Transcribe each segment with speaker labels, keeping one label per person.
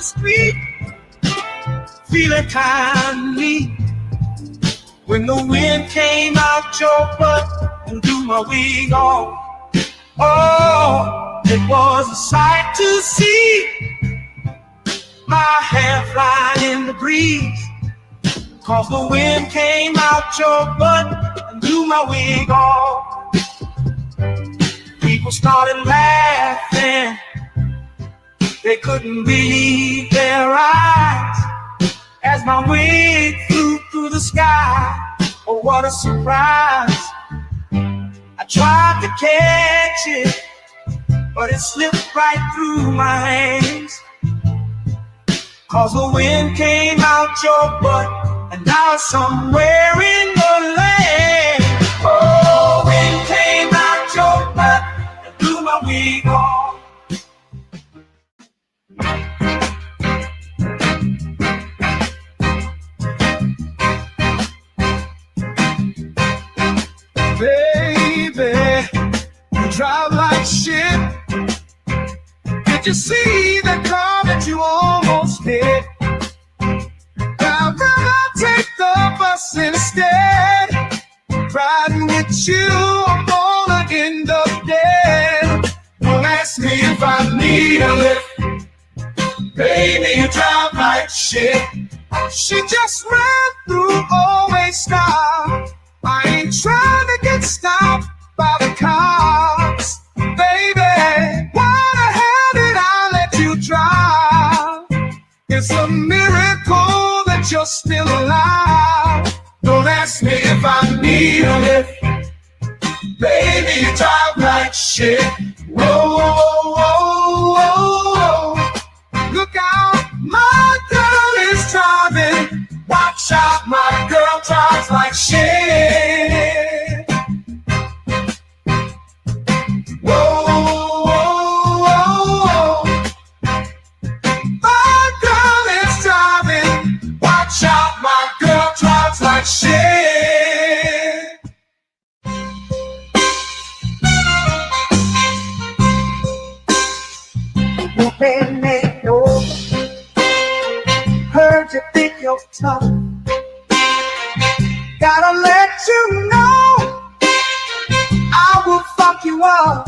Speaker 1: the street, feeling kind neat. When the wind came out your butt and blew my wig off, oh, it was a sight to see. My hair flying in the breeze, 'cause the wind came out your butt and blew my wig off. People started laughing, they couldn't believe their eyes as my wig flew through the sky. Oh, what a surprise. I tried to catch it, but it slipped right through my hands, 'cause the wind came out your butt and now it's somewhere in the land. Oh, wind came out your butt and blew my wig off. Baby, you drive like shit. Did you see that car that you almost hit? I'd rather take the bus instead. Riding with you, I'm gonna end up dead. Don't ask me if I need a lift. Baby, you drive like shit. She just ran through, always stop. I ain't trying to get stopped by the cops. Baby, why the hell did I let you drive? It's a miracle that you're still alive. Don't ask me if I need a lift. Baby, you drive like shit. Whoa, whoa, whoa, whoa, whoa. Look out, my girl is driving. Watch out, my girl drives like shit. Whoa, whoa, whoa, whoa. My girl is driving. Watch out, my girl drives like shit. You been made over. Heard you think you're tough. Gotta let you know I will fuck you up.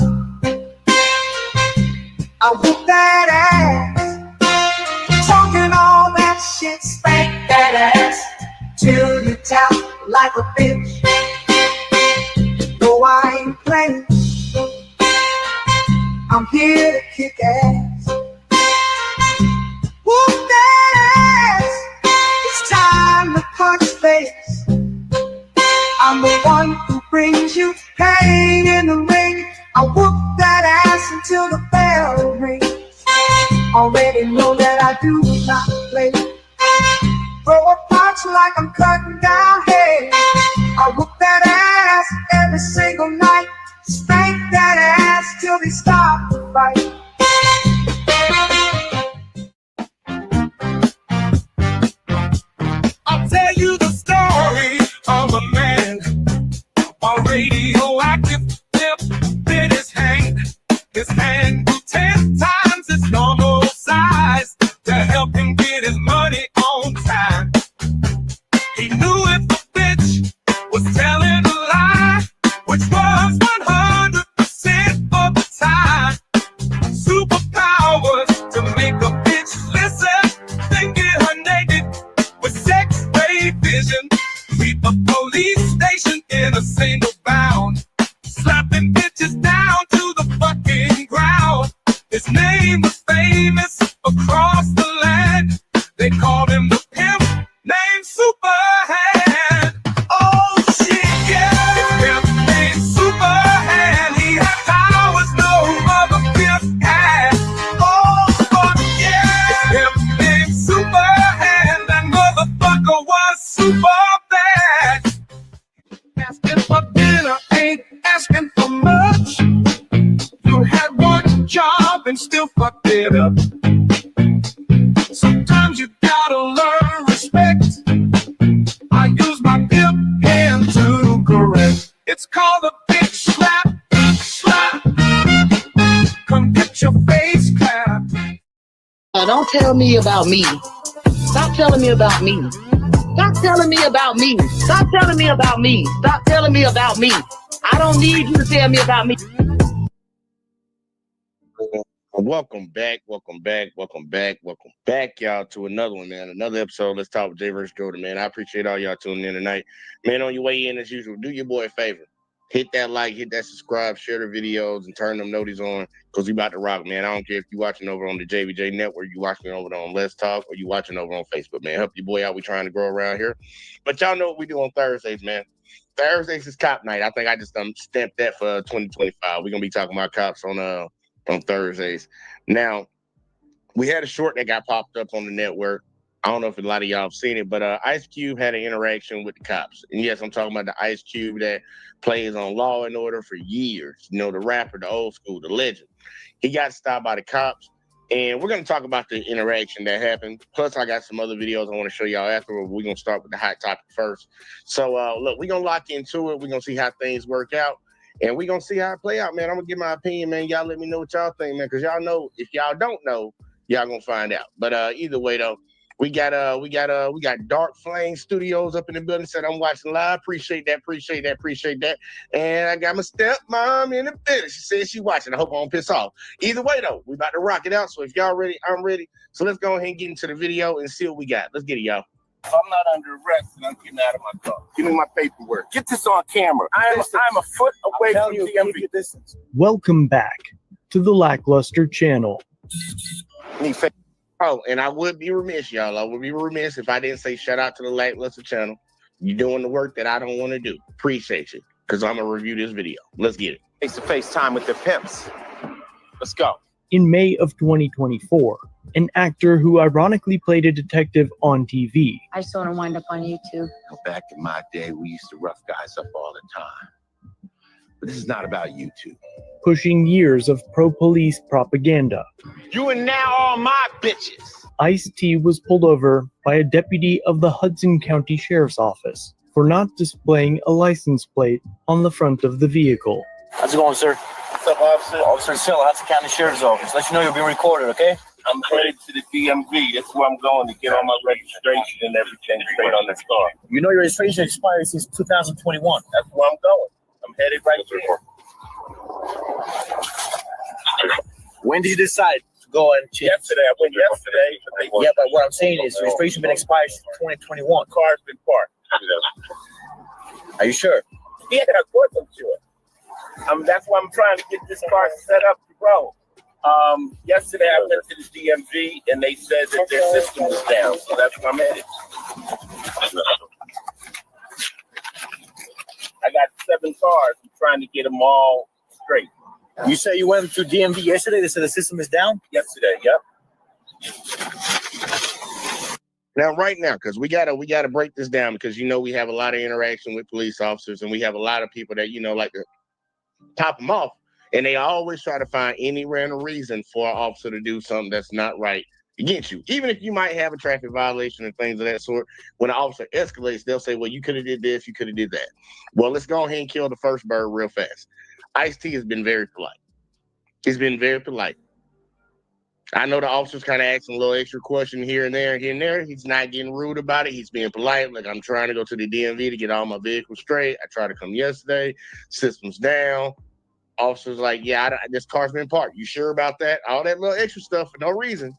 Speaker 1: I whoop that ass, talking all that shit, spank that ass till you tap like a bitch. No, I ain't playing. I'm here to kick ass. Whoop that ass, it's time to punch face. I'm the one who brings you pain in the ring. I whoop that ass until the bell rings. Already know that I do not play. Throw a punch like I'm cutting down hay. I whoop that ass every single night. Spank that ass till they stop the fight. I'll tell you the story of a man, a radioactive tip in his hand. His hand grew 10 times its normal size to help him get his money on time. He knew if the bitch was telling a lie, which was 100% of the time. Superpowers to make a bitch listen, then get her naked with sex-ray vision. Sweep a police station in a single bound, slapping bitches down to the fucking ground. His name was famous across the land. They called him the pimp named Superhand. Oh shit, yeah, his pimp named Superhand. He had powers no other pimp had. Oh fuck yeah, his pimp named Superhand. That motherfucker was super bad. Asking for dinner ain't asking for much. You had one job and still fucked it up. Sometimes you gotta learn respect. I use my pimp hand to correct. It's called a bitch slap, slap. Come get your face clapped.
Speaker 2: Now don't tell me about me. Stop telling me about me. Stop telling me about me. Stop telling me about me. Stop telling me about me. I don't need you to tell me about me.
Speaker 3: Welcome back, y'all, to another one, man. Another episode. Let's talk with Jay vs. Jordan, man. I appreciate all y'all tuning in tonight. Man, on your way in, as usual, do your boy a favor. Hit that like, hit that subscribe, share the videos, and turn them notices on, because we about to rock, man. I don't care if you're watching over on the JVJ Network, you watching over on Let's Talk, or you watching over on Facebook, man. Help your boy out. We trying to grow around here. But y'all know what we do on Thursdays, man. Thursdays is cop night. I think I just stamped that for 2025. We're going to be talking about cops on Thursdays. Now, we had a short that got popped up on the network. I don't know if a lot of y'all have seen it, but Ice Cube had an interaction with the cops. And yes, I'm talking about the Ice Cube that plays on Law and Order for years. You know, the rapper, the old school, the legend. He got stopped by the cops. And we're going to talk about the interaction that happened. Plus, I got some other videos I want to show y'all afterward. We're going to start with the hot topic first. So, look, we're going to lock into it. We're going to see how things work out. And we're going to see how it play out, man. I'm going to give my opinion, man. Y'all let me know what y'all think, man, because y'all know, if y'all don't know, y'all going to find out. But either way, though, we got Dark Flame Studios up in the building. Said I'm watching live. Appreciate that. And I got my stepmom in the building. She said she watching. I hope I don't piss off. Either way, though, we about to rock it out. So if y'all ready, I'm ready. So let's go ahead and get into the video and see what we got. Let's get it, y'all.
Speaker 4: If I'm not under arrest and I'm getting out of my car, give me my paperwork. Get this on camera. I'm a foot away from the DMV.
Speaker 5: Welcome back to the Lackluster channel.
Speaker 3: Oh, and I would be remiss, y'all. I would be remiss if I didn't say shout out to the Lackluster channel. You're doing the work that I don't want to do. Appreciate you, because I'm going to review this video. Let's get it.
Speaker 4: Face-to-face time with the pimps. Let's go.
Speaker 5: In May of 2024, an actor who ironically played a detective on TV.
Speaker 6: I just want to wind up on YouTube.
Speaker 4: Back in my day, we used to rough guys up all the time. But this is not about YouTube.
Speaker 5: Pushing years of pro-police propaganda.
Speaker 4: You are now all my bitches.
Speaker 5: Ice-T was pulled over by a deputy of the Hudson County Sheriff's Office for not displaying a license plate on the front of the vehicle.
Speaker 7: How's it going, sir?
Speaker 4: What's up, officer?
Speaker 7: Officer Silla, Hudson County Sheriff's Office. Let you know you're being recorded, okay?
Speaker 4: I'm headed to the DMV. That's where I'm going to get all my registration and everything straight on this car.
Speaker 7: You know your registration expired since 2021.
Speaker 4: That's where I'm going. I'm headed right there.
Speaker 7: When did you decide to go and change?
Speaker 4: Yesterday. I went yesterday.
Speaker 7: Yeah, but what I'm saying is your registration been expired since 2021.
Speaker 4: Car's been parked.
Speaker 7: Are you sure?
Speaker 4: Yeah, of course I'm sure. That's why I'm trying to get this car set up to roll. Yesterday I went to the DMV and they said that their system was down, so that's where I'm headed. I got 7 cars. I'm trying to get them all straight.
Speaker 7: You say you went to DMV yesterday? They said the system is down?
Speaker 4: Yesterday, yep.
Speaker 3: Now, right now, because we gotta break this down, because we have a lot of interaction with police officers, and we have a lot of people that like to top them off, and they always try to find any random reason for an officer to do something that's not right against you. Even if you might have a traffic violation and things of that sort, when an officer escalates, they'll say, well, you could have did this, you could have did that. Well, let's go ahead and kill the first bird real fast. Ice-T has been very polite. He's been very polite. I know the officer's kind of asking a little extra question here and there. He's not getting rude about it. He's being polite. Like, I'm trying to go to the DMV to get all my vehicles straight. I tried to come yesterday. System's down. Officer's like, yeah, this car's been parked. You sure about that? All that little extra stuff for no reason.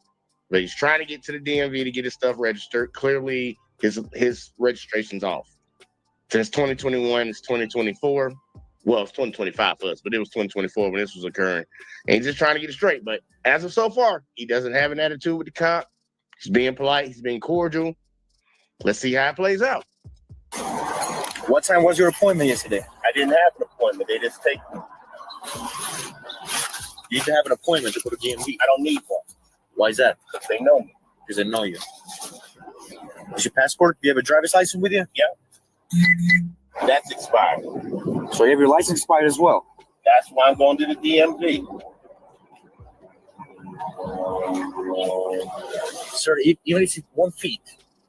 Speaker 3: But he's trying to get to the DMV to get his stuff registered. Clearly, his registration's off. Since 2021, it's 2024. Well, it's 2025 for us, but it was 2024 when this was occurring. And he's just trying to get it straight. But as of so far, he doesn't have an attitude with the cop. He's being polite. He's being cordial. Let's see how it plays out.
Speaker 7: What time was your appointment yesterday?
Speaker 4: I didn't have an appointment. They just take me.
Speaker 7: You need to have an appointment to go to DMV.
Speaker 4: I don't need one.
Speaker 7: Why is that?
Speaker 4: Because they know me.
Speaker 7: Because they know you. Is your passport? Do you have a driver's license with you?
Speaker 4: Yeah. That's expired.
Speaker 7: So you have your license expired as well?
Speaker 4: That's why I'm going to the DMV.
Speaker 7: Sir, even if it's 1 feet,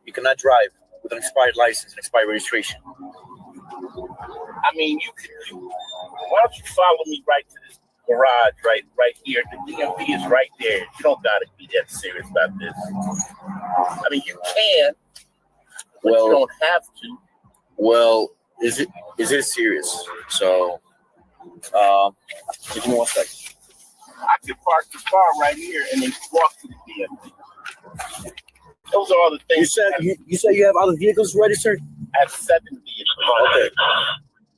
Speaker 7: you cannot drive with an expired license and expired registration.
Speaker 4: I mean, you could. Why don't you follow me right to this garage right here. The DMV is right there. You don't gotta be that serious about this. I mean, you can, but you don't have to.
Speaker 7: Well, is it serious? So, give me 1 second.
Speaker 4: I could park the car right here and then walk to the DMV. Those are all the things.
Speaker 7: You said you have other vehicles registered?
Speaker 4: I have 7 vehicles.
Speaker 7: Okay.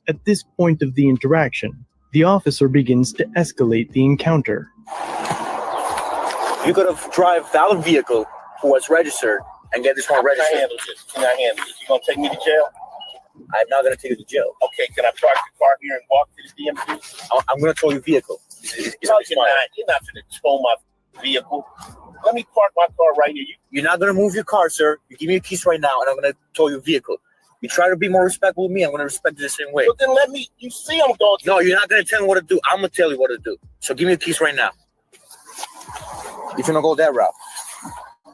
Speaker 5: At this point of the interaction, the officer begins to escalate the encounter.
Speaker 7: You could have drive the other vehicle who was registered and get this one
Speaker 4: Can I
Speaker 7: registered.
Speaker 4: handle this? Can I handle this? You gonna take me to jail?
Speaker 7: I'm not going to take you to jail.
Speaker 4: Okay, can I park the car here and walk to the DMV?
Speaker 7: I'm going to tow your vehicle.
Speaker 4: No, you're not gonna tow my vehicle. Let me park my car right here.
Speaker 7: You're not going to move your car, sir. You give me your keys right now, and I'm going to tow your vehicle. You try to be more respectful with me, I'm going to respect you the same way.
Speaker 4: But then let me, you see I'm going to.
Speaker 7: No, you're not going to tell me what to do. I'm going to tell you what to do. So give me your keys right now. If you're going to go that route.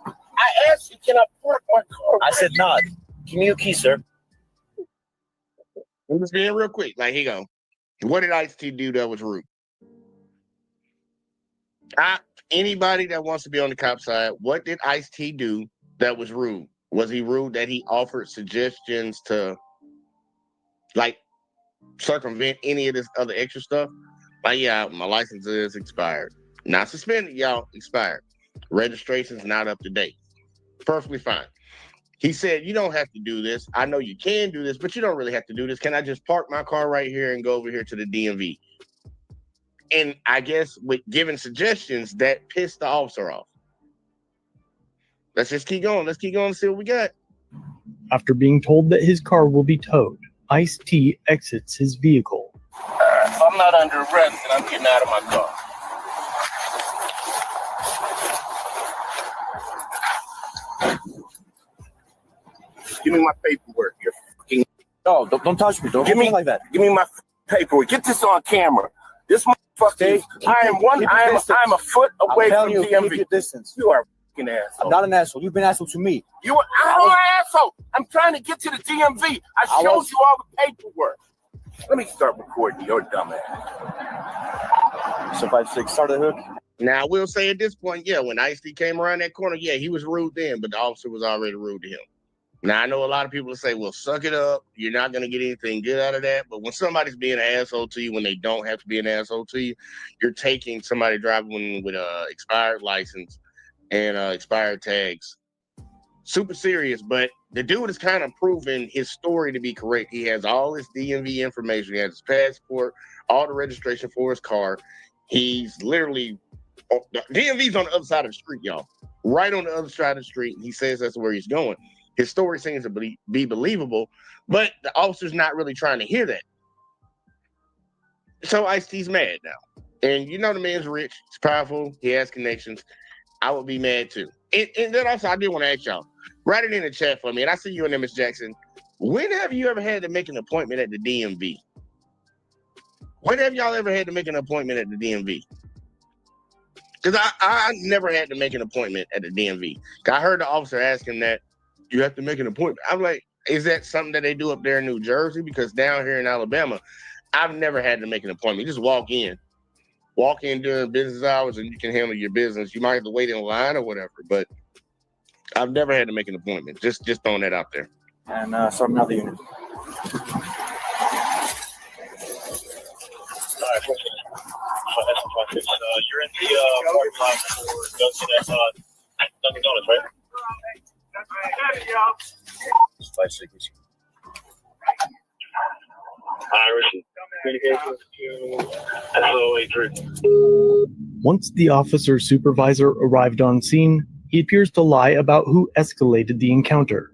Speaker 4: I asked you, can I park my car?
Speaker 7: I said not. Give me your keys, sir.
Speaker 3: I'm just being real quick. Like, here you go. What did Ice-T do that was rude? Anybody that wants to be on the cop side, what did Ice-T do that was rude? Was he rude that he offered suggestions to, like, circumvent any of this other extra stuff? Like, yeah, my license is expired. Not suspended, y'all, expired. Registration's not up to date. Perfectly fine. He said, you don't have to do this. I know you can do this, but you don't really have to do this. Can I just park my car right here and go over here to the DMV? And I guess with giving suggestions, that pissed the officer off. Let's just keep going. Let's keep going and see what we got.
Speaker 5: After being told that his car will be towed, Ice-T exits his vehicle.
Speaker 4: If I'm not under arrest, then I'm getting out of my car. Give me my paperwork. You're fucking.
Speaker 7: No, don't touch me. Don't
Speaker 4: Give me
Speaker 7: like that.
Speaker 4: Give me my paperwork. Get this on camera. This motherfucker. I'm a foot away from
Speaker 7: Keep
Speaker 4: DMV.
Speaker 7: your distance.
Speaker 4: You are a fucking asshole.
Speaker 7: I'm not an asshole. You've been an asshole to me.
Speaker 4: I'm an asshole. I'm trying to get to the DMV. I showed you all the paperwork. Let me start recording your dumb ass.
Speaker 7: So 5-6, start the hook.
Speaker 3: Now, I will say at this point, yeah, when Ice-T came around that corner, yeah, he was rude then, but the officer was already rude to him. Now, I know a lot of people say, well, suck it up. You're not going to get anything good out of that. But when somebody's being an asshole to you, when they don't have to be an asshole to you, you're taking somebody driving with an expired license and expired tags super serious. But the dude is kind of proving his story to be correct. He has all his DMV information. He has his passport, all the registration for his car. He's literally, the DMV's on the other side of the street, y'all. Right on the other side of the street. He says that's where he's going. His story seems to be believable, but the officer's not really trying to hear that. So Ice-T's mad now. And you know the man's rich, he's powerful, he has connections. I would be mad too. And then also, I did want to ask y'all, write it in the chat for me, and I see you and Miss Jackson. When have you ever had to make an appointment at the DMV? When have y'all ever had to make an appointment at the DMV? Because I never had to make an appointment at the DMV. I heard the officer ask him that, you have to make an appointment. I'm like, is that something that they do up there in New Jersey? Because down here in Alabama, I've never had to make an appointment. You just walk in during business hours and you can handle your business. You might have to wait in line or whatever, but I've never had to make an appointment. Just throwing that out there.
Speaker 7: And start another unit.
Speaker 4: All right, you're in the parking lot for Dunkin' Donuts, right?
Speaker 7: 5-6.
Speaker 4: Irish communications to SOA3.
Speaker 5: Once the officer supervisor arrived on scene, he appears to lie about who escalated the encounter.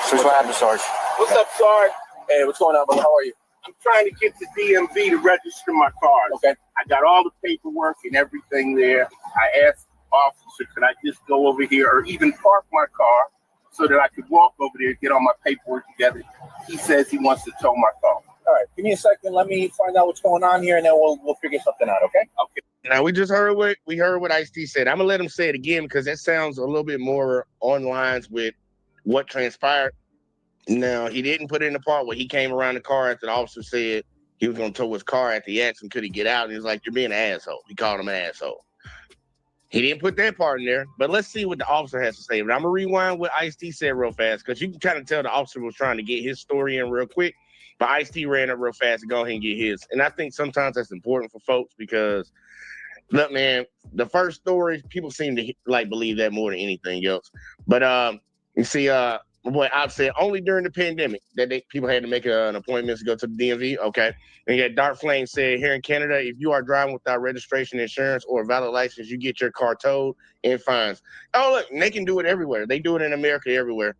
Speaker 7: Here's what happened, Sarge.
Speaker 4: What's up, Sarge?
Speaker 7: Hey, what's going on, brother? How are you?
Speaker 4: I'm trying to get to DMV to register my car.
Speaker 7: Okay.
Speaker 4: I got all the paperwork and everything there. I asked the officer, could I just go over here or even park my car so that I could walk over there and get all my paperwork together? He says he wants to tow my car.
Speaker 7: All right, give me a second. Let me find out what's going on here, and then we'll figure something out, okay?
Speaker 4: Okay.
Speaker 3: Now we just heard what Ice-T said. I'm gonna let him say it again because that sounds a little bit more on lines with what transpired. Now, he didn't put in the part where he came around the car after the officer said he was going to tow his car after he asked him, could he get out? And he was like, you're being an asshole. He called him an asshole. He didn't put that part in there, but let's see what the officer has to say. But I'm going to rewind what Ice-T said real fast, because you can kind of tell the officer was trying to get his story in real quick, but Ice-T ran up real fast to go ahead and get his. And I think sometimes that's important for folks because, look, man, the first story, people seem to like believe that more than anything else. But you see, what I've said, only during the pandemic that people had to make an appointment to go to the DMV. Okay. And yet Dark Flame said here in Canada, if you are driving without registration, insurance, or a valid license, you get your car towed and fines. Oh, look, they can do it everywhere. They do it in America everywhere.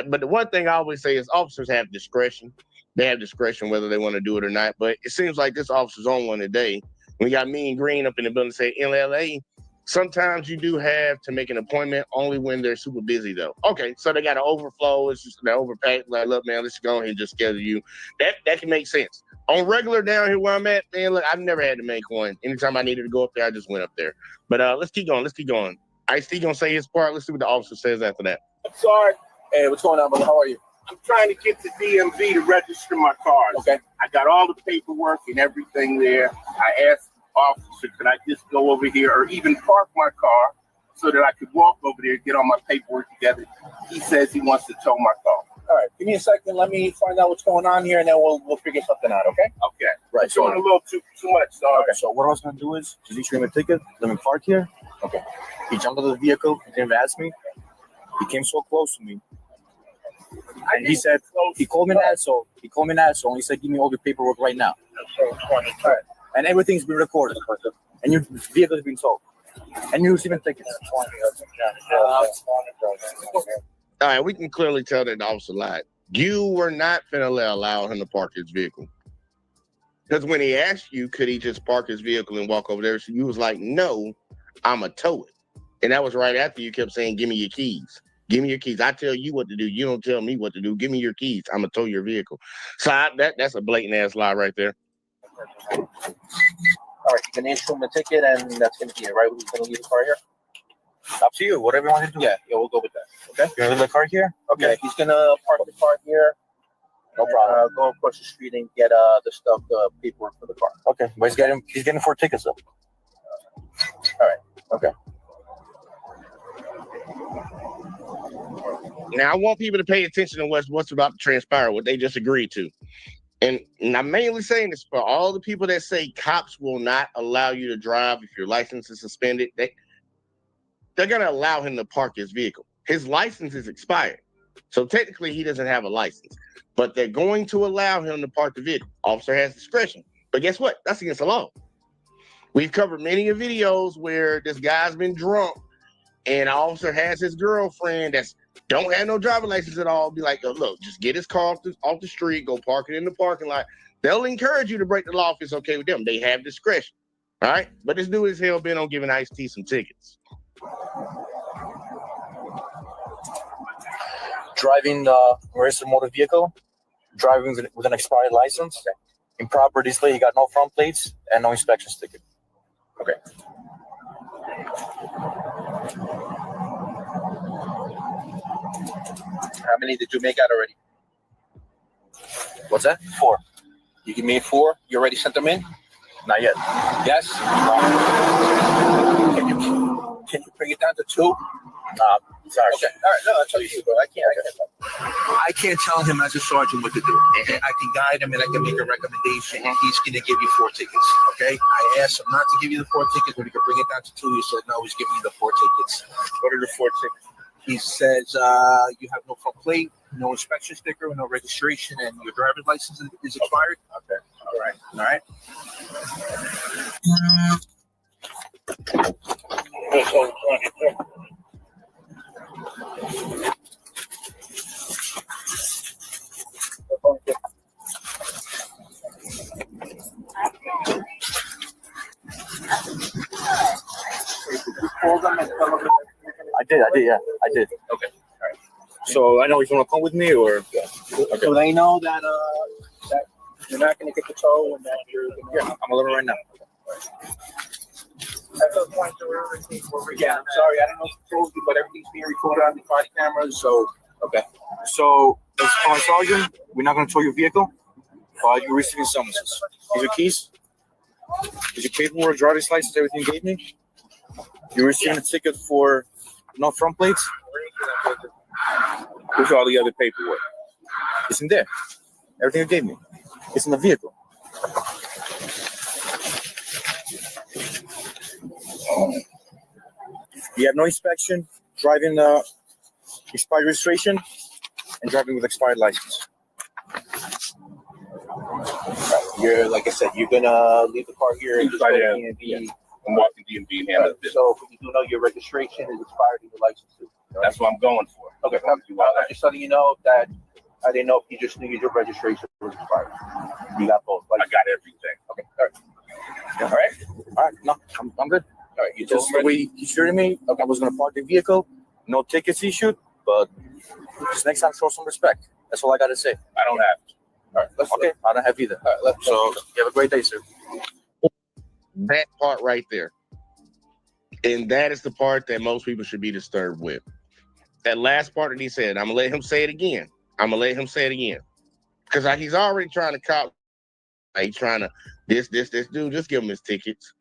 Speaker 3: But the one thing I always say is officers have discretion. They have discretion whether they want to do it or not. But it seems like this officer's on one today. We got Mean Green up in the building say in LA. Sometimes you do have to make an appointment only when they're super busy, though. Okay, so they got an overflow. It's just an overpack. Like, look, man, let's go ahead and just schedule you. That can make sense. On regular down here where I'm at, man, look, I've never had to make one. Anytime I needed to go up there, I just went up there. But let's keep going. Let's keep going. Ice-T gonna say his part. Let's see what the officer says after that.
Speaker 4: I'm sorry.
Speaker 7: Hey, what's going on, brother? How are you?
Speaker 4: I'm trying to get to DMV to register my cars.
Speaker 7: Okay.
Speaker 4: I got all the paperwork and everything there. I asked the officer, could I just go over here or even park my car so that I could walk over there and get all my paperwork together? He says he wants to tow my car.
Speaker 7: All right, give me a second. Let me find out what's going on here, and then we'll figure something out, okay?
Speaker 4: Okay.
Speaker 7: Right.
Speaker 4: It's doing a little too much, dog.
Speaker 7: Okay, so what I was going to do is, just issue him a ticket, let me park here. Okay. He jumped out of the vehicle, he didn't ask me. He came so close to me. And he said, he called me an asshole. He called me an asshole, and he said, give me all your paperwork right now. All right. And everything's been recorded. And your vehicle has been towed. And you're receiving tickets.
Speaker 3: All right, we can clearly tell that the officer lied. You were not finna allow him to park his vehicle. Because when he asked you, could he just park his vehicle and walk over there? So you was like, no, I'ma tow it. And that was right after you kept saying, give me your keys. Give me your keys. I tell you what to do. You don't tell me what to do. Give me your keys. I'ma tow your vehicle. So that's a blatant ass lie right there.
Speaker 7: All right, you can issue him a ticket, and that's going to be it, right? He's going to leave the car here? Up to you, whatever you want to do. Yeah, we'll go with that. Okay? You want to leave the car here? Okay. Yeah, he's going to park the car here. No problem. Go across the street and get the stuff, the paperwork for the car. Okay, but he's getting 4 tickets, though. All right, okay.
Speaker 3: Now, I want people to pay attention to what's about to transpire, what they just agreed to. And I'm mainly saying this for all the people that say cops will not allow you to drive if your license is suspended. They're going to allow him to park his vehicle. His license is expired. So technically, he doesn't have a license. But they're going to allow him to park the vehicle. Officer has discretion. But guess what? That's against the law. We've covered many of videos where this guy's been drunk and an officer has his girlfriend that's don't have no driver license at all, be like, oh, look, just get his car off the street, go park it in the parking lot. They'll encourage you to break the law if it's okay with them. They have discretion, all right? But this dude is hell-bent on giving Ice-T some tickets.
Speaker 7: Driving registered motor vehicle, driving with an expired license, improper display, you got no front plates, and no inspection sticker. Okay.
Speaker 8: How many did you make out already?
Speaker 7: What's that? 4.
Speaker 8: You give me 4. You already sent them in?
Speaker 7: Not yet.
Speaker 8: Yes. Can you bring it down to 2?
Speaker 7: Sorry.
Speaker 8: Okay. All right. No, that's all you do, bro. I can't tell him as a sergeant what to do. I can guide him and I can make a recommendation. He's going to give you 4 tickets. Okay. I asked him not to give you the 4 tickets, but he could bring it down to 2. He said no. He's giving you the 4 tickets. What are the 4 tickets? He says you have no front plate, no inspection sticker, no registration, and your driver's license is expired. Okay. All right. All right.
Speaker 7: I did. Okay. All right. So I know he's going to come with me, or okay.
Speaker 8: So they know that that you're not going to get the tow and that you're going to.
Speaker 7: Yeah, I'm a little right now.
Speaker 8: At those points, yeah, I'm sorry, I don't know if I told you, but everything's being recorded on the body cameras. So
Speaker 7: Okay. So
Speaker 9: Hello, Sergeant. We're not going to tow your vehicle, but you're receiving summonses. These are keys. Is your paperwork, driver's license, everything you gave me? You're receiving a ticket for no front plates. Where's all the other paperwork? It's in there. Everything you gave me. It's in the vehicle. You have no inspection, driving expired registration, and driving with expired license.
Speaker 7: You're, like I said, you're gonna leave the car here and just go to DMV.
Speaker 4: Yeah. I'm walking DMV and handle this.
Speaker 7: So you do know your registration is expired and your license too. Right?
Speaker 4: That's what I'm going for.
Speaker 7: Okay. I'm just letting you know that I didn't know if you just knew your registration was expired. You got both.
Speaker 4: I got everything.
Speaker 7: Okay. All right.
Speaker 9: All right. No, I'm good.
Speaker 7: All right. You
Speaker 9: Just the way you shooting me, I was going to park the vehicle. No tickets issued, but just next time, show some respect. That's all I got to say.
Speaker 4: I don't have to.
Speaker 7: All right.
Speaker 9: Okay. I don't have either.
Speaker 7: All right.
Speaker 9: So you have a great day, sir.
Speaker 3: That part right there. And that is the part that most people should be disturbed with. That last part that he said, I'm going to let him say it again. Because he's already trying to cop. He's trying to, this dude, just give him his tickets.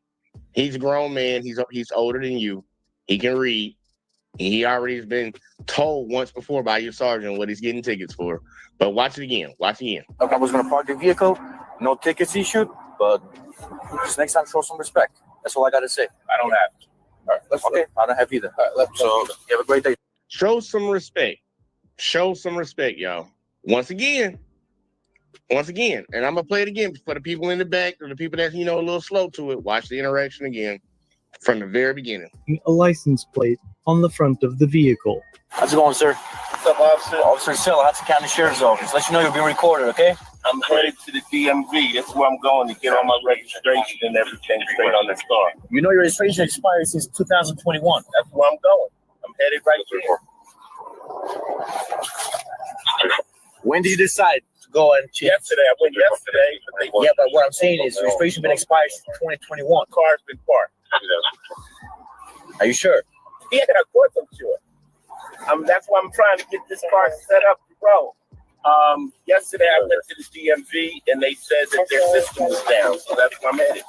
Speaker 3: He's a grown man. He's older than you. He can read. He already has been told once before by your sergeant what he's getting tickets for. But watch it again. I
Speaker 9: was going to park the vehicle. No tickets issued, but just next time, show some respect. That's all I got to say.
Speaker 4: I don't have to.
Speaker 7: All right.
Speaker 9: Okay. I don't have either.
Speaker 7: All right.
Speaker 9: So you have a great day.
Speaker 3: Show some respect. Y'all. Once again, and I'm going to play it again for the people in the back or the people that's, a little slow to it. Watch the interaction again from the very beginning.
Speaker 5: A license plate on the front of the vehicle.
Speaker 9: How's it going, sir? What's up, officer? Officer Silla, Hudson County Sheriff's Office. Let you know you're being recorded, okay?
Speaker 4: I'm headed to the DMV. That's where I'm going to get all my registration and everything straight on this car.
Speaker 9: You know your registration expired since 2021.
Speaker 4: That's where I'm going. I'm headed right there.
Speaker 9: When did you decide to go and change?
Speaker 4: Yesterday. I went yesterday.
Speaker 9: Yeah, but what I'm saying is registration been expired since 2021.
Speaker 4: Car's been parked.
Speaker 9: Are you sure?
Speaker 4: Yeah, of course I'm sure. That's why I'm trying to get this car set up to roll. Yesterday I went to the DMV and they said that their system was down, so that's where I'm headed.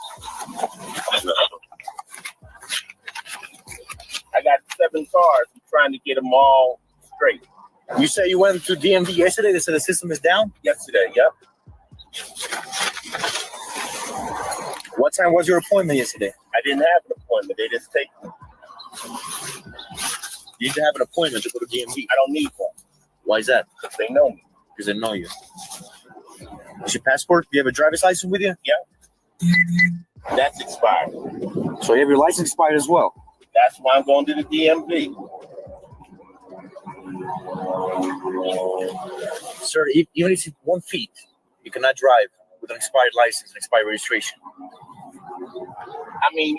Speaker 4: I got 7 cars. I'm trying to get them all straight.
Speaker 9: You say you went to DMV yesterday. They said the system is down?
Speaker 4: Yesterday, yep.
Speaker 9: What time was your appointment yesterday?
Speaker 4: I didn't have an appointment. They just take me.
Speaker 9: You didn't have an appointment to go to DMV.
Speaker 4: I don't need one.
Speaker 9: Why is that?
Speaker 4: Because they know me.
Speaker 9: Because they know you. Is your passport? Do you have a driver's license with you?
Speaker 4: Yeah. That's expired.
Speaker 9: So you have your license expired as well?
Speaker 4: That's why I'm going to the DMV.
Speaker 9: Sir, even if it's 1 feet, you cannot drive with an expired license and expired registration.
Speaker 4: I mean,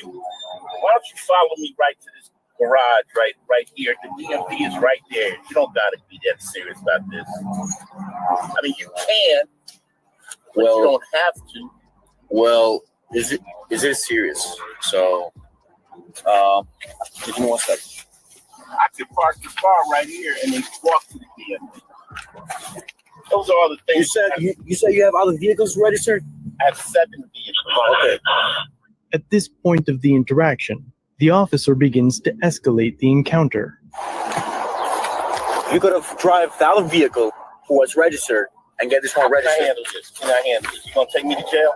Speaker 4: why don't you follow me right to this garage right here? The DMV is right there. You don't got to be that serious about this. I mean, you can, but you don't have to.
Speaker 9: Well, is it serious? So, give me 1 second.
Speaker 4: I could park the car right here and then walk to the DMV. Those are all the things.
Speaker 9: You said you have other vehicles registered?
Speaker 4: I have 7 vehicles.
Speaker 9: Okay.
Speaker 5: At this point of the interaction, the officer begins to escalate the encounter.
Speaker 9: You could have drive the other vehicle who was registered and get this one registered.
Speaker 4: Can I handle this? You gonna take me to jail?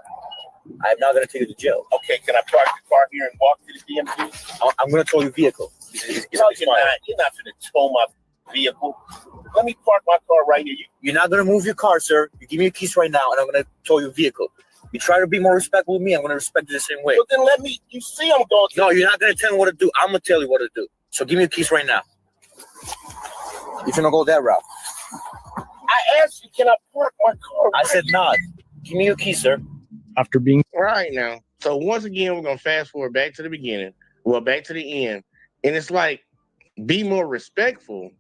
Speaker 9: I'm not gonna take you to jail.
Speaker 4: Okay, can I park the car here and walk to the DMV?
Speaker 9: I'm gonna tow your vehicle.
Speaker 4: No, you're not. You're not gonna tow my vehicle. Let me park my car right here.
Speaker 9: You're not gonna move your car, sir. You give me your keys right now, and I'm gonna tow your vehicle. You try to be more respectful with me, I'm gonna respect you the same way.
Speaker 4: Well, then let me. You see, I'm going.
Speaker 9: No, you're not gonna tell me what to do. I'm gonna tell you what to do. So give me your keys right now. You're gonna go that route.
Speaker 4: I asked you, can I park my car?
Speaker 9: I said not. Give me your keys, sir.
Speaker 5: After being
Speaker 3: Right now. So once again, we're gonna fast forward back to the beginning. Well, back to the end. And it's like, be more respectful.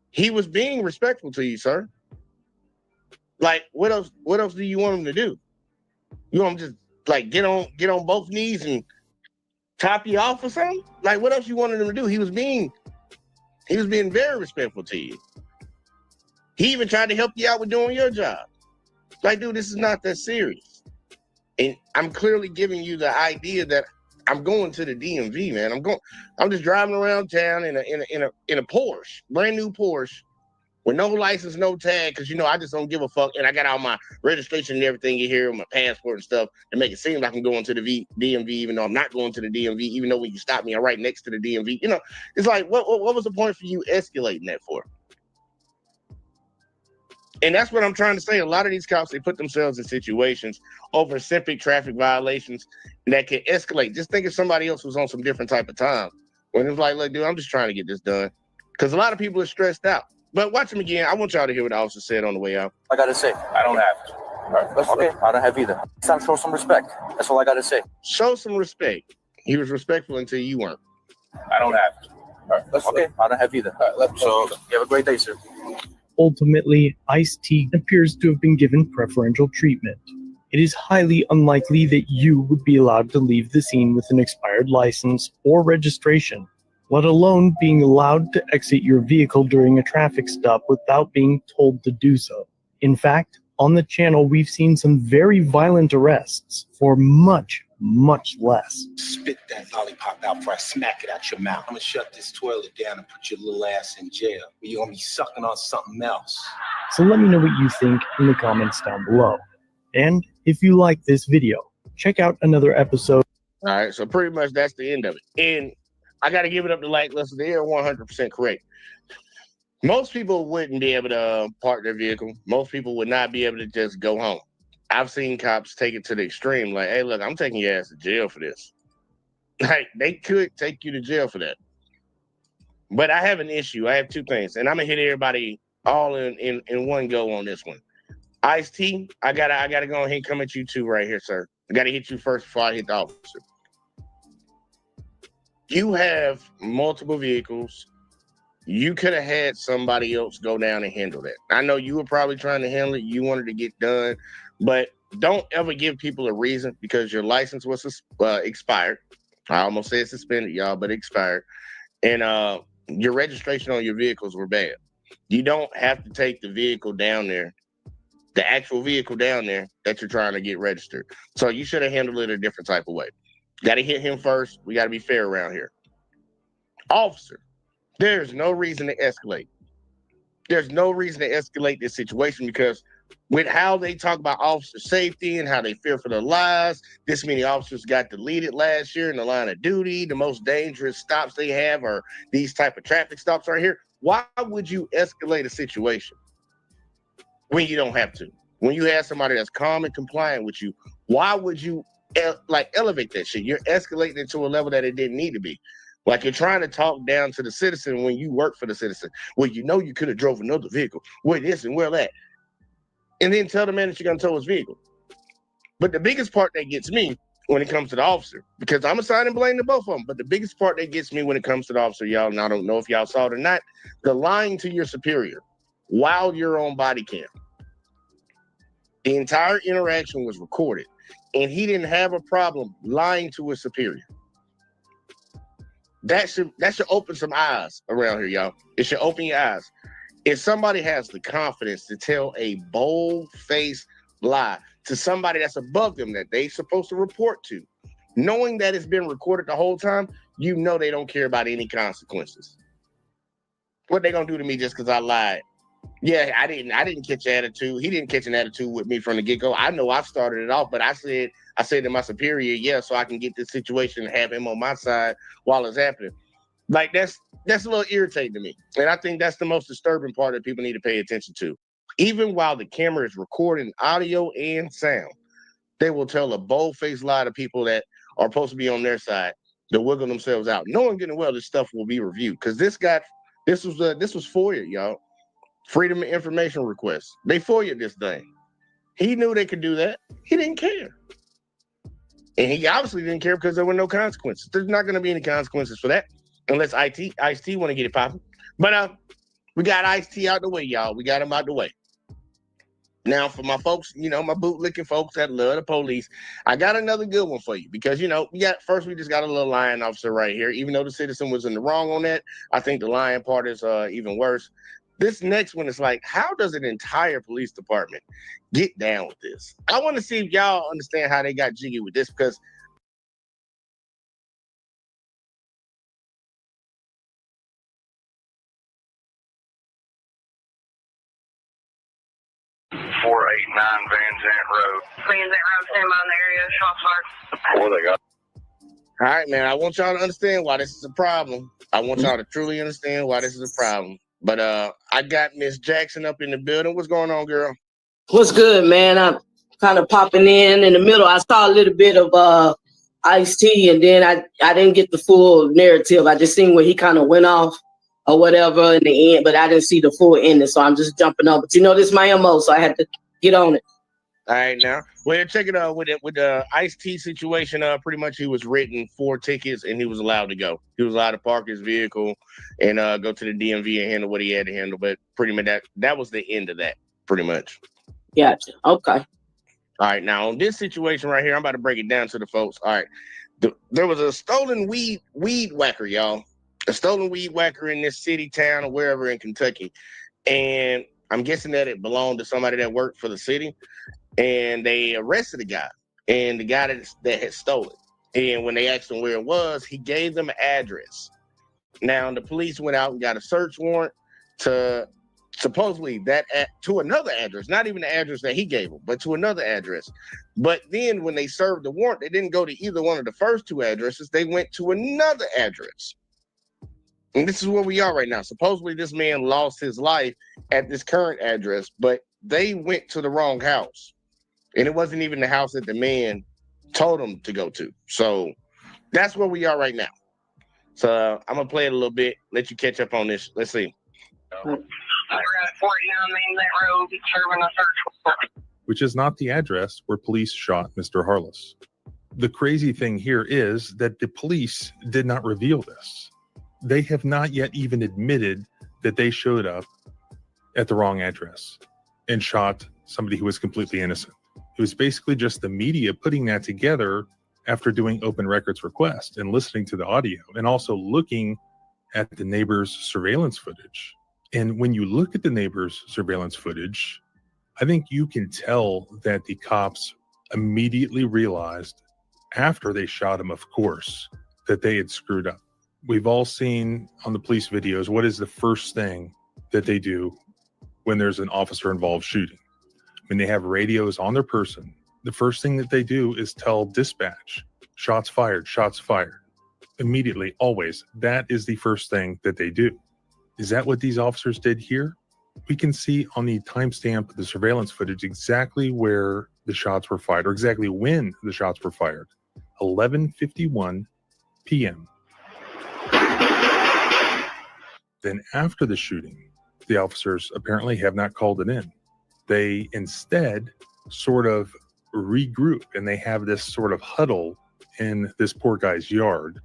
Speaker 3: He was being respectful to you, sir. Like, what else do you want him to do? You want him to just like get on both knees and top you off or something? Like, what else you wanted him to do? He was being very respectful to you. He even tried to help you out with doing your job. Like, dude, this is not that serious. And I'm clearly giving you the idea that I'm going to the DMV, man. I'm just driving around town in a Porsche, brand new Porsche, with no license, no tag, because I just don't give a fuck. And I got all my registration and everything in here, my passport and stuff, to make it seem like I'm going to the DMV, even though I'm not going to the DMV, even though when you stop me, I'm right next to the DMV. It's like, what was the point for you escalating that for? And that's what I'm trying to say. A lot of these cops, they put themselves in situations over simple traffic violations that can escalate. Just think if somebody else was on some different type of time. When it's like, look, dude, I'm just trying to get this done. Because a lot of people are stressed out. But watch them again. I want y'all to hear what the officer said on the way out.
Speaker 7: I gotta say, I don't have to. All right, okay, I don't have either. It's time to show some respect. That's all I gotta say.
Speaker 3: Show some respect. He was respectful until you weren't.
Speaker 7: I don't have to. All right, okay, I don't have either. All right, so you have a great day, sir.
Speaker 5: Ultimately, Ice-T appears to have been given preferential treatment. It is highly unlikely that you would be allowed to leave the scene with an expired license or registration, let alone being allowed to exit your vehicle during a traffic stop without being told to do so. In fact, on the channel, we've seen some very violent arrests for much, much less.
Speaker 10: Spit that lollipop out before I smack it out your mouth. I'm gonna shut this toilet down and put your little ass in jail. You're gonna be sucking on something else.
Speaker 5: So let me know what you think in the comments down below. And if you like this video, check out another episode.
Speaker 3: All right, so pretty much that's the end of it. And I got to give it up to Lackluster. They are 100% correct. Most people wouldn't be able to park their vehicle. Most people would not be able to just go home. I've seen cops take it to the extreme. Like, hey, look, I'm taking your ass to jail for this. Like, they could take you to jail for that. But I have an issue. I have two things. And I'm going to hit everybody all in one go on this one. Ice-T, I gotta go ahead and come at you too right here, sir. I got to hit you first before I hit the officer. You have multiple vehicles. You could have had somebody else go down and handle that. I know you were probably trying to handle it. You wanted to get done, but don't ever give people a reason because your license was expired. I almost said suspended, y'all, but expired. And your registration on your vehicles were bad. You don't have to take the vehicle down there, the actual vehicle down there that you're trying to get registered. So you should have handled it a different type of way. Got to hit him first. We got to be fair around here. Officer, there's no reason to escalate. There's no reason to escalate this situation because with how they talk about officer safety and how they fear for their lives, this many officers got deleted last year in the line of duty. The most dangerous stops they have are these type of traffic stops right here. Why would you escalate a situation when you don't have to? When you have somebody that's calm and compliant with you, why would you elevate that shit? You're escalating it to a level that it didn't need to be. Like you're trying to talk down to the citizen when you work for the citizen. Well, you know you could have drove another vehicle. Where this and where that. And then tell the man that you're going to tow his vehicle. But the biggest part that gets me when it comes to the officer, because I'm assigning blame to both of them, but the biggest part that gets me when it comes to the officer, y'all, and I don't know if y'all saw it or not, the lying to your superior while you're on body cam. The entire interaction was recorded, and he didn't have a problem lying to his superior. That should open some eyes around here, y'all. It should open your eyes. If somebody has the confidence to tell a bold-faced lie to somebody that's above them that they're supposed to report to, knowing that it's been recorded the whole time, you know they don't care about any consequences. What they gonna do to me just because I lied? Yeah, I didn't catch an attitude. He didn't catch an attitude with me from the get-go. I know I started it off, but I said to my superior, yeah, so I can get this situation and have him on my side while it's happening. Like that's a little irritating to me. And I think that's the most disturbing part that people need to pay attention to. Even while the camera is recording audio and sound, they will tell a bold-faced lie to people that are supposed to be on their side to wiggle themselves out. Knowing good and well this stuff will be reviewed. Because this was FOIA, y'all. Freedom of Information Request. They FOIA'd this thing. He knew they could do that. He didn't care. And he obviously didn't care because there were no consequences. There's not going to be any consequences for that unless Ice-T want to get it popping. But we got Ice-T out the way, y'all. We got him out the way. Now, for my folks, my bootlicking folks that love the police, I got another good one for you because, we just got a little lying officer right here. Even though the citizen was in the wrong on that, I think the lying part is even worse. this next one is like, how does an entire police department get down with this? I want to see if y'all understand how they got jiggy with this, because
Speaker 11: 489 Van Zant Road. Van Zant Road, stand by in the area, shots fired. What they got?
Speaker 3: all right, man, I want y'all to understand why this is a problem. I want y'all to truly understand why this is a problem. But I got Miss Jackson up in the building. What's going on, girl?
Speaker 2: What's good, man? I'm kind of popping in the middle. I saw a little bit of Ice-T, and then I didn't get the full narrative. I just seen where he kind of went off or whatever in the end, but I didn't see the full ending, so I'm just jumping on. But you know, this is my MO, so I had to get on it.
Speaker 3: All right, now, well, check it out with the Ice-T situation. Pretty much he was written 4 tickets and he was allowed to go. He was allowed to park his vehicle and go to the DMV and handle what he had to handle. But pretty much that was the end of that, pretty much.
Speaker 2: Gotcha. Okay.
Speaker 3: All right, now on this situation right here, I'm about to break it down to the folks. All right, there was a stolen weed whacker, y'all. A stolen weed whacker in this city, town, or wherever in Kentucky, and I'm guessing that it belonged to somebody that worked for the city. And they arrested the guy, and the guy that had stolen. And when they asked him where it was, he gave them an address. Now the police went out and got a search warrant to supposedly to another address, not even the address that he gave them, but to another address. But then when they served the warrant, they didn't go to either one of the first 2 addresses. They went to another address. And this is where we are right now. Supposedly this man lost his life at this current address, but they went to the wrong house. And it wasn't even the house that the man told them to go to. So that's where we are right now. So I'm going to play it a little bit, let you catch up on this. Let's see.
Speaker 11: We're at 49 Van Zant Road, serving a search warrant.
Speaker 12: Which is not the address where police shot Mr. Harless. The crazy thing here is that the police did not reveal this. They have not yet even admitted that they showed up at the wrong address and shot somebody who was completely innocent. It was basically just the media putting that together after doing open records request and listening to the audio and also looking at the neighbor's surveillance footage. And when you look at the neighbor's surveillance footage, I think you can tell that the cops immediately realized after they shot him, of course, that they had screwed up. We've all seen on the police videos, what is the first thing that they do when there's an officer involved shooting? When they have radios on their person, the first thing that they do is tell dispatch, shots fired, shots fired. Immediately, always. That is the first thing that they do. Is that what these officers did here? We can see on the timestamp of the surveillance footage exactly where the shots were fired, or exactly when the shots were fired. 11:51 p.m. Then after the shooting, the officers apparently have not called it in. They instead sort of regroup and they have this sort of huddle in this poor guy's yard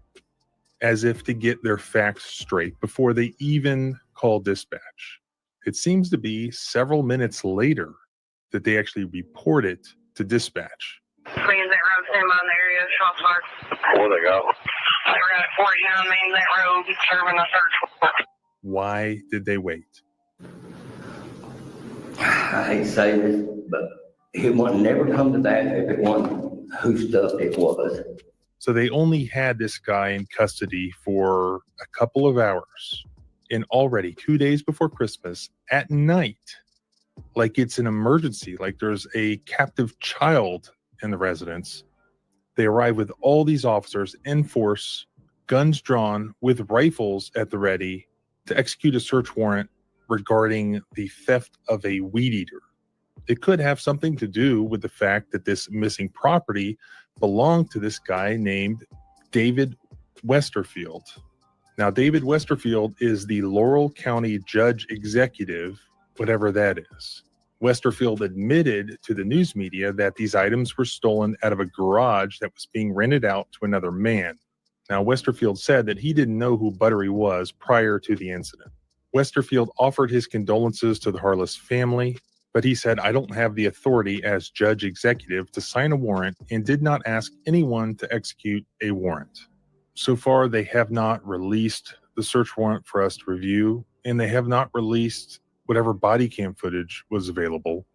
Speaker 12: as if to get their facts straight before they even call dispatch. It seems to be several minutes later that they actually report it to dispatch.
Speaker 11: Van Zant Road, stand by in the area, shots fired.
Speaker 3: Where they go?
Speaker 11: We're at 49 Van Zant Road, serving a search warrant.
Speaker 12: Why did they wait?
Speaker 13: I hate to say this, but it would never come to that if it wasn't whose stuff it was.
Speaker 12: So they only had this guy in custody for a couple of hours. And already 2 days before Christmas at night, like it's an emergency, like there's a captive child in the residence, they arrive with all these officers in force, guns drawn, with rifles at the ready to execute a search warrant regarding the theft of a weed eater. It could have something to do with the fact that this missing property belonged to this guy named David Westerfield. Now, David Westerfield is the Laurel County Judge Executive, whatever that is. Westerfield admitted to the news media that these items were stolen out of a garage that was being rented out to another man. Now, Westerfield said that he didn't know who Buttery was prior to the incident. Westerfield offered his condolences to the Harless family, but he said, "I don't have the authority as judge executive to sign a warrant," and did not ask anyone to execute a warrant. So far, they have not released the search warrant for us to review, and they have not released whatever body cam footage was available.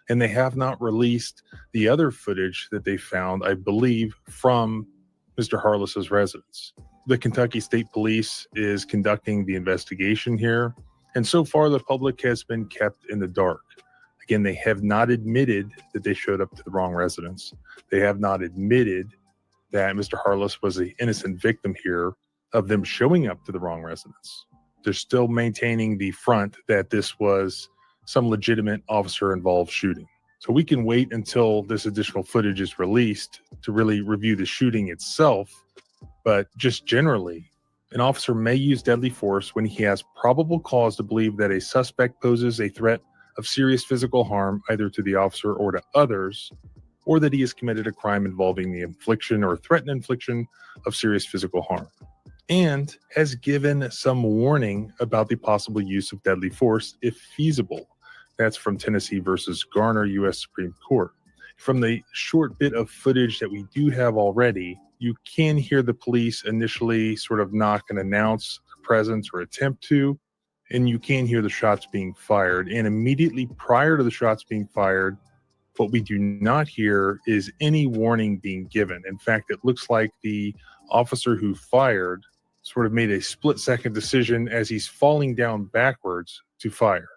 Speaker 12: And they have not released the other footage that they found, I believe, from Mr. Harless's residence. The Kentucky State Police is conducting the investigation here, and so far the public has been kept in the dark. Again, they have not admitted that they showed up to the wrong residence. They have not admitted that Mr. Harless was an innocent victim here of them showing up to the wrong residence. They're still maintaining the front that this was some legitimate officer-involved shooting. So we can wait until this additional footage is released to really review the shooting itself. But just generally, an officer may use deadly force when he has probable cause to believe that a suspect poses a threat of serious physical harm either to the officer or to others, or that he has committed a crime involving the infliction or threatened infliction of serious physical harm, and has given some warning about the possible use of deadly force if feasible. That's from Tennessee versus Garner, U.S. Supreme Court. From the short bit of footage that we do have already, you can hear the police initially sort of knock and announce their presence or attempt to, and you can hear the shots being fired. And immediately prior to the shots being fired, what we do not hear is any warning being given. In fact, it looks like the officer who fired sort of made a split-second decision as he's falling down backwards to fire.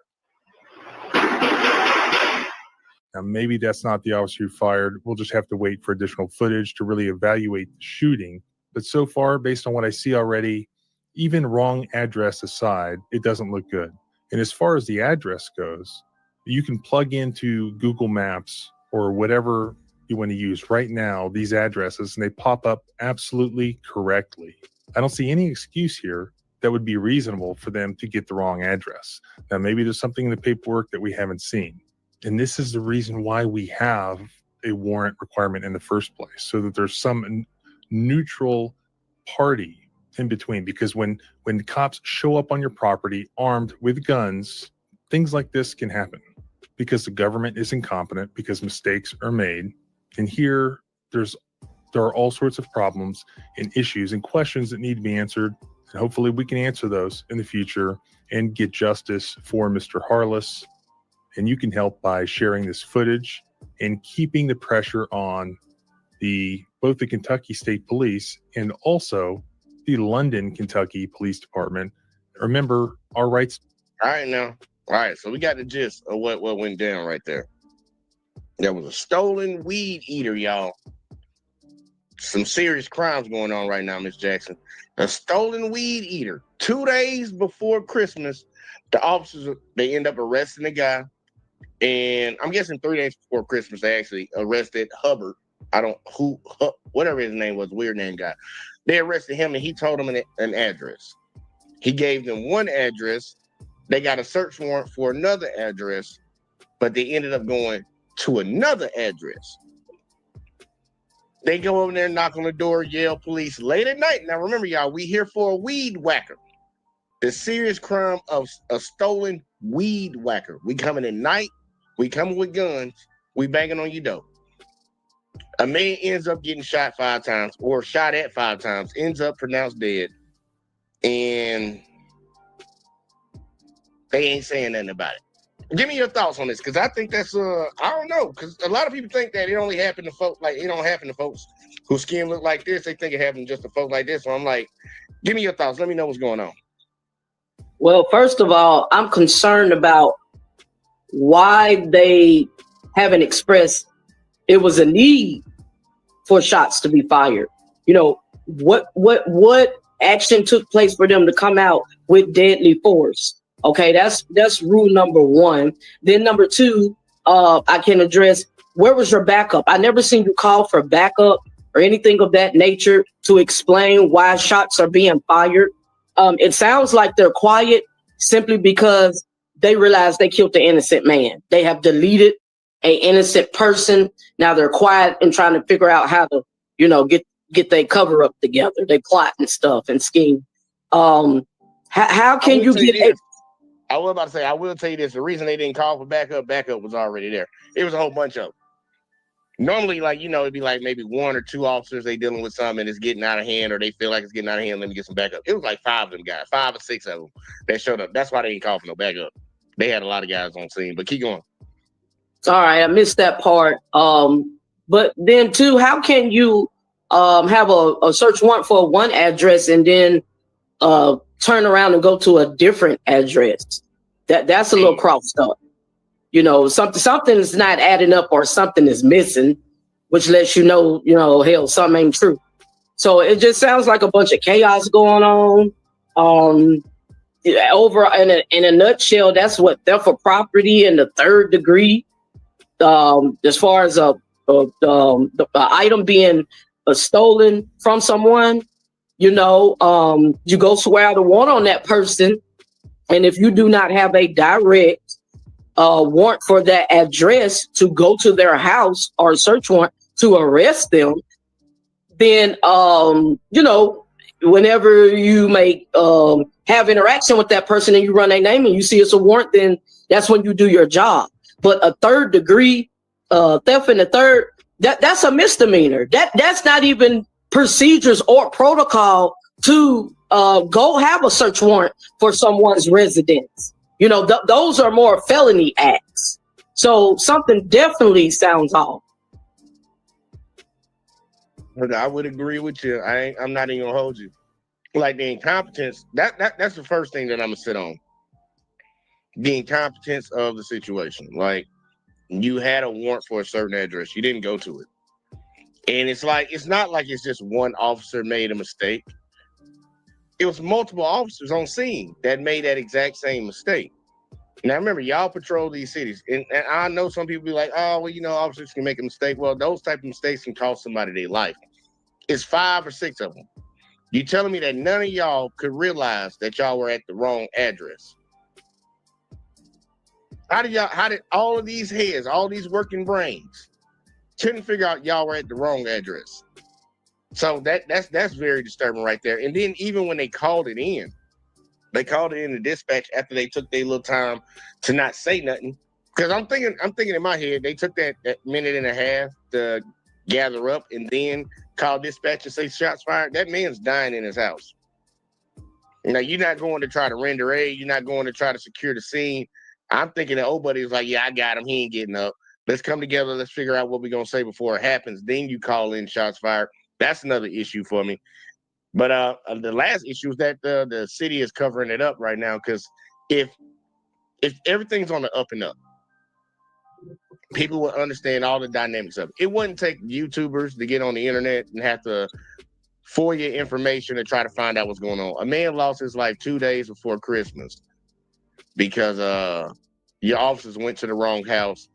Speaker 12: Now, maybe that's not the officer who fired. We'll just have to wait for additional footage to really evaluate the shooting. But so far, based on what I see already, even wrong address aside, it doesn't look good. And as far as the address goes, you can plug into Google Maps or whatever you want to use right now, these addresses, and they pop up absolutely correctly. I don't see any excuse here that would be reasonable for them to get the wrong address. Now, maybe there's something in the paperwork that we haven't seen. And this is the reason why we have a warrant requirement in the first place, so that there's some neutral party in between. Because when cops show up on your property armed with guns, things like this can happen because the government is incompetent, because mistakes are made. And here, there are all sorts of problems and issues and questions that need to be answered. And hopefully we can answer those in the future and get justice for Mr. Harless. And you can help by sharing this footage and keeping the pressure on both the Kentucky State Police and also the London, Kentucky Police Department. Remember, our rights.
Speaker 3: All right, now. All right, so we got the gist of what went down right there. There was a stolen weed eater, y'all. Some serious crimes going on right now, Miss Jackson. A stolen weed eater. 2 days before Christmas, the officers, they end up arresting the guy. And I'm guessing 3 days before Christmas, they actually arrested Hubbard. Whatever his name was, weird name guy. They arrested him and he told them an address. He gave them one address. They got a search warrant for another address, but they ended up going to another address. They go over there, knock on the door, yell police late at night. Now remember, y'all, we here for a weed whacker. The serious crime of a stolen weed whacker. We coming at night. We coming with guns. We banging on your door. A man ends up getting shot 5 times or shot at 5 times, ends up pronounced dead. And they ain't saying nothing about it. Give me your thoughts on this, because I think that's, I don't know, because a lot of people think that it only happened to folks, like, it don't happen to folks whose skin look like this. They think it happened just to folks like this. So I'm like, give me your thoughts. Let me know what's going on.
Speaker 2: Well, first of all, I'm concerned about why they haven't expressed it was a need for shots to be fired. You know, what action took place for them to come out with deadly force? Okay, that's rule number 1. Then number 2, I can address, where was your backup? I never seen you call for backup or anything of that nature to explain why shots are being fired. It sounds like they're quiet simply because they realize they killed the innocent man. They have deleted an innocent person. Now they're quiet and trying to figure out how to, get their cover up together. They plot and stuff and scheme. How can you get?
Speaker 3: I was about to say, I will tell you this. The reason they didn't call for backup was already there. It was a whole bunch of them. Normally, it'd be like maybe 1 or 2 officers they dealing with something and it's getting out of hand, or they feel like it's getting out of hand. Let me get some backup. It was like 5 of them guys, 5 or 6 of them that showed up. That's why they didn't call for no backup. they had a lot of guys on scene. But keep going.
Speaker 2: Sorry, I missed that part. But then too, how can you have a search warrant for one address and then turn around and go to a different address? That's a little crossed up. You know, something's not adding up or something is missing, which lets you know, hell, something ain't true. So it just sounds like a bunch of chaos going on. Over in a nutshell, that's what theft for property in the third degree. As far as the item being stolen from someone, you go swear out a warrant on that person, and if you do not have a direct warrant for that address to go to their house or search warrant to arrest them, then whenever you make have interaction with that person and you run their name and you see it's a warrant, then that's when you do your job. But a third degree theft in the third, that's a misdemeanor. That's not even procedures or protocol to go have a search warrant for someone's residence. Those are more felony acts. So something definitely sounds off.
Speaker 3: I would agree with you. I'm not even gonna hold you. Like the incompetence, that's the first thing that I'm gonna sit on. The incompetence of the situation. Like, you had a warrant for a certain address, you didn't go to it. And it's not like it's just one officer made a mistake. It was multiple officers on scene that made that exact same mistake. Now remember, y'all patrol these cities, and I know some people be like, oh, well, officers can make a mistake. Well, those type of mistakes can cost somebody their life. It's 5 or 6 of them. You telling me that none of y'all could realize that y'all were at the wrong address? How did all of these heads, all these working brains, couldn't figure out y'all were at the wrong address? So that's very disturbing right there. And then even when they called it in to dispatch after they took their little time to not say nothing. Because I'm thinking in my head, they took that minute and a half to gather up and then call dispatch and say shots fired. That man's dying in his house. You're not going to try to render aid. You're not going to try to secure the scene. I'm thinking that old buddy was like, yeah, I got him. He ain't getting up. Let's come together. Let's figure out what we're going to say before it happens. Then you call in shots fired. That's another issue for me. But the last issue is that the city is covering it up right now, because if everything's on the up and up, people will understand all the dynamics of it. It wouldn't take YouTubers to get on the internet and have to FOIA information and try to find out what's going on. A man lost his life 2 days before Christmas because your officers went to the wrong house.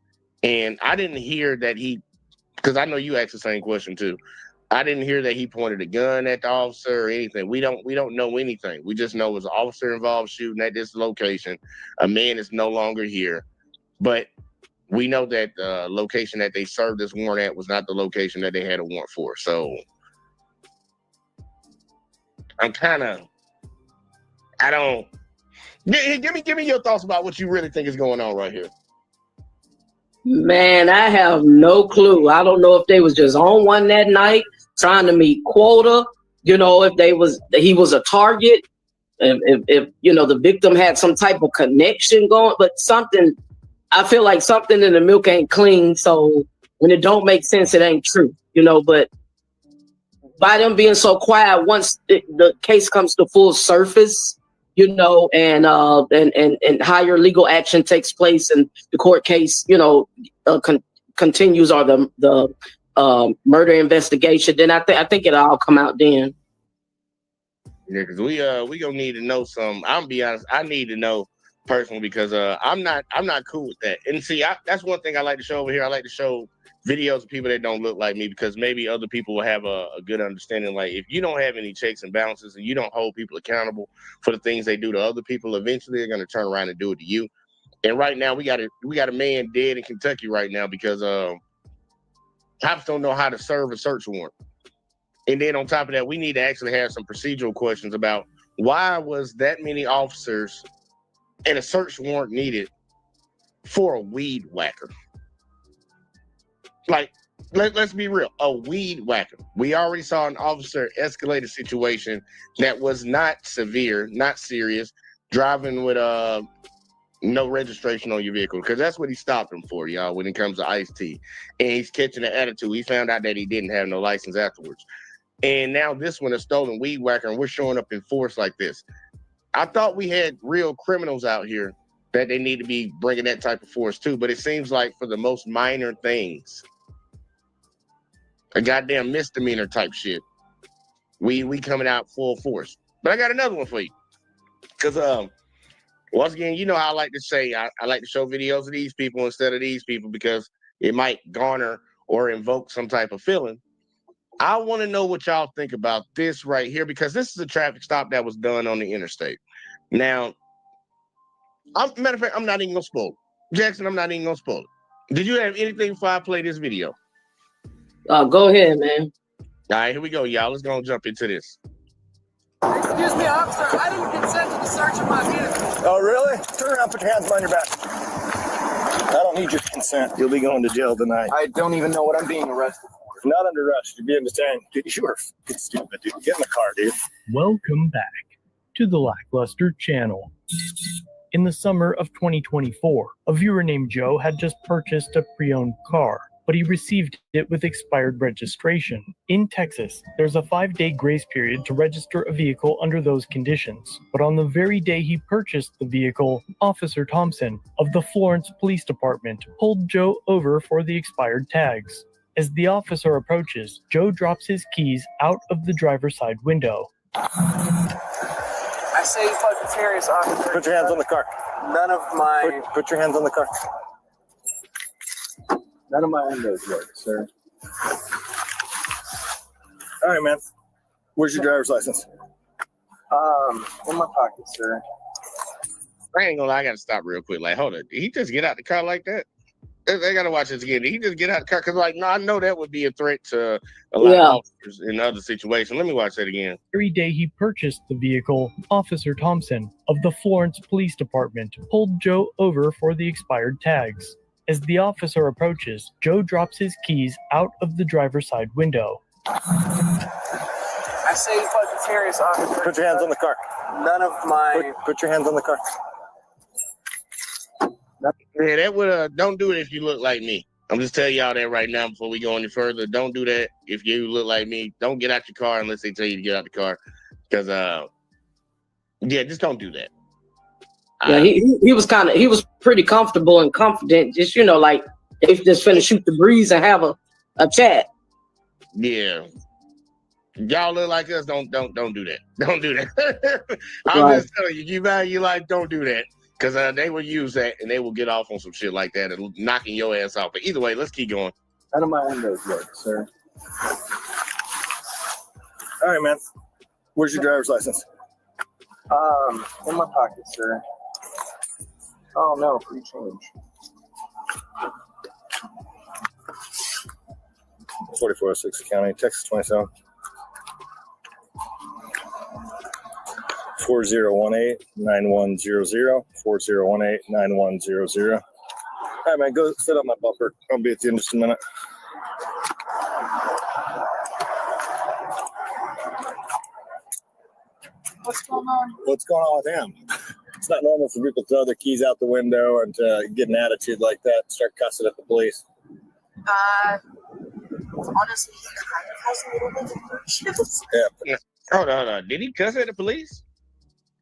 Speaker 3: And I didn't hear that because I know you asked the same question too. I didn't hear that he pointed a gun at the officer or anything. We don't know anything. We just know it was an officer involved shooting at this location. A man is no longer here. But we know that the location that they served this warrant at was not the location that they had a warrant for. So give me your thoughts about what you really think is going on right here.
Speaker 2: Man, I have no clue. I don't know if they was just on one that night trying to meet quota, if he was a target, if the victim had some type of connection going, but I feel like something in the milk ain't clean. So when it don't make sense, it ain't true, but by them being so quiet, once the case comes to full surface, and higher legal action takes place and the court case, continues, or the murder investigation, then I think it'll all come out then.
Speaker 3: Yeah, because we gonna need to know some. I'm gonna be honest, I need to know personally, because I'm not cool with that. And see, that's one thing I like to show over here. I like to show videos of people that don't look like me, because maybe other people will have a good understanding. Like, if you don't have any checks and balances and you don't hold people accountable for the things they do to other people, eventually they're going to turn around and do it to you. And right now we got a man dead in Kentucky right now because cops don't know how to serve a search warrant. And then on top of that, we need to actually have some procedural questions about why was that many officers and a search warrant needed for a weed whacker. Like, let's be real, a weed whacker. We already saw an officer escalate a situation that was not severe, not serious, driving with no registration on your vehicle, because that's what he stopped him for, y'all, when it comes to Ice-T. And he's catching the attitude. He found out that he didn't have no license afterwards. And now this one is stolen weed whacker, and we're showing up in force like this. I thought we had real criminals out here that they need to be bringing that type of force too, but it seems like for the most minor things, a goddamn misdemeanor type shit, we coming out full force. But I got another one for you, because once again, you know how I like to say, I like to show videos of these people instead of these people because it might garner or invoke some type of feeling. I want to know what y'all think about this right here, because this is a traffic stop that was done on the interstate. Now, matter of fact, I'm not even gonna spoil it. Jackson, I'm not even gonna spoil it. Did you have anything before I play this video?
Speaker 2: Go ahead, man.
Speaker 3: All right, here we go, y'all. Let's go and jump into this.
Speaker 1: Excuse me, officer. I didn't consent to the search of my vehicle.
Speaker 9: Oh, really? Turn around, put your hands behind your back. I don't need your consent. You'll be going to jail tonight. I don't even know what I'm being arrested for. Not under arrest. You're being detained. Dude, you are fucking stupid, dude. Get in the car, dude.
Speaker 5: Welcome back to the Lackluster channel. In the summer of 2024, a viewer named Joe had just purchased a pre-owned car, but he received it with expired registration. In Texas, there's a 5-day grace period to register a vehicle under those conditions. But on the very day he purchased the vehicle, Officer Thompson of the Florence Police Department pulled Joe over for the expired tags. As the officer approaches, Joe drops his keys out of the driver's side window.
Speaker 1: I say you fucking serious, officer.
Speaker 9: Put your hands on the car.
Speaker 1: None of my
Speaker 9: Put your hands on the car. None of my windows work, sir. All right, man. Where's your driver's license?
Speaker 1: in my pocket, sir.
Speaker 3: I ain't gonna lie, I gotta stop real quick. Like, hold on. Did he just get out the car like that? They gotta watch this again. Did he just get out the car? Because, like, no, I know that would be a threat to a lot of officers in other situations. Let me watch that again.
Speaker 5: Every day he purchased the vehicle, Officer Thompson of the Florence Police Department pulled Joe over for the expired tags. As the officer approaches, Joe drops his keys out of the driver's side window.
Speaker 1: I say you fucking serious, officer.
Speaker 9: Put your hands on the car.
Speaker 1: None of my...
Speaker 9: Put your hands on the car.
Speaker 3: Yeah, that would don't do it if you look like me. I'm just telling y'all that right now before we go any further. Don't do that if you look like me. Don't get out your car unless they tell you to get out the car. Because yeah, just don't do that.
Speaker 2: Yeah, he was pretty comfortable and confident. Just, you know, like they just finna shoot the breeze and have a chat.
Speaker 3: Yeah. Y'all look like us. Don't do that. Don't do that. I'm just telling you, you value life, don't do that. Because they will use that and they will get off on some shit like that and knocking your ass off. But either way, let's keep going.
Speaker 9: None of my windows work, sir. All right, man. Where's your driver's license?
Speaker 1: In my pocket, sir. Oh no, free change.
Speaker 9: 4406 County, Texas 27. 4018-9100. 4018-9100. All right, man, go sit on my bumper. I'll be at the end in just a minute.
Speaker 1: What's going on?
Speaker 9: What's going on with him? It's not normal for people to throw their keys out the window and to get an attitude like that and start cussing at the police.
Speaker 1: Honestly, he kind of has a little bit of issues.
Speaker 3: Yeah. Hold on. Did he cuss at the police?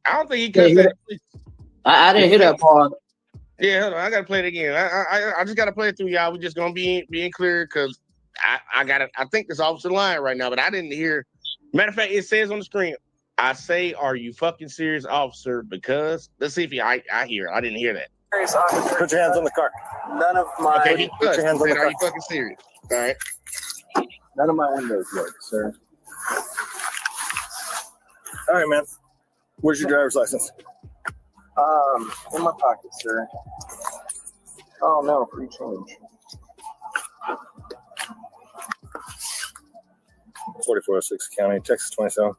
Speaker 3: I don't think he cussed at the police.
Speaker 2: I didn't hear that part.
Speaker 3: Yeah, hold on. I gotta play it again. I just gotta play it through, y'all. We're just gonna be clear because I think this officer lying right now, but I didn't hear. Matter of fact, it says on the screen. I say, "Are you fucking serious, officer?" Because let's see if I hear. I didn't hear that.
Speaker 1: Serious, officer.
Speaker 9: Put your hands on the car.
Speaker 1: None of my...
Speaker 3: Okay, he
Speaker 9: Put your hands on the
Speaker 3: Are
Speaker 9: car.
Speaker 3: you fucking serious? All right.
Speaker 9: None of my windows work, sir. All right, man. Where's your driver's license?
Speaker 1: In my pocket, sir. Oh no, free change.
Speaker 9: 4406 County, Texas 27.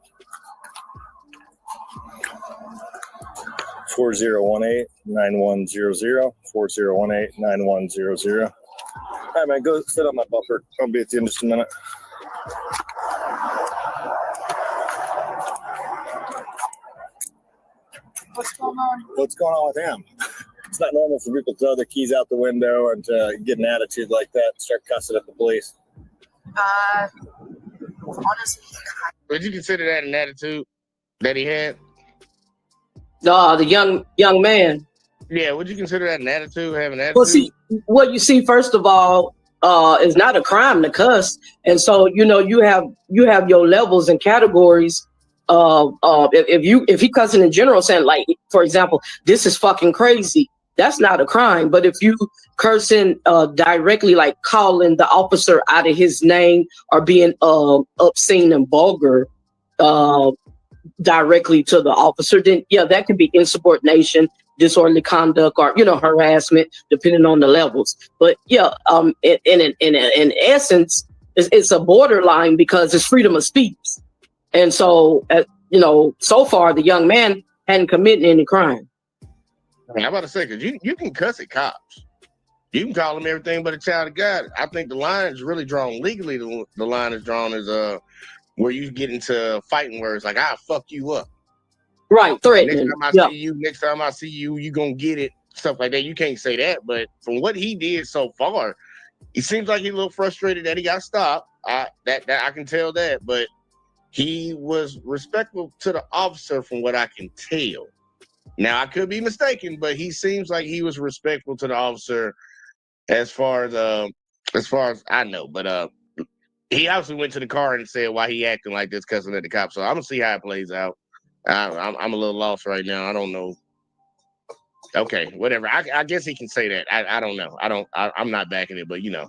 Speaker 9: 4018-9100. 4018-9100. All right, man, go sit on my bumper. I'll be at the end in just a minute.
Speaker 1: What's going on?
Speaker 9: What's going on with him? It's It's not normal for people to throw their keys out the window and to get an attitude like that and start cussing at the police.
Speaker 11: Honestly,
Speaker 3: Would you consider that an attitude that he had?
Speaker 2: The young man.
Speaker 3: Yeah, would you consider that an attitude, having an attitude?
Speaker 2: Well, see, what you see, first of all, is not a crime to cuss, and so you have your levels and categories. If he cussing in general, saying like, for example, this is fucking crazy, that's not a crime. But if you cursing directly, like calling the officer out of his name or being obscene and vulgar directly to the officer, then yeah, that could be insubordination, disorderly conduct, or harassment, depending on the levels. But yeah, in essence, it's a borderline because it's freedom of speech, and so so far the young man hadn't committed any crime.
Speaker 3: I'm about to say, because you can cuss at cops, you can call them everything but a child of God. I think the line is really drawn legally. The line is drawn as where you get into fighting words like "I'll fuck you up."
Speaker 2: Right, threatening.
Speaker 3: Next time I see you, you gonna get it. Stuff like that. You can't say that. But from what he did so far, it seems like he's a little frustrated that he got stopped. I can tell that. But he was respectful to the officer from what I can tell. Now I could be mistaken, but he seems like he was respectful to the officer as far as I know. But he obviously went to the car and said why he acting like this, cussing at the cops. So I'm gonna see how it plays out. I'm a little lost right now. I don't know. Okay, whatever. I guess he can say that. I don't know. I'm not backing it, but
Speaker 9: Yeah,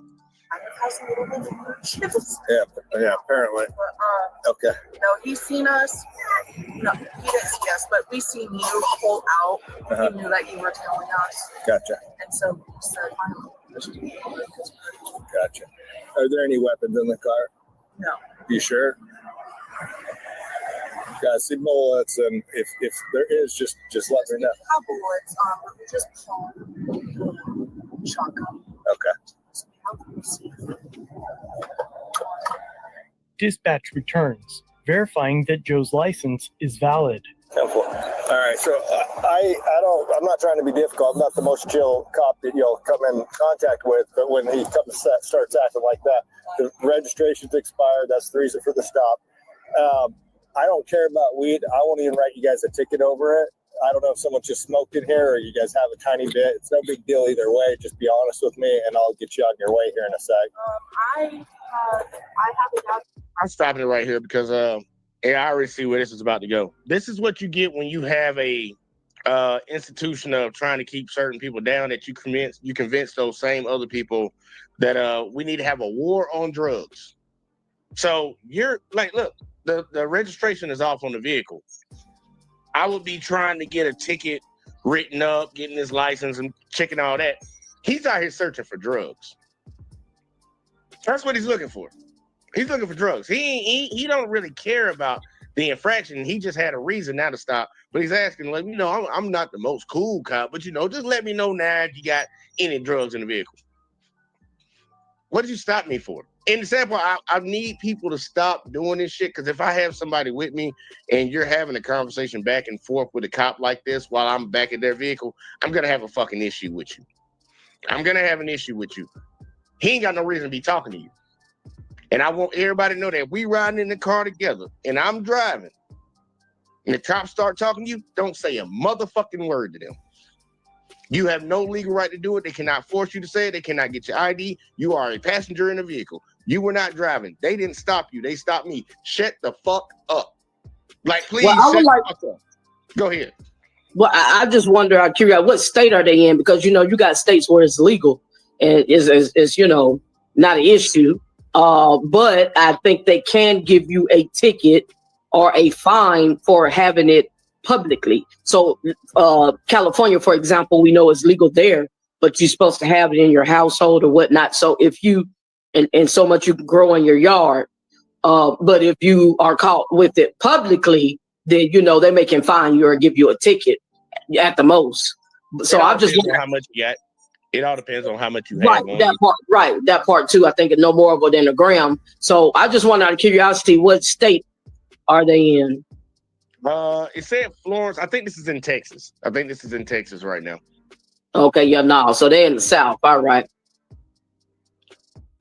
Speaker 9: apparently. Okay.
Speaker 11: No, he's seen us. No, he didn't see us, but we seen you pull out.
Speaker 9: Uh-huh.
Speaker 11: He knew that you were telling us.
Speaker 9: Gotcha.
Speaker 11: And so he said,
Speaker 9: Gotcha. Are there any weapons in the car?
Speaker 11: no.
Speaker 9: You sure? Guys, see bullets, and if there is, just let me know.
Speaker 11: How bullets, just shotgun.
Speaker 9: Okay.
Speaker 5: Dispatch returns, verifying that Joe's license is valid.
Speaker 9: All right, so I'm not trying to be difficult. I'm not the most chill cop that you'll come in contact with, but when he starts acting like that, the registration's expired. That's the reason for the stop. I don't care about weed. I won't even write you guys a ticket over it. I don't know if someone just smoked in here or you guys have a tiny bit. It's no big deal either way. Just be honest with me, and I'll get you on your way here in a sec.
Speaker 11: I have it out.
Speaker 3: I'm stopping it right here because I already see where this is about to go. This is what you get when you have a institution of trying to keep certain people down, that you convince those same other people that we need to have a war on drugs. So you're like, look, the registration is off on the vehicle. I would be trying to get a ticket written up, getting his license and checking all that. He's out here searching for drugs. That's what he's looking for. He's looking for drugs. He don't really care about the infraction. He just had a reason now to stop. But he's asking, like, I'm not the most cool cop, but just let me know now if you got any drugs in the vehicle. What did you stop me for? In example, I need people to stop doing this shit, because if I have somebody with me and you're having a conversation back and forth with a cop like this while I'm back in their vehicle, I'm going to have a fucking issue with you. I'm going to have an issue with you. He ain't got no reason to be talking to you. And I want everybody to know that we riding in the car together and I'm driving and the cops start talking to you, don't say a motherfucking word to them. You have no legal right to do it. They cannot force you to say it. They cannot get your ID. You are a passenger in the vehicle. You were not driving. They didn't stop you. They stopped me. Shut the fuck up. Like, please, shut the fuck up. Go ahead.
Speaker 2: Well, I just wonder, I'm curious, what state are they in? Because, you got states where it's legal and is not an issue. But I think they can give you a ticket or a fine for having it publicly. So California, for example, we know is legal there, but you're supposed to have it in your household or whatnot. So if you, and so much you can grow in your yard, but if you are caught with it publicly, then, they may can fine you or give you a ticket at the most. So I just wonder
Speaker 3: how much you got. It all depends on how much you
Speaker 2: have. That part too. I think no more of it than a gram. So I just wonder, out of curiosity, what state are they in?
Speaker 3: It said Florence. I think this is in Texas. Right now.
Speaker 2: Okay, yeah, no. So they're in the South. All right.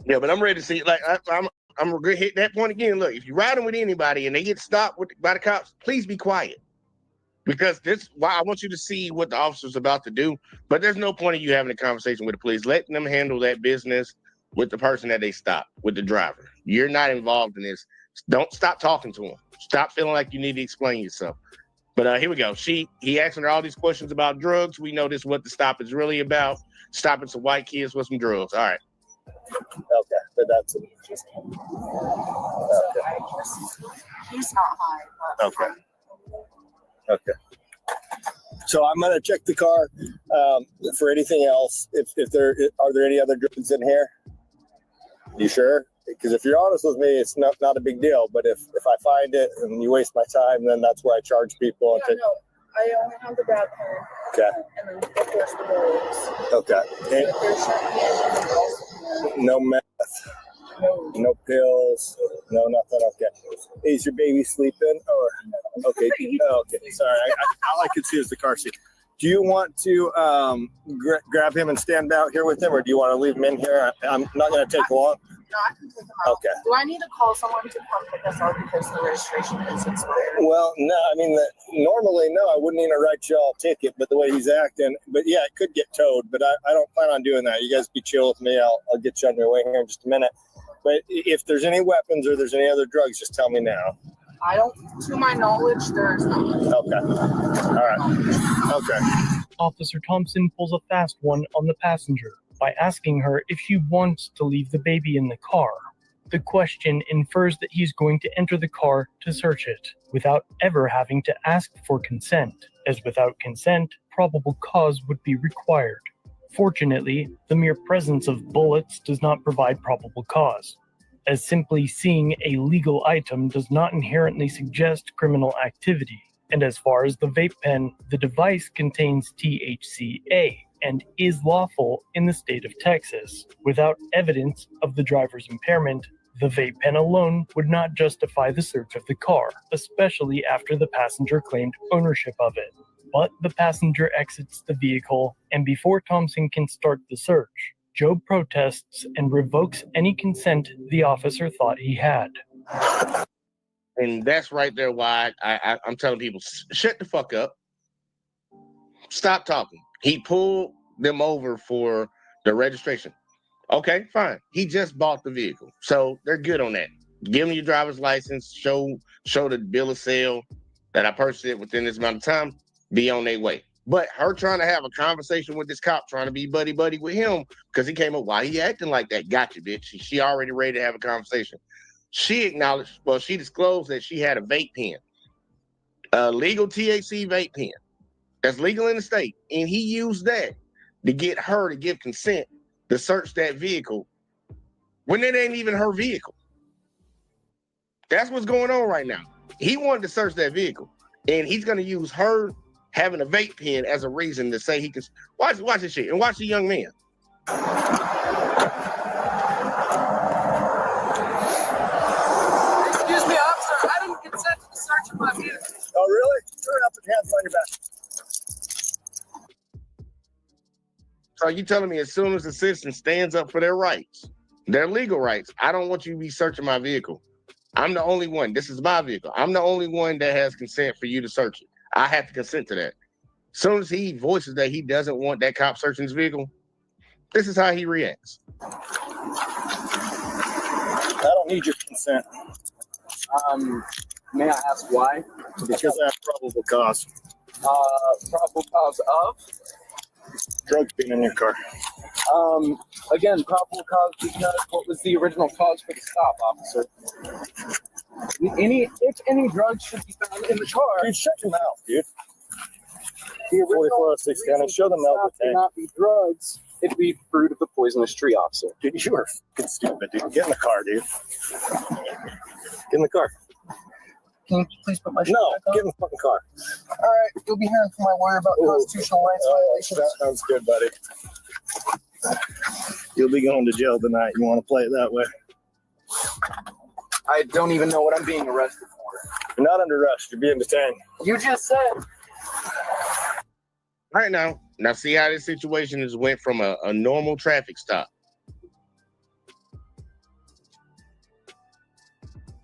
Speaker 3: Yeah, but I'm ready to see. Like I'm gonna hit that point again. Look, if you're riding with anybody and they get stopped by the cops, please be quiet. Because this, why I want you to see what the officer's about to do. But there's no point in you having a conversation with the police. Letting them handle that business with the person that they stopped, with the driver. You're not involved in this. Don't stop talking to him. Stop feeling like you need to explain yourself. But here we go. He asking her all these questions about drugs. We know this is what the stop is really about. Stopping some white kids with some drugs. All right.
Speaker 14: Okay, but that's interesting. Okay.
Speaker 6: He's not high. But
Speaker 14: Okay. Okay. So I'm gonna check the car for anything else. If there are there any other drugs in here? You sure? Because if you're honest with me, it's not a big deal. But if I find it and you waste my time, then that's where I charge people.
Speaker 6: yeah, no, I only have the grab pen.
Speaker 14: Okay.
Speaker 6: And then of course the rolls.
Speaker 14: Okay.
Speaker 6: And if there's champagne,
Speaker 14: No meth, no pills, no nothing. Okay. Is your baby sleeping? Or okay? Oh, okay. Sorry. All I could see is the car seat. Do you want to grab him and stand out here with him, or do you want to leave him in here? I'm not going to take long.
Speaker 6: no, I can take them out.
Speaker 14: Okay.
Speaker 6: Do I need to call someone to come pick us up because the registration is expired?
Speaker 14: Well, no. I mean, normally, no. I wouldn't even write y'all a ticket, but the way he's acting, but yeah, it could get towed. But I don't plan on doing that. You guys be chill with me. I'll get you on your way here in just a minute. But if there's any weapons or there's any other drugs, just tell me now.
Speaker 6: I don't, to my knowledge, there's none.
Speaker 14: Okay. All right. Okay.
Speaker 5: Officer Thompson pulls a fast one on the passenger by asking her if she wants to leave the baby in the car. The question infers that he's going to enter the car to search it, without ever having to ask for consent, as without consent, probable cause would be required. Fortunately, the mere presence of bullets does not provide probable cause, as simply seeing a legal item does not inherently suggest criminal activity. And as far as the vape pen, the device contains THCA and is lawful in the state of Texas. Without evidence of the driver's impairment, the vape pen alone would not justify the search of the car, especially after the passenger claimed ownership of it. But the passenger exits the vehicle, and before Thompson can start the search, Job protests and revokes any consent the officer thought he had.
Speaker 3: And that's right there why I'm telling people, shut the fuck up. Stop talking. He pulled them over for the registration. Okay, fine. He just bought the vehicle. So they're good on that. Give him your driver's license, show the bill of sale that I purchased it within this amount of time, be on their way. But her trying to have a conversation with this cop, trying to be buddy-buddy with him, because he came up, why he acting like that? Gotcha, bitch. She already ready to have a conversation. She acknowledged, well, she disclosed that she had a vape pen, a legal THC vape pen that's legal in the state. And he used that to get her to give consent to search that vehicle when it ain't even her vehicle. That's what's going on right now. He wanted to search that vehicle, and he's going to use her having a vape pen as a reason to say he can watch this shit and watch the young man.
Speaker 6: Excuse me, officer. I didn't consent to the search of my vehicle.
Speaker 14: Oh, really? Turn up with your hands on your back.
Speaker 3: So you telling me as soon as the citizen stands up for their rights, their legal rights, I don't want you to be searching my vehicle. I'm the only one. This is my vehicle. I'm the only one that has consent for you to search it. I have to consent to that. As soon as he voices that he doesn't want that cop searching his vehicle, this is how he reacts.
Speaker 14: I don't need your consent.
Speaker 15: May I ask why?
Speaker 14: Because I have probable cause.
Speaker 15: Probable cause of?
Speaker 14: Drugs being in your car.
Speaker 15: Again, probable cause because what was the original cause for the stop, officer? If any drugs should be found in the car.
Speaker 14: Dude, shut your mouth, dude. 4406 County, show them out the tank.
Speaker 15: Not be drugs. It'd be fruit of the poisonous tree, officer.
Speaker 14: Dude, you are fucking stupid, dude. Get in the car, dude. Get in the car.
Speaker 15: Can you please put my shirt
Speaker 14: No,
Speaker 15: back on?
Speaker 14: get in the fucking car.
Speaker 15: All right, you'll be hearing from my lawyer about constitutional rights violations.
Speaker 14: That sounds good, buddy. You'll be going to jail tonight. You want to play it that way?
Speaker 15: I don't even know what I'm being arrested for.
Speaker 14: You're not under arrest. You're being detained.
Speaker 15: You just said.
Speaker 3: All right, now see how this situation has went from a normal traffic stop.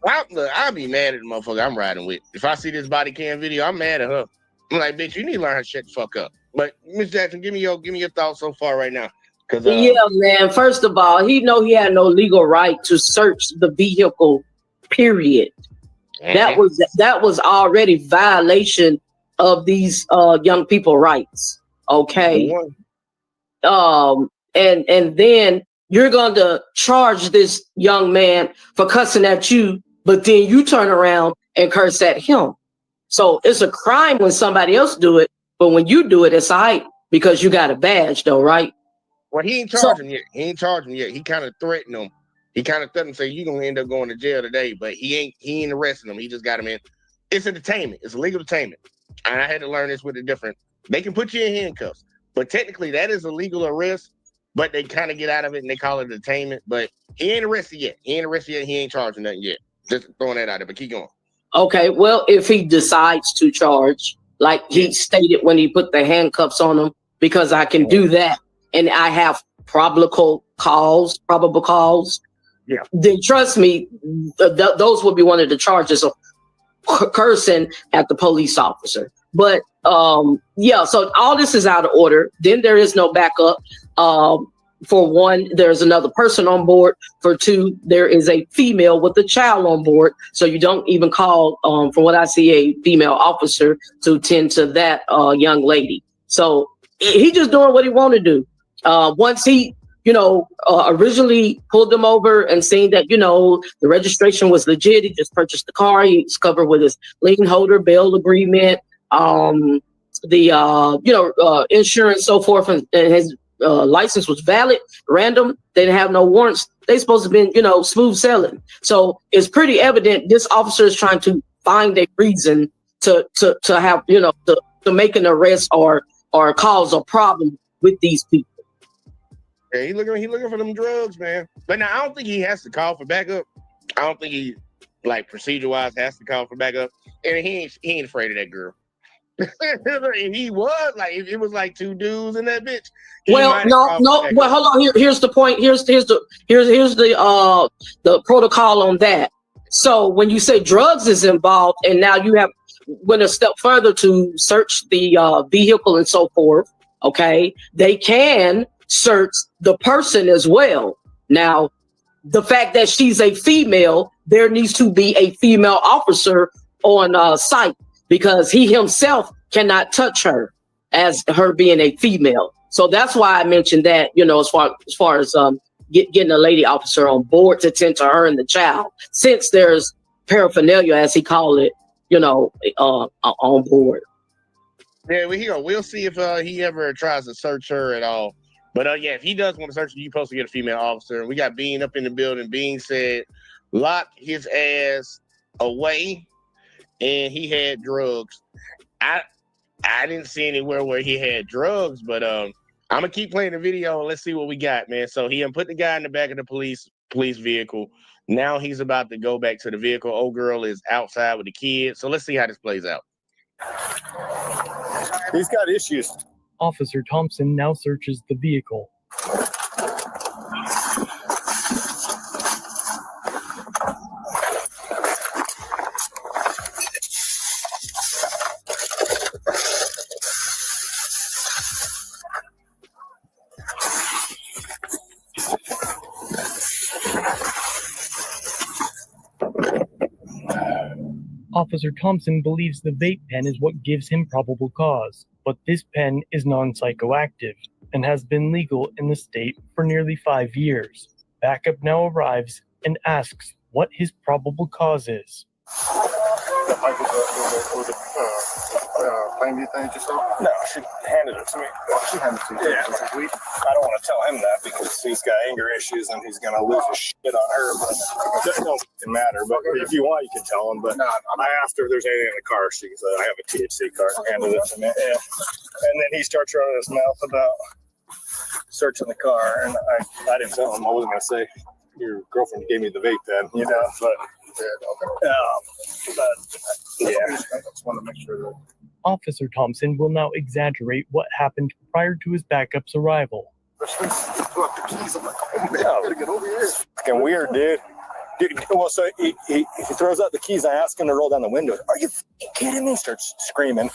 Speaker 3: I'll be mad at the motherfucker I'm riding with. If I see this body cam video, I'm mad at her. I'm like, bitch, you need to learn how to shut the fuck up. But Miss Jackson, give me your thoughts so far right now.
Speaker 2: Yeah, man. First of all, he had no legal right to search the vehicle. Period. That was already violation of these young people rights. Okay. And then you're going to charge this young man for cussing at you, but then you turn around and curse at him. So it's a crime when somebody else do it, but when you do it, it's all right because you got a badge, though, right?
Speaker 3: Well, he ain't charged him yet. He kind of threatened him. He kind of threatened him, say, "You gonna end up going to jail today," but he ain't arresting him. He just got him in. It's a detainment. It's a legal detainment. And I had to learn this with the different. They can put you in handcuffs, but technically that is a legal arrest. But they kind of get out of it and they call it a detainment. But he ain't arrested yet. He ain't charging nothing yet. Just throwing that out there. But keep going.
Speaker 2: Okay, well, if he decides to charge, like he stated when he put the handcuffs on him, because I can do that, and I have probable cause,
Speaker 3: yeah,
Speaker 2: then trust me, those would be one of the charges of cursing at the police officer. But yeah, so all this is out of order. Then there is no backup. For one, there's another person on board. For two, there is a female with a child on board. So you don't even call, from what I see, a female officer to tend to that young lady. So he just doing what he want to do. Once he, originally pulled them over and seen that, the registration was legit. He just purchased the car. He's covered with his lien holder, bail agreement, insurance, so forth, and his license was valid, random. They didn't have no warrants. They supposed to have been, smooth sailing. So it's pretty evident this officer is trying to find a reason to have, to make an arrest or cause a problem with these people.
Speaker 3: Yeah, he looking for them drugs, man. But now I don't think he has to call for backup. I don't think he, procedure-wise, has to call for backup. And he ain't afraid of that girl. If he was if it was two dudes in that bitch.
Speaker 2: Well, no. Well, hold on. Here's the point. Here's the protocol on that. So when you say drugs is involved, and now you went a step further to search the vehicle and so forth. Okay, they can search the person as well. Now, the fact that she's a female, there needs to be a female officer on site, because he himself cannot touch her as her being a female. So that's why I mentioned that, as far as getting a lady officer on board to tend to her and the child, since there's paraphernalia, as he called it, on board.
Speaker 3: Yeah, we'll see if he ever tries to search her at all. But yeah, if he does want to search you, you're supposed to get a female officer. We got Bean up in the building. Bean said, lock his ass away. And he had drugs. I didn't see anywhere where he had drugs, but I'm gonna keep playing the video and let's see what we got, man. So he put the guy in the back of the police vehicle. Now he's about to go back to the vehicle. Old girl is outside with the kids. So let's see how this plays out.
Speaker 14: He's got issues.
Speaker 5: Officer Thompson now searches the vehicle. Officer Thompson believes the vape pen is what gives him probable cause, but this pen is non-psychoactive and has been legal in the state for nearly 5 years. Backup now arrives and asks what his probable cause is.
Speaker 9: Claim you think you saw?
Speaker 14: No, she handed it to me. She handed it to me. Yeah. I don't want to tell him that because he's got anger issues and he's going to lose his shit on her. But it don't matter. But if you want, you can tell him. But I asked her if there's anything in the car. She said, I have a THC card. Handed it to me. Yeah. And then he starts running his mouth about searching the car. And I didn't tell him. I wasn't going to say, your girlfriend gave me the vape pen, but yeah. I just want to make sure that
Speaker 5: Officer Thompson will now exaggerate what happened prior to his backup's arrival.
Speaker 14: It's fucking weird, dude. Well, so he throws out the keys. I ask him to roll down the window. Are you kidding me? He starts screaming.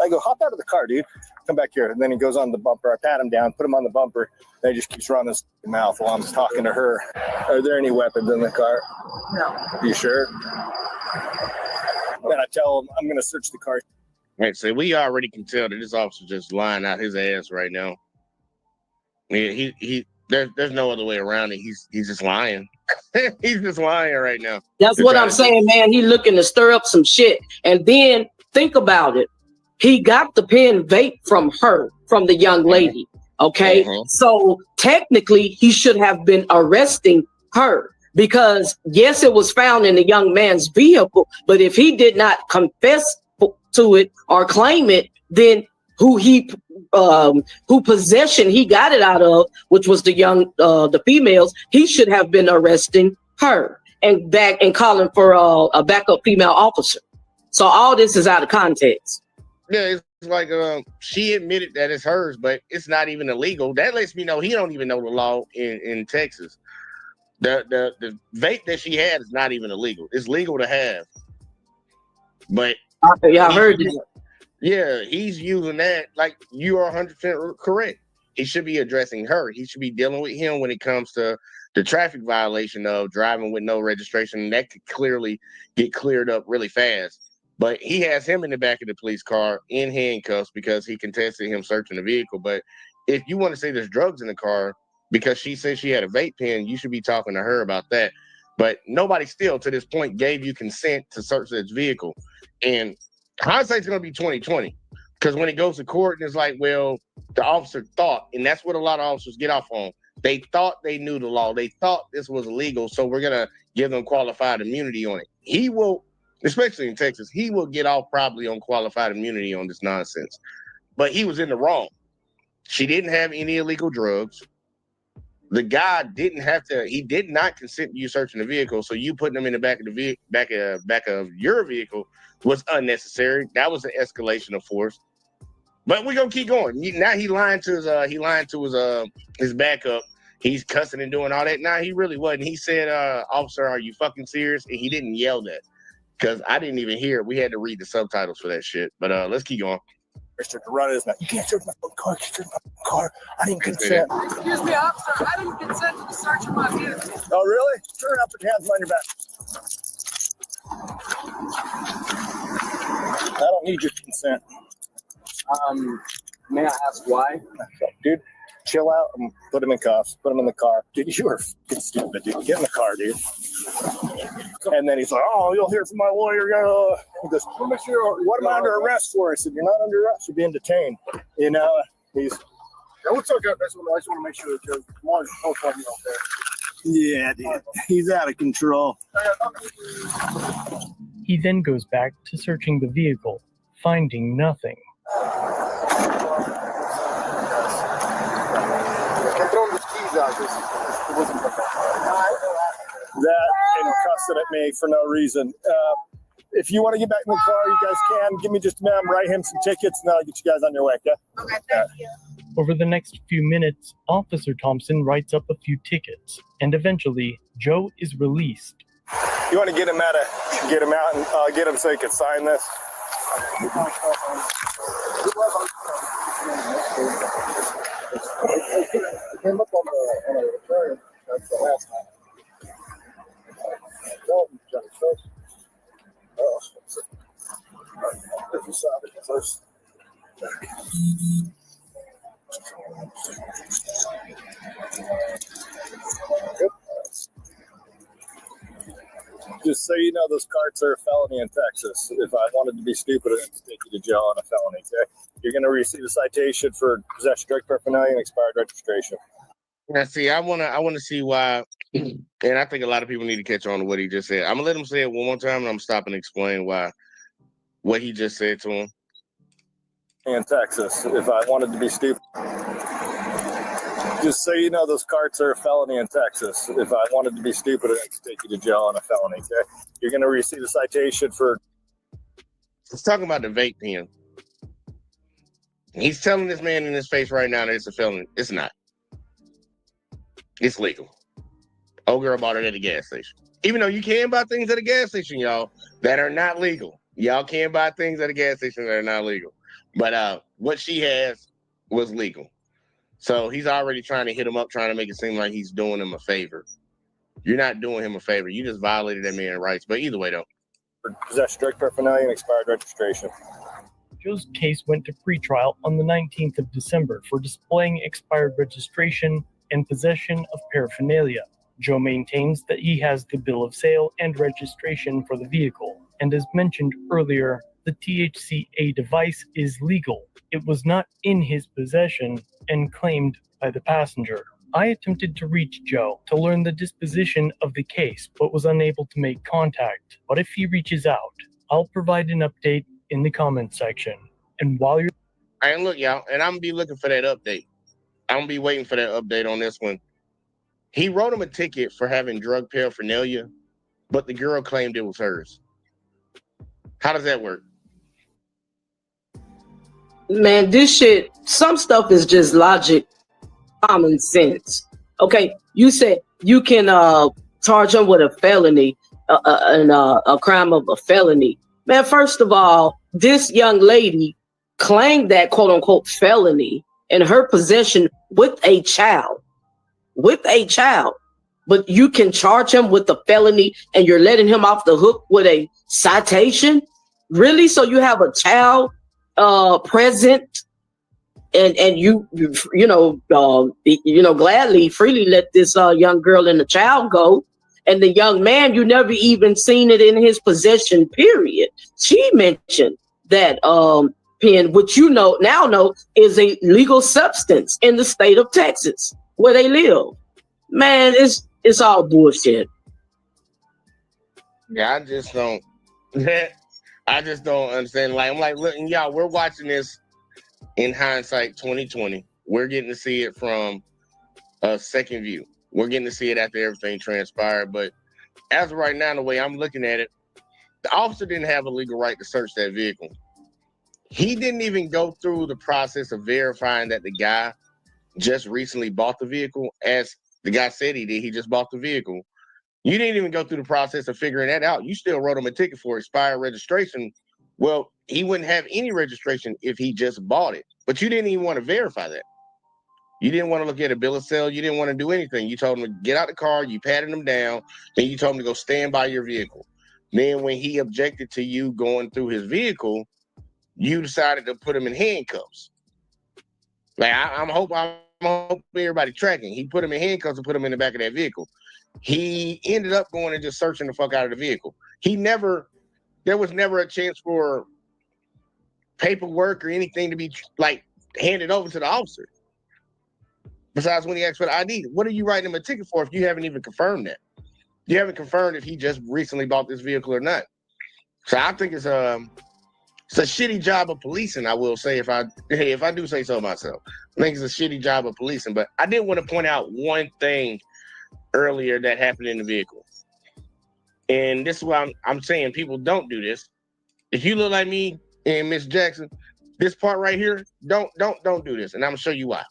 Speaker 14: I go, hop out of the car, dude. Come back here. And then he goes on the bumper. I pat him down, put him on the bumper. And he just keeps running his mouth while I'm talking to her. Are there any weapons in the car?
Speaker 6: No.
Speaker 14: You sure? Then I tell him I'm going to search the car.
Speaker 3: Right, so we already can tell that this officer just lying out his ass right now. Yeah, there's no other way around it. He's just lying. He's just lying right now.
Speaker 2: That's what I'm saying, man. He looking to stir up some shit. And then think about it. He got the pen vape from her, from the young lady. Okay. So technically he should have been arresting her because yes, it was found in the young man's vehicle, but if he did not confess to it or claim it, then who possession he got it out of, which was the females, he should have been arresting her and calling for a backup female officer. So all this is out of context.
Speaker 3: Yeah, it's like she admitted that it's hers, but it's not even illegal. That lets me know he don't even know the law in Texas. The vape that she had is not even illegal. It's legal to have, but
Speaker 2: yeah, I heard that.
Speaker 3: Yeah, he's using that. Like, you are 100% correct. He should be addressing her. He should be dealing with him when it comes to the traffic violation of driving with no registration. That could clearly get cleared up really fast. But he has him in the back of the police car in handcuffs because he contested him searching the vehicle. But if you want to say there's drugs in the car because she said she had a vape pen, you should be talking to her about that. But nobody still to this point gave you consent to search this vehicle. And hindsight's going to be 20/20 because when it goes to court and it's like, well, the officer thought, and that's what a lot of officers get off on. They thought they knew the law. They thought this was illegal, so we're going to give them qualified immunity on it. He will, especially in Texas, he will get off probably on qualified immunity on this nonsense. But he was in the wrong. She didn't have any illegal drugs. The guy he did not consent to you searching the vehicle, so you putting him in the back of your vehicle was unnecessary. That was an escalation of force. But we're gonna keep going. Now he lying to his backup. He's cussing and doing all that. Nah, he really wasn't. He said, officer, are you fucking serious? And he didn't yell that. Because I didn't even hear it. We had to read the subtitles for that shit. But let's keep going.
Speaker 14: Mr. Run is not. You can't search my car. You search my car. I didn't consent.
Speaker 6: Excuse me, officer. I didn't consent to the search of my vehicle.
Speaker 14: Oh, really? Turn up with your hands behind your back. I don't need your consent.
Speaker 15: May I ask why?
Speaker 14: Dude, chill out and put him in cuffs. Put him in the car. Dude, you are fucking stupid, dude. Get in the car, dude. And then he's like, oh, you'll hear from my lawyer. He goes, what am I under arrest for? I said, you're not under arrest. You're being detained. You know, he's...
Speaker 4: Yeah, what's okay? I just want to make sure that you're more than out there.
Speaker 14: Yeah, dude. He's out of control.
Speaker 5: He then goes back to searching the vehicle, finding nothing.
Speaker 14: That and cussing at me for no reason. If you want to get back in the car, you guys can. Give me just a minute. Write him some tickets, and then I'll get you guys on your way, okay?
Speaker 6: Okay, thank you.
Speaker 5: Over the next few minutes, Officer Thompson writes up a few tickets, and eventually, Joe is released.
Speaker 14: You want to get him out and get him so he can sign this?
Speaker 4: Came up on a return. That's the last time. If you saw it first.
Speaker 14: Just so you know, those carts are a felony in Texas. If I wanted to be stupid, I'd take you to jail on a felony. Okay? You're going to receive a citation for possession of drug paraphernalia and expired registration.
Speaker 3: Now, see, I want to see why, and I think a lot of people need to catch on to what he just said. I'm gonna let him say it one more time, and I'm stopping to explain why what he just said to him.
Speaker 14: In Texas, if I wanted to be stupid. Just so you know, those carts are a felony in Texas. If I wanted to be stupid, I'd take you to jail on a felony. Okay? You're going to receive a citation for...
Speaker 3: Let's talk about the vape pen. He's telling this man in his face right now that it's a felony. It's not. It's legal. Old girl bought it at the gas station. Even though you can buy things at a gas station, y'all, that are not legal. Y'all can buy things at a gas station that are not legal. But what she has was legal. So he's already trying to hit him up, trying to make it seem like he's doing him a favor. You're not doing him a favor. You just violated that man's rights. But either way, though.
Speaker 14: Possession drug paraphernalia and expired registration.
Speaker 5: Joe's case went to pretrial on the 19th of December for displaying expired registration and possession of paraphernalia. Joe maintains that he has the bill of sale and registration for the vehicle, and as mentioned earlier, the THCA device is legal. It was not in his possession and claimed by the passenger. I attempted to reach Joe to learn the disposition of the case, but was unable to make contact. But if he reaches out, I'll provide an update in the comment section. And while you're...
Speaker 3: And look, y'all, and I'm going to be looking for that update. I'm going to be waiting for that update on this one. He wrote him a ticket for having drug paraphernalia, but the girl claimed it was hers. How does that work?
Speaker 2: Man, this shit, some stuff is just logic, common sense. Okay, you said you can charge him with a felony, a crime of a felony. Man, first of all, this young lady claimed that quote unquote felony in her possession with a child. But you can charge him with a felony and you're letting him off the hook with a citation? Really? So you have a child present and you gladly, freely let this young girl and the child go. And the young man, you never even seen it in his possession, period. She mentioned that pen, which you now know is a legal substance in the state of Texas where they live. Man, it's all bullshit.
Speaker 3: Yeah, I just don't understand. Like, I'm like, look, y'all, we're watching this in hindsight 2020. We're getting to see it from a second view. We're getting to see it after everything transpired. But as of right now, the way I'm looking at it, the officer didn't have a legal right to search that vehicle. He didn't even go through the process of verifying that the guy just recently bought the vehicle, as the guy said he did. He just bought the vehicle. You didn't even go through the process of figuring that out. You still wrote him a ticket for expired registration. Well, he wouldn't have any registration if he just bought it. But you didn't even want to verify that. You didn't want to look at a bill of sale. You didn't want to do anything. You told him to get out the car. You patted him down. Then you told him to go stand by your vehicle. Then when he objected to you going through his vehicle, you decided to put him in handcuffs. Like, I'm hoping everybody tracking. He put him in handcuffs and put him in the back of that vehicle. He ended up going and just searching the fuck out of the vehicle. There was never a chance for paperwork or anything to be like handed over to the officer. Besides when he asked for the ID, what are you writing him a ticket for if you haven't even confirmed that? You haven't confirmed if he just recently bought this vehicle or not. So I think it's a shitty job of policing, I will say, if I do say so myself. I think it's a shitty job of policing. But I did want to point out one thing earlier that happened in the vehicle. And this is why I'm saying people don't do this. If you look like me and Miss Jackson, this part right here, don't do this. And I'm gonna show you why.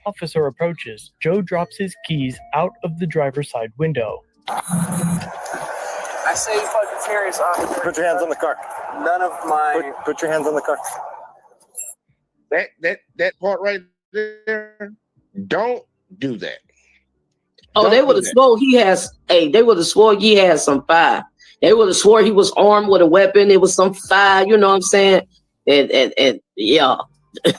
Speaker 5: Officer approaches. Joe drops his keys out of the driver's side window.
Speaker 15: I say fucking serious, officer.
Speaker 14: Put your hands on the car.
Speaker 15: None of my...
Speaker 14: Put your hands on the car.
Speaker 3: That part right there, don't do that.
Speaker 2: Oh, they would have swore he has. Hey, they would have swore he had some fire. They would have swore he was armed with a weapon. It was some fire. You know what I'm saying? And yeah.
Speaker 3: I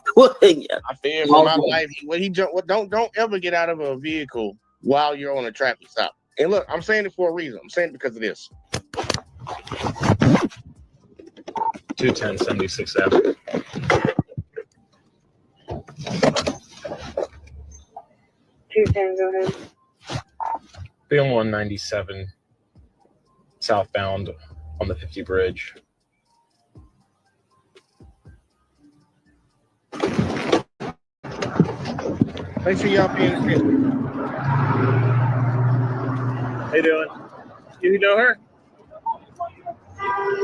Speaker 3: fear for my life. Don't ever get out of a vehicle while you're on a traffic stop. And look, I'm saying it for a reason. I'm saying it because of this.
Speaker 16: 210 76th Avenue.
Speaker 6: Go ahead.
Speaker 16: Be on 197 southbound on the 50 bridge.
Speaker 3: Make sure y'all paying attention.
Speaker 15: How you doing? You know her?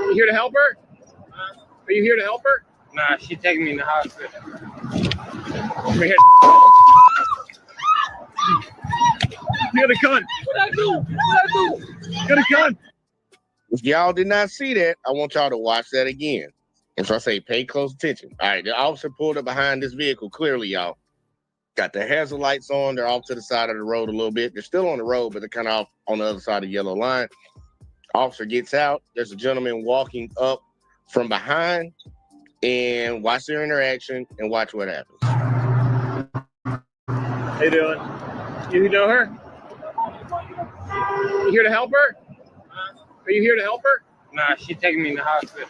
Speaker 15: You here to help her? Are you here to help her?
Speaker 16: Nah, she taking me in the hospital. Come here.
Speaker 1: You got a gun. What I do? You got a gun.
Speaker 3: If y'all did not see that, I want y'all to watch that again. And so I say, pay close attention. All right, the officer pulled up behind this vehicle. Clearly, y'all got their hazard lights on. They're off to the side of the road a little bit. They're still on the road, but they're kind of off on the other side of the yellow line. Officer gets out. There's a gentleman walking up from behind, and watch their interaction and watch what happens.
Speaker 16: How you doing? You know her? You here to help her? Are you here to help her? Nah, she taking me in the hospital.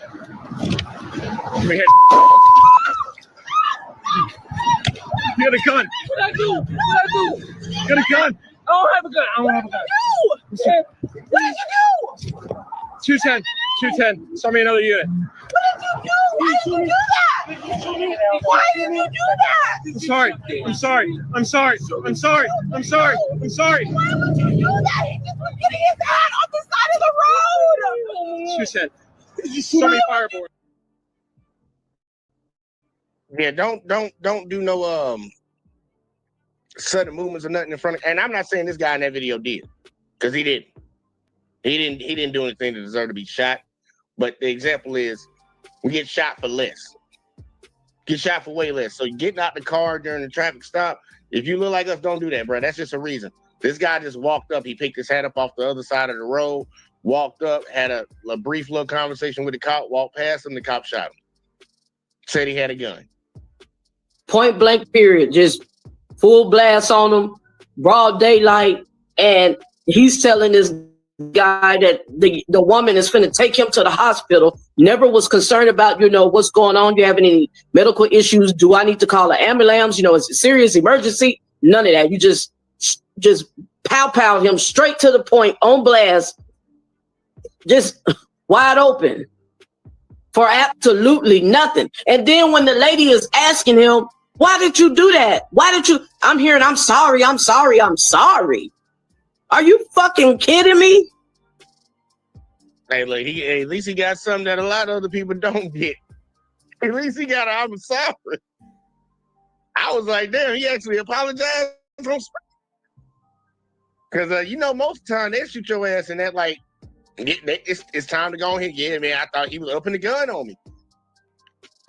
Speaker 16: Come here.
Speaker 1: You got a gun.
Speaker 16: What I do?
Speaker 1: You got a gun.
Speaker 16: I don't have a gun. I don't have a gun.
Speaker 1: What did you do?
Speaker 16: 210. 210. Send me another unit.
Speaker 1: Why did you do that? Why did you do that?
Speaker 16: I'm sorry. I'm sorry. I'm sorry. I'm sorry. I'm sorry. I'm sorry.
Speaker 1: Why would you do that? He just was getting his hand off the side of the road.
Speaker 16: 210. Send me fireboard.
Speaker 3: Yeah, don't do no sudden movements or nothing in front of. And I'm not saying this guy in that video did, because he didn't. He didn't do anything to deserve to be shot. But the example is, we get shot for less. Get shot for way less. So you getting out the car during the traffic stop. If you look like us, don't do that, bro. That's just a reason. This guy just walked up. He picked his hat up off the other side of the road, walked up, had a brief little conversation with the cop, walked past him, the cop shot him. Said he had a gun.
Speaker 2: Point blank period. Just full blast on him, broad daylight, and he's telling this guy that the woman is finna take him to the hospital. Never was concerned about, what's going on. Do you have any medical issues? Do I need to call an ambulance? Is it a serious emergency? None of that. You just pow him straight to the point, on blast, just wide open for absolutely nothing. And then when the lady is asking him, why did you do that? I'm hearing, I'm sorry. Are you fucking kidding me?
Speaker 3: Hey, look, at least he got something that a lot of other people don't get. At least he got I'm sorry. I was like, damn, he actually apologized from because most of the time they shoot your ass and that like it's time to go ahead. Yeah, man, I thought he was upping the gun on me.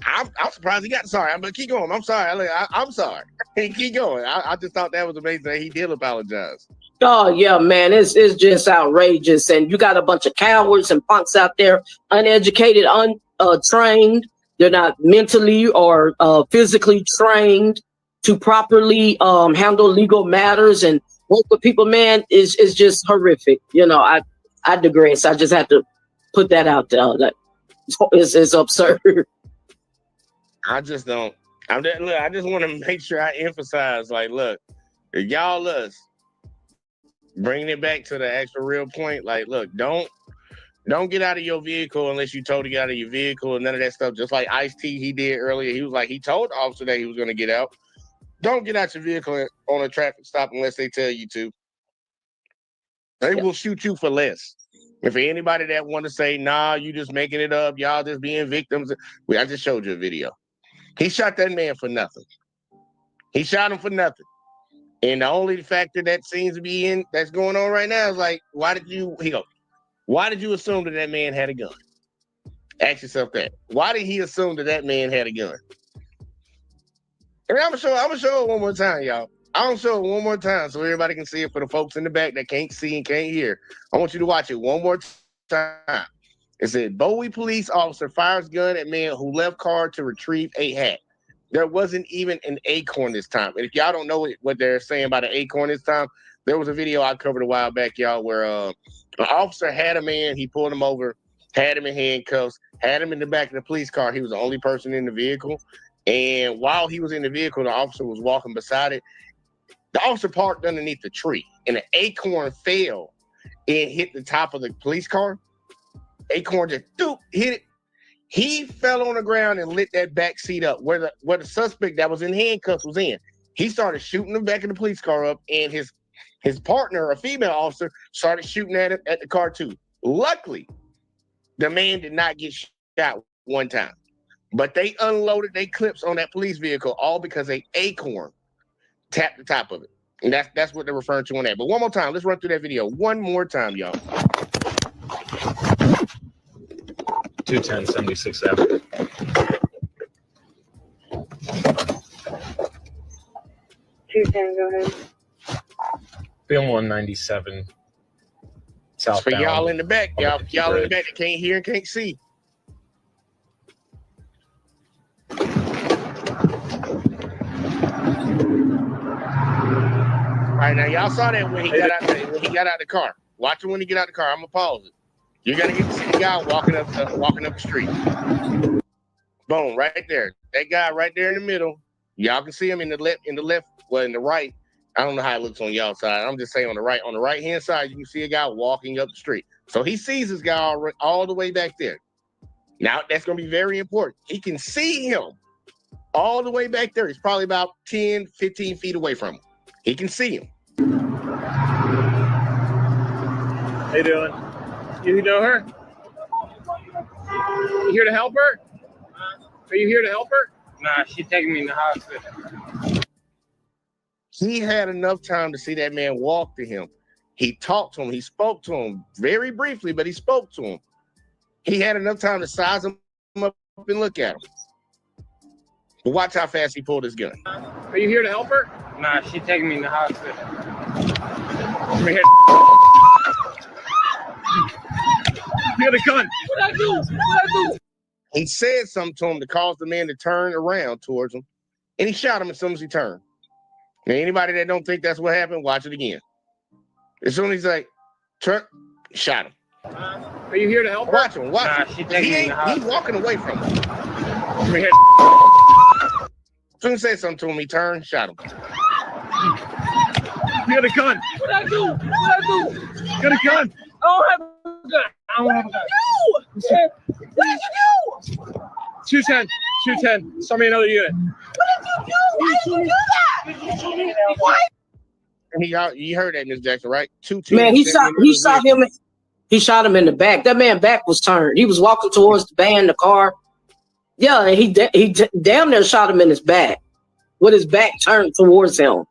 Speaker 3: I'm surprised he got sorry. I'm gonna keep going. I'm sorry. I'm sorry. Keep going. I just thought that was amazing that he did apologize.
Speaker 2: Oh yeah, man, it's just outrageous. And you got a bunch of cowards and punks out there, uneducated, untrained. They're not mentally or physically trained to properly handle legal matters and work with people. Man, is just horrific. I digress. I just had to put that out there. It's absurd.
Speaker 3: I just don't. I just want to make sure I emphasize, like, look, if y'all us bringing it back to the actual real point, like, look, don't get out of your vehicle unless you told to get out of your vehicle and none of that stuff. Just like Ice-T, he did earlier. He was like, he told the officer that he was going to get out. Don't get out your vehicle on a traffic stop unless they tell you to. They will shoot you for less. And for anybody that want to say, nah, you just making it up, y'all just being victims. I just showed you a video. He shot that man for nothing. He shot him for nothing. And the only factor that seems to be that's going on right now is like, why did you assume that man had a gun? Ask yourself that. Why did he assume that man had a gun? And I'm gonna show it one more time, y'all. I'm gonna show it one more time so everybody can see it for the folks in the back that can't see and can't hear. I want you to watch it one more time. It said, Bowie police officer fires gun at man who left car to retrieve a hat. There wasn't even an acorn this time. And if y'all don't know what they're saying about an acorn this time, there was a video I covered a while back, y'all, where an officer had a man, he pulled him over, had him in handcuffs, had him in the back of the police car. He was the only person in the vehicle. And while he was in the vehicle, the officer was walking beside it. The officer parked underneath the tree, and an acorn fell and hit the top of the police car. Acorn just hit it. He fell on the ground and lit that back seat up where the suspect that was in handcuffs was in. He started shooting the back of the police car up, and his partner, a female officer, started shooting at him at the car too. Luckily, the man did not get shot one time. But they unloaded their clips on that police vehicle all because a acorn tapped the top of it. And that's what they're referring to on that. But one more time, let's run through that video one more time, y'all.
Speaker 17: 210 76th Avenue.
Speaker 6: Go ahead.
Speaker 17: Film 197
Speaker 3: For
Speaker 17: southbound.
Speaker 3: y'all in the back, y'all in the back that can't hear and can't see. All right, now y'all saw that when he got out the car. Watch him when he get out the car. I'm gonna pause it. You're gonna get to see the guy walking up the street. Boom, right there. That guy right there in the middle. Y'all can see him in the left, well, in the right. I don't know how it looks on y'all side. I'm just saying on the right hand side, you can see a guy walking up the street. So he sees this guy all the way back there. Now that's gonna be very important. He can see him all the way back there. He's probably about 10, 15 feet away from him. He can see him.
Speaker 16: How you doing? You know her? You here to help her? Are you here to help her? Nah, she's taking me in the hospital.
Speaker 3: He had enough time to see that man walk to him. He talked to him. He spoke to him very briefly, but he spoke to him. He had enough time to size him up and look at him. But watch how fast he pulled his gun.
Speaker 16: Are you here to help her? Nah, she's taking me in the hospital. Come here. You got a gun. What I do?
Speaker 3: He said something to him to cause the man to turn around towards him, and he shot him as soon as he turned. Now, anybody that don't think that's what happened, watch it again. As soon as he's like, turn, shot him.
Speaker 16: Are you here to help her?
Speaker 3: Watch him. Watch him. He's walking away from him.
Speaker 16: Come here.
Speaker 3: As soon as he said something to him, he turned, shot him.
Speaker 16: You got a gun. What I do? You got a gun. I don't have a gun. I don't have a gun. What did you do? 210. Send me another unit.
Speaker 6: What did you do? Why did you do that? What?
Speaker 3: And you heard that, Miss Jackson, right? 210.
Speaker 2: Man, he shot him in the back. That man's back was turned. He was walking towards the van, the car. Yeah, and he damn near shot him in his back with his back turned towards him.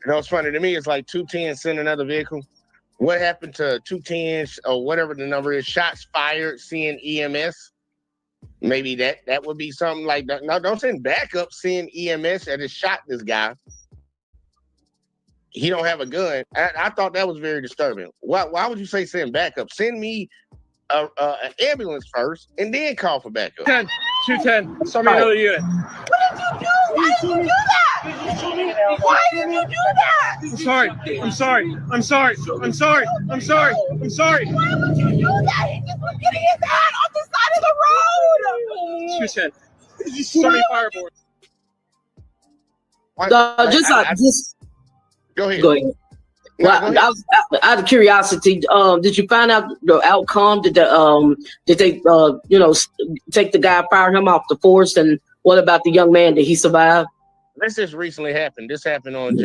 Speaker 3: You know, it's funny to me. It's like 210 sent another vehicle. What happened to 210 or whatever the number is? Shots fired, seeing EMS. Maybe that would be something like that. No, don't send backup. Seeing EMS that has shot this guy. He don't have a gun. I thought that was very disturbing. Why would you say send backup? Send me an ambulance first and then call for backup.
Speaker 16: 210. Send me another unit.
Speaker 6: What did you do? Why did you do that? Why did you do that?
Speaker 16: I'm sorry.
Speaker 6: Why would you do that? He just was getting his hand off the side of the road.
Speaker 16: 210. Send me fireboard.
Speaker 3: Go ahead.
Speaker 2: Well, out of curiosity, did you find out the outcome? Did they take the guy, fire him off the force? And what about the young man? Did he survive?
Speaker 3: This just recently happened. This happened on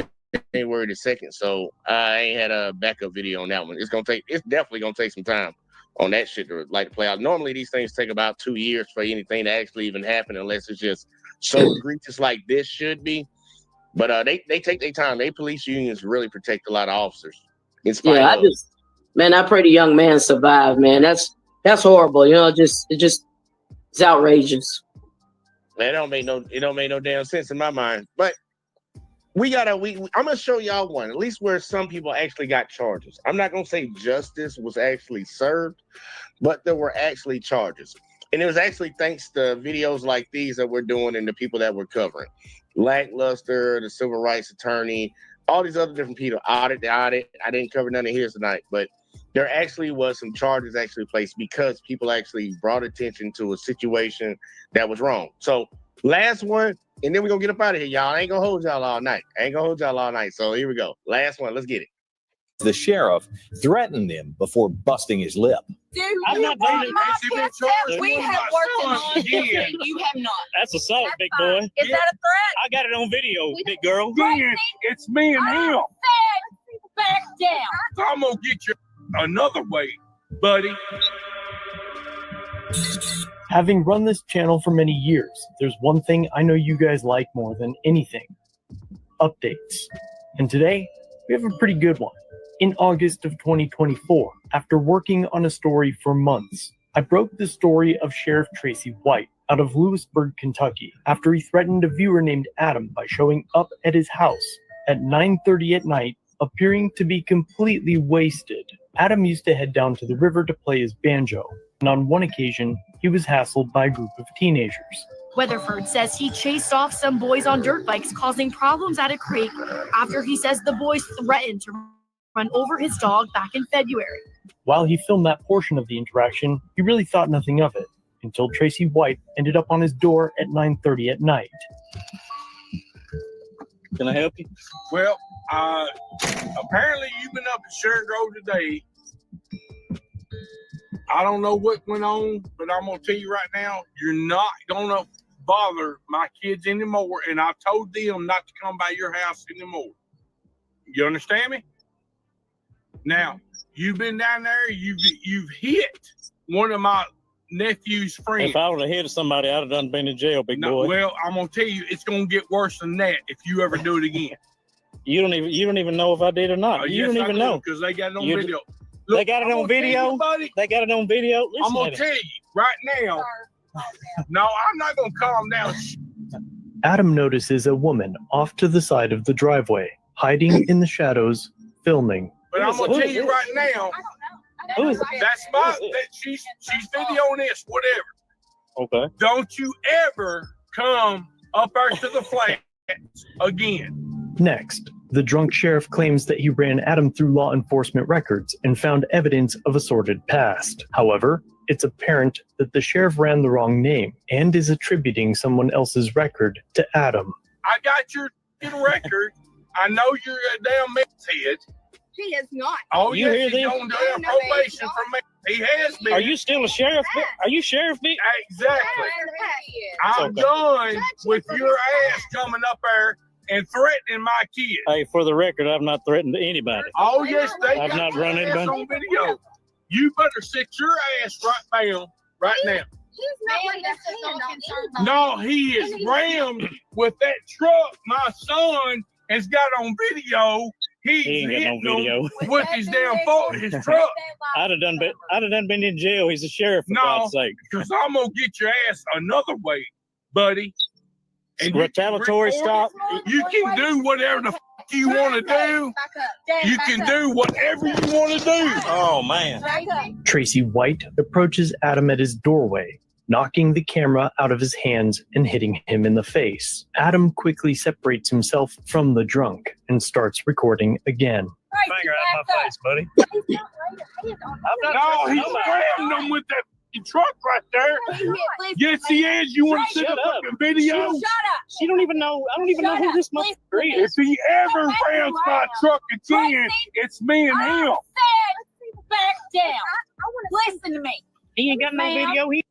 Speaker 3: January the 2nd. So I ain't had a backup video on that one. It's definitely gonna take some time on that shit to play out. Normally these things take about 2 years for anything to actually even happen, unless it's just so egregious like this should be. But they take their time. They police unions really protect a lot of officers.
Speaker 2: I pray the young man survive, man. That's horrible. It's outrageous.
Speaker 3: Man, it don't make no damn sense in my mind. But I'm gonna show y'all one, at least where some people actually got charges. I'm not gonna say justice was actually served, but there were actually charges. And it was actually thanks to videos like these that we're doing and the people that we're covering. Lackluster, the civil rights attorney, all these other different people, audit. I didn't cover none of his tonight, but there actually was some charges actually placed because people actually brought attention to a situation that was wrong. So last one, and then we're gonna get up out of here, y'all. I ain't gonna hold y'all all night. So here we go. Last one, let's get it.
Speaker 18: The sheriff threatened him before busting his lip.
Speaker 6: Dude, I'm not dating. We have worked on this. You have not.
Speaker 19: That's assault, big boy.
Speaker 6: Is that a threat?
Speaker 19: I got it on video, big girl.
Speaker 8: It's me and him.
Speaker 6: Back down.
Speaker 8: I'm gonna get you another way, buddy.
Speaker 5: Having run this channel for many years, there's one thing I know you guys like more than anything: updates. And today, we have a pretty good one. In August of 2024, after working on a story for months, I broke the story of Sheriff Tracy White out of Lewisburg, Kentucky, after he threatened a viewer named Adam by showing up at his house at 9:30 at night, appearing to be completely wasted. Adam used to head down to the river to play his banjo, and on one occasion, he was hassled by a group of teenagers.
Speaker 20: Weatherford says he chased off some boys on dirt bikes, causing problems at a creek after he says the boys threatened to run over his dog back in February.
Speaker 5: While he filmed that portion of the interaction, he really thought nothing of it, until Tracy White ended up on his door at 9:30 at night.
Speaker 21: Can I help you?
Speaker 22: Well, apparently you've been up at Sharon Grove today. I don't know what went on, but I'm going to tell you right now, you're not going to bother my kids anymore, and I've told them not to come by your house anymore. You understand me? Now, you've been down there, you've hit one of my nephew's friends.
Speaker 21: If I would have hit somebody, I'd have done been in jail, big boy.
Speaker 22: Well, I'm gonna tell you, it's gonna get worse than that if you ever do it again.
Speaker 21: You don't even know if I did or not. You
Speaker 22: Yes,
Speaker 21: don't
Speaker 22: I
Speaker 21: even
Speaker 22: do,
Speaker 21: know
Speaker 22: because they got it on
Speaker 21: You-
Speaker 22: video.
Speaker 21: They got it on video. They got it on video.
Speaker 22: I'm gonna tell you right now. No, I'm not gonna calm down.
Speaker 5: Adam notices a woman off to the side of the driveway, hiding in the shadows, filming.
Speaker 22: But I'm gonna tell you right now.
Speaker 21: Who is it?
Speaker 22: That's she's videoing this, whatever.
Speaker 21: Okay.
Speaker 22: Don't you ever come up there to the flats again.
Speaker 5: Next, the drunk sheriff claims that he ran Adam through law enforcement records and found evidence of a sordid past. However, it's apparent that the sheriff ran the wrong name and is attributing someone else's record to Adam.
Speaker 22: I got your record. I know you're a damn meth head.
Speaker 6: He is not.
Speaker 22: Oh,
Speaker 21: You
Speaker 22: yes,
Speaker 21: hear
Speaker 22: he's
Speaker 21: this?
Speaker 22: on damn probation for me. He has been.
Speaker 21: Are you still a sheriff? Are you sheriff, B?
Speaker 22: Exactly. I'm
Speaker 21: Okay.
Speaker 22: done with your ass coming up there and threatening my kids.
Speaker 21: Hey, for the record, I've not threatened anybody.
Speaker 22: Oh, yes, they
Speaker 21: I've
Speaker 22: got
Speaker 21: not
Speaker 22: your
Speaker 21: run
Speaker 22: ass
Speaker 21: anybody.
Speaker 22: on video. You better sit your ass right down right now.
Speaker 6: He's not like this on
Speaker 22: No, he is rammed with that truck. My son has got on video. He's
Speaker 21: He ain't got no
Speaker 22: hitting them
Speaker 21: video.
Speaker 22: with his damn fault, his truck.
Speaker 21: I'd have done been in jail. He's a sheriff, for
Speaker 22: No,
Speaker 21: God's sake.
Speaker 22: because I'm gonna get your ass another way, buddy. And you can
Speaker 21: Retaliatory
Speaker 22: record
Speaker 21: stop.
Speaker 22: it. You can do whatever the you want to do. You can do whatever you want to do.
Speaker 21: Oh man.
Speaker 5: Tracy White approaches Adam at his doorway, knocking the camera out of his hands and hitting him in the face. Adam quickly separates himself from the drunk and starts recording again.
Speaker 21: Finger out my face, buddy.
Speaker 22: No, he's grabbing them with that fucking truck right there. Yes, he is. You want to see the fucking video?
Speaker 21: Shut up. She don't even know. I don't even know who this motherfucker
Speaker 22: If
Speaker 21: is.
Speaker 22: he ever rams my truck again, it's me and him.
Speaker 6: Back down. Listen to me.
Speaker 21: He ain't got no
Speaker 6: Ma'am.
Speaker 21: video. He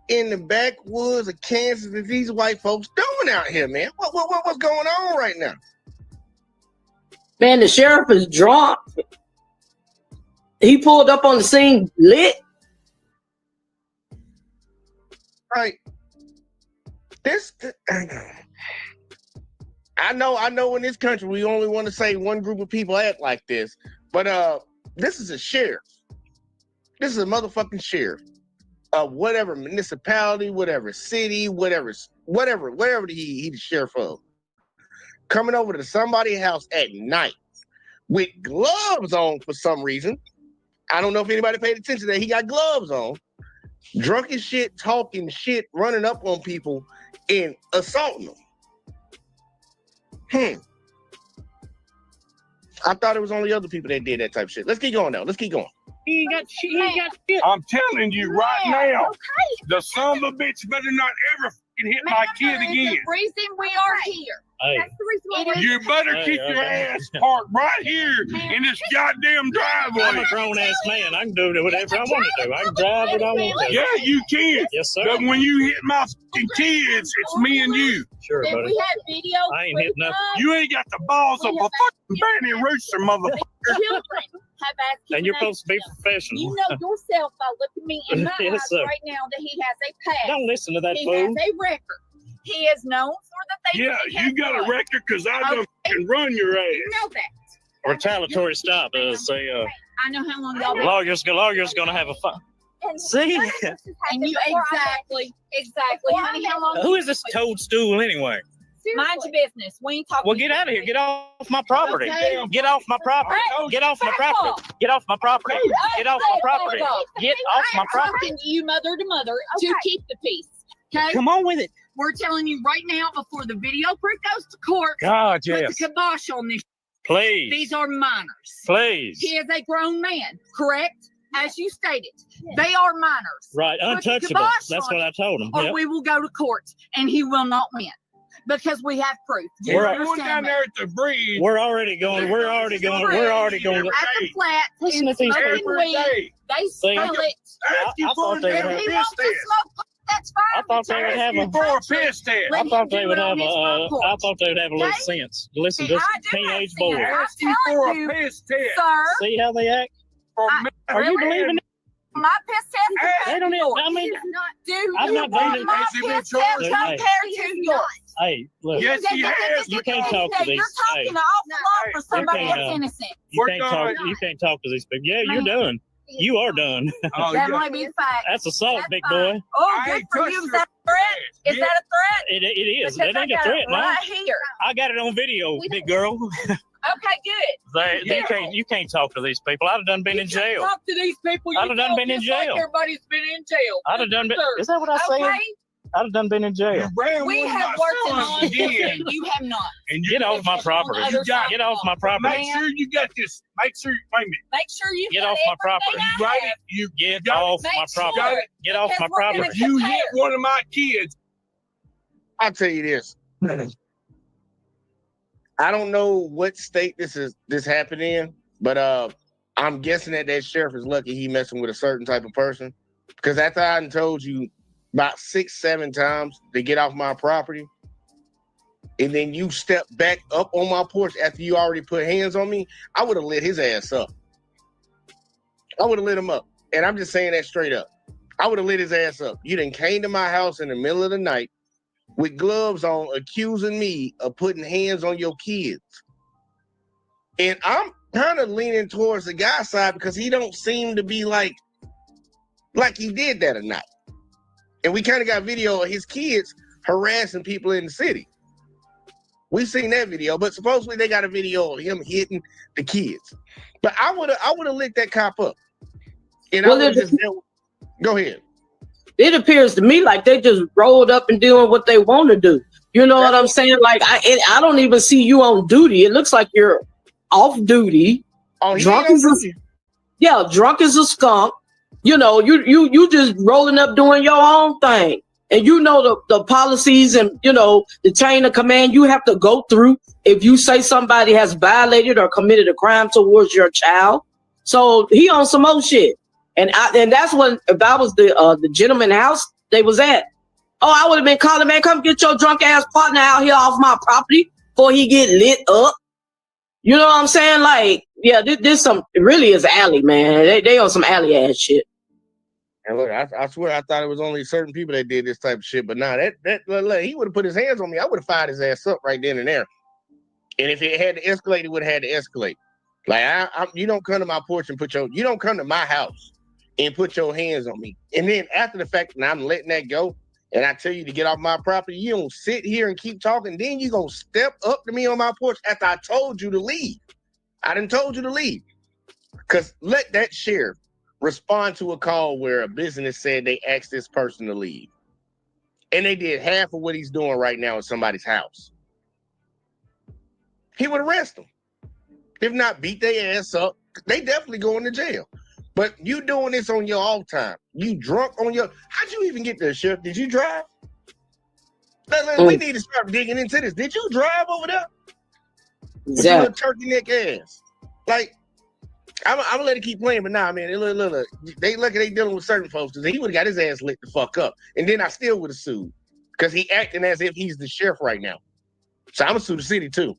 Speaker 3: In the backwoods of Kansas that these white folks doing out here, man? What's going on right now?
Speaker 2: Man, the sheriff is drunk. He pulled up on the scene lit.
Speaker 3: Right. I know in this country we only want to say one group of people act like this, but this is a sheriff. This is a motherfucking sheriff of whatever municipality, whatever city, whatever he the sheriff of. Coming over to somebody's house at night with gloves on for some reason. I don't know if anybody paid attention that he got gloves on. Drunk as shit, talking shit, running up on people and assaulting them. I thought it was only other people that did that type of shit. Let's keep going now. Let's keep going.
Speaker 21: He ain't got shit. He ain't got shit.
Speaker 22: I'm telling you right now, the son of a bitch better not ever fucking hit my kid again.
Speaker 6: The reason we are here.
Speaker 21: Hey.
Speaker 6: That's the reason why we're
Speaker 22: You better keep your ass parked right here in this goddamn driveway.
Speaker 21: I'm a grown ass man. I can do whatever I want to do. I can drive what I want to.
Speaker 22: Yeah, you can.
Speaker 21: Yes, sir.
Speaker 22: But when you hit my fucking kids, it's me and you.
Speaker 21: Sure,
Speaker 6: If
Speaker 21: buddy.
Speaker 6: we had video,
Speaker 21: I ain't hit nothing.
Speaker 22: You ain't got the balls of a fucking Benny Rooster, motherfucker.
Speaker 6: children have asked
Speaker 21: And you're supposed to be
Speaker 6: themselves.
Speaker 21: professional.
Speaker 6: You know yourself by looking me in my
Speaker 21: Yes,
Speaker 6: eyes
Speaker 21: sir.
Speaker 6: right now that he has a past.
Speaker 21: Don't listen to that
Speaker 6: he
Speaker 21: fool.
Speaker 6: has a record. He is known for the things
Speaker 22: Yeah,
Speaker 6: that he has
Speaker 22: you got a
Speaker 6: done.
Speaker 22: record because I
Speaker 6: Okay.
Speaker 22: don't fucking run your ass.
Speaker 6: You know that.
Speaker 21: Retaliatory stop. Say,
Speaker 6: I know how long y'all been.
Speaker 21: lawyer's gonna have a fun.
Speaker 6: And
Speaker 21: See?
Speaker 6: And you exactly, honey. How long?
Speaker 21: Who is this toadstool anyway?
Speaker 6: Mind your business. We ain't talking.
Speaker 21: Well, get out of here. Get off my property.
Speaker 6: Okay.
Speaker 21: Get off my property. Get off my property. Get off my property. Get off my property. Get off my property.
Speaker 6: Talking to you, mother to mother, to keep the peace. Okay.
Speaker 21: Come on with it.
Speaker 6: We're telling you right now before the video proof goes to court.
Speaker 21: God,
Speaker 6: Put
Speaker 21: yes.
Speaker 6: the kibosh on this.
Speaker 21: Please.
Speaker 6: These are minors.
Speaker 21: Please.
Speaker 6: He is a grown man, correct? As you stated, they are minors.
Speaker 21: Right,
Speaker 6: Put the
Speaker 21: untouchable.
Speaker 6: kibosh
Speaker 21: That's
Speaker 6: on
Speaker 21: what I
Speaker 6: it,
Speaker 21: told him.
Speaker 6: Or
Speaker 21: Yep.
Speaker 6: we will go to court, and he will not win because we have proof. Do you
Speaker 21: We're
Speaker 6: understand
Speaker 22: down
Speaker 6: that?
Speaker 22: there at the bridge.
Speaker 21: We're already going. We're already going. We're already going.
Speaker 6: At the flat,
Speaker 21: Listen
Speaker 6: in
Speaker 21: to these
Speaker 6: smoking
Speaker 21: people.
Speaker 6: weed, they
Speaker 21: See?
Speaker 6: smell it.
Speaker 21: I thought they would
Speaker 6: If
Speaker 21: have.
Speaker 6: he wants to smoke, that's fine.
Speaker 21: I thought they would have a.
Speaker 22: For a piss test.
Speaker 21: I
Speaker 6: Let
Speaker 21: thought
Speaker 6: him
Speaker 21: they
Speaker 6: do
Speaker 21: would
Speaker 6: it on
Speaker 21: have
Speaker 6: his front
Speaker 21: a.
Speaker 6: porch.
Speaker 21: I thought they would have a little
Speaker 6: Okay?
Speaker 21: sense. Listen
Speaker 6: See,
Speaker 21: to
Speaker 6: I
Speaker 21: this
Speaker 6: do have
Speaker 21: teenage
Speaker 6: sense.
Speaker 21: boy.
Speaker 22: Asking
Speaker 6: I'm
Speaker 22: for
Speaker 6: telling
Speaker 22: a
Speaker 6: you,
Speaker 22: piss test.
Speaker 6: Sir,
Speaker 21: See how they act?
Speaker 22: For
Speaker 6: I-
Speaker 22: me.
Speaker 21: Are you believing it?
Speaker 6: my piss test
Speaker 21: They don't even. I mean,
Speaker 6: do
Speaker 21: I'm
Speaker 6: you
Speaker 21: not
Speaker 6: want
Speaker 21: voting.
Speaker 6: my
Speaker 22: Has he been
Speaker 6: piss test
Speaker 21: charged?
Speaker 6: compared to yours?
Speaker 21: hey, look.
Speaker 22: Yes, he has.
Speaker 21: You can't talk to these.
Speaker 6: You're talking
Speaker 21: Hey,
Speaker 6: an awful lot for somebody
Speaker 21: can't,
Speaker 6: that's innocent.
Speaker 21: you can't talk. You can't talk to these people. Yeah, you're done. You are done.
Speaker 22: Oh,
Speaker 6: That
Speaker 22: yeah.
Speaker 6: might be fact.
Speaker 21: That's assault,
Speaker 6: That's
Speaker 21: big
Speaker 6: fine.
Speaker 21: boy.
Speaker 6: Oh,
Speaker 22: I
Speaker 6: good
Speaker 22: ain't
Speaker 6: for
Speaker 22: touched
Speaker 6: you. Is
Speaker 22: your
Speaker 6: that a threat? Is
Speaker 22: Yeah.
Speaker 6: that a threat?
Speaker 21: It is.
Speaker 6: Because
Speaker 21: That ain't
Speaker 6: I
Speaker 21: a
Speaker 6: got
Speaker 21: threat,
Speaker 6: it
Speaker 21: man.
Speaker 6: right here.
Speaker 21: I got it on video, big girl.
Speaker 6: Okay, good.
Speaker 21: They can't. You can't talk to these people. I'd have done been in jail.
Speaker 6: Talk to these people. You
Speaker 21: I'd have done
Speaker 6: talk
Speaker 21: been in
Speaker 6: just like
Speaker 21: jail.
Speaker 6: everybody's been in jail.
Speaker 21: I'd have done been.
Speaker 6: Sir.
Speaker 21: Is that what I said?
Speaker 6: Okay.
Speaker 21: I'd have done been in jail.
Speaker 22: You ran
Speaker 6: We
Speaker 22: one of
Speaker 6: have
Speaker 22: my
Speaker 6: worked
Speaker 22: sons
Speaker 6: on
Speaker 22: again.
Speaker 6: You have not.
Speaker 22: And you
Speaker 21: Get off my property.
Speaker 6: other side.
Speaker 21: Get off my property.
Speaker 22: Make sure you got this. Make sure you wait a minute.
Speaker 6: Make sure you
Speaker 21: Get
Speaker 6: got
Speaker 21: off my property.
Speaker 6: everything I
Speaker 22: Right?
Speaker 6: have.
Speaker 22: You
Speaker 21: Get
Speaker 22: got
Speaker 21: off
Speaker 6: Make
Speaker 21: my
Speaker 6: sure.
Speaker 21: property. Get off
Speaker 6: Because
Speaker 21: my
Speaker 6: we're gonna
Speaker 21: property.
Speaker 22: If you
Speaker 6: compare.
Speaker 22: hit one of my kids,
Speaker 3: I'll tell you this. I don't know what state this happened in, but I'm guessing that sheriff is lucky he messing with a certain type of person. Because after I done told you about 6-7 times to get off my property, and then you step back up on my porch after you already put hands on me, I would have lit his ass up. I would have lit him up. And I'm just saying that straight up. I would have lit his ass up. You done came to my house in the middle of the night with gloves on, accusing me of putting hands on your kids. And I'm kind of leaning towards the guy's side because he don't seem to be like he did that or not. And we kind of got video of his kids harassing people in the city. We seen that video, but supposedly they got a video of him hitting the kids. But I would have lit that cop up. And
Speaker 2: Well,
Speaker 3: I would just go ahead.
Speaker 2: It appears to me like they just rolled up and doing what they want to do. You know what I'm saying? Like I don't even see you on duty. It looks like you're off duty.
Speaker 3: Oh,
Speaker 2: drunk as a skunk. You know, you just rolling up doing your own thing. And you know the policies and you know the chain of command you have to go through if you say somebody has violated or committed a crime towards your child. So he on some old shit. And that's when if I was the gentleman house they was at. Oh, I would have been calling, man, come get your drunk ass partner out here off my property before he get lit up. You know what I'm saying? Like, yeah, this it really is alley, man. They on some alley ass shit.
Speaker 3: And look, I swear I thought it was only certain people that did this type of shit, but nah, that he would have put his hands on me. I would have fired his ass up right then and there. And if it had to escalate, it would have had to escalate. Like you don't come to my porch and you don't come to my house and put your hands on me. And then after the fact, and I'm letting that go, and I tell you to get off my property, you don't sit here and keep talking. Then you gonna step up to me on my porch after I told you to leave. I done told you to leave. Cause let that sheriff respond to a call where a business said they asked this person to leave. And they did half of what he's doing right now in somebody's house. He would arrest them. If not, beat their ass up. They definitely going to jail. But you doing this on your off time. You drunk on your... How'd you even get there, Sheriff? Did you drive? We need to start digging into this. Did you drive over there? With your little turkey neck ass. Like, I'm gonna let it keep playing, but nah, man, look, they dealing with certain folks because he would have got his ass lit the fuck up, and then I still would have sued because he acting as if he's the sheriff right now. So I'm gonna sue the city too.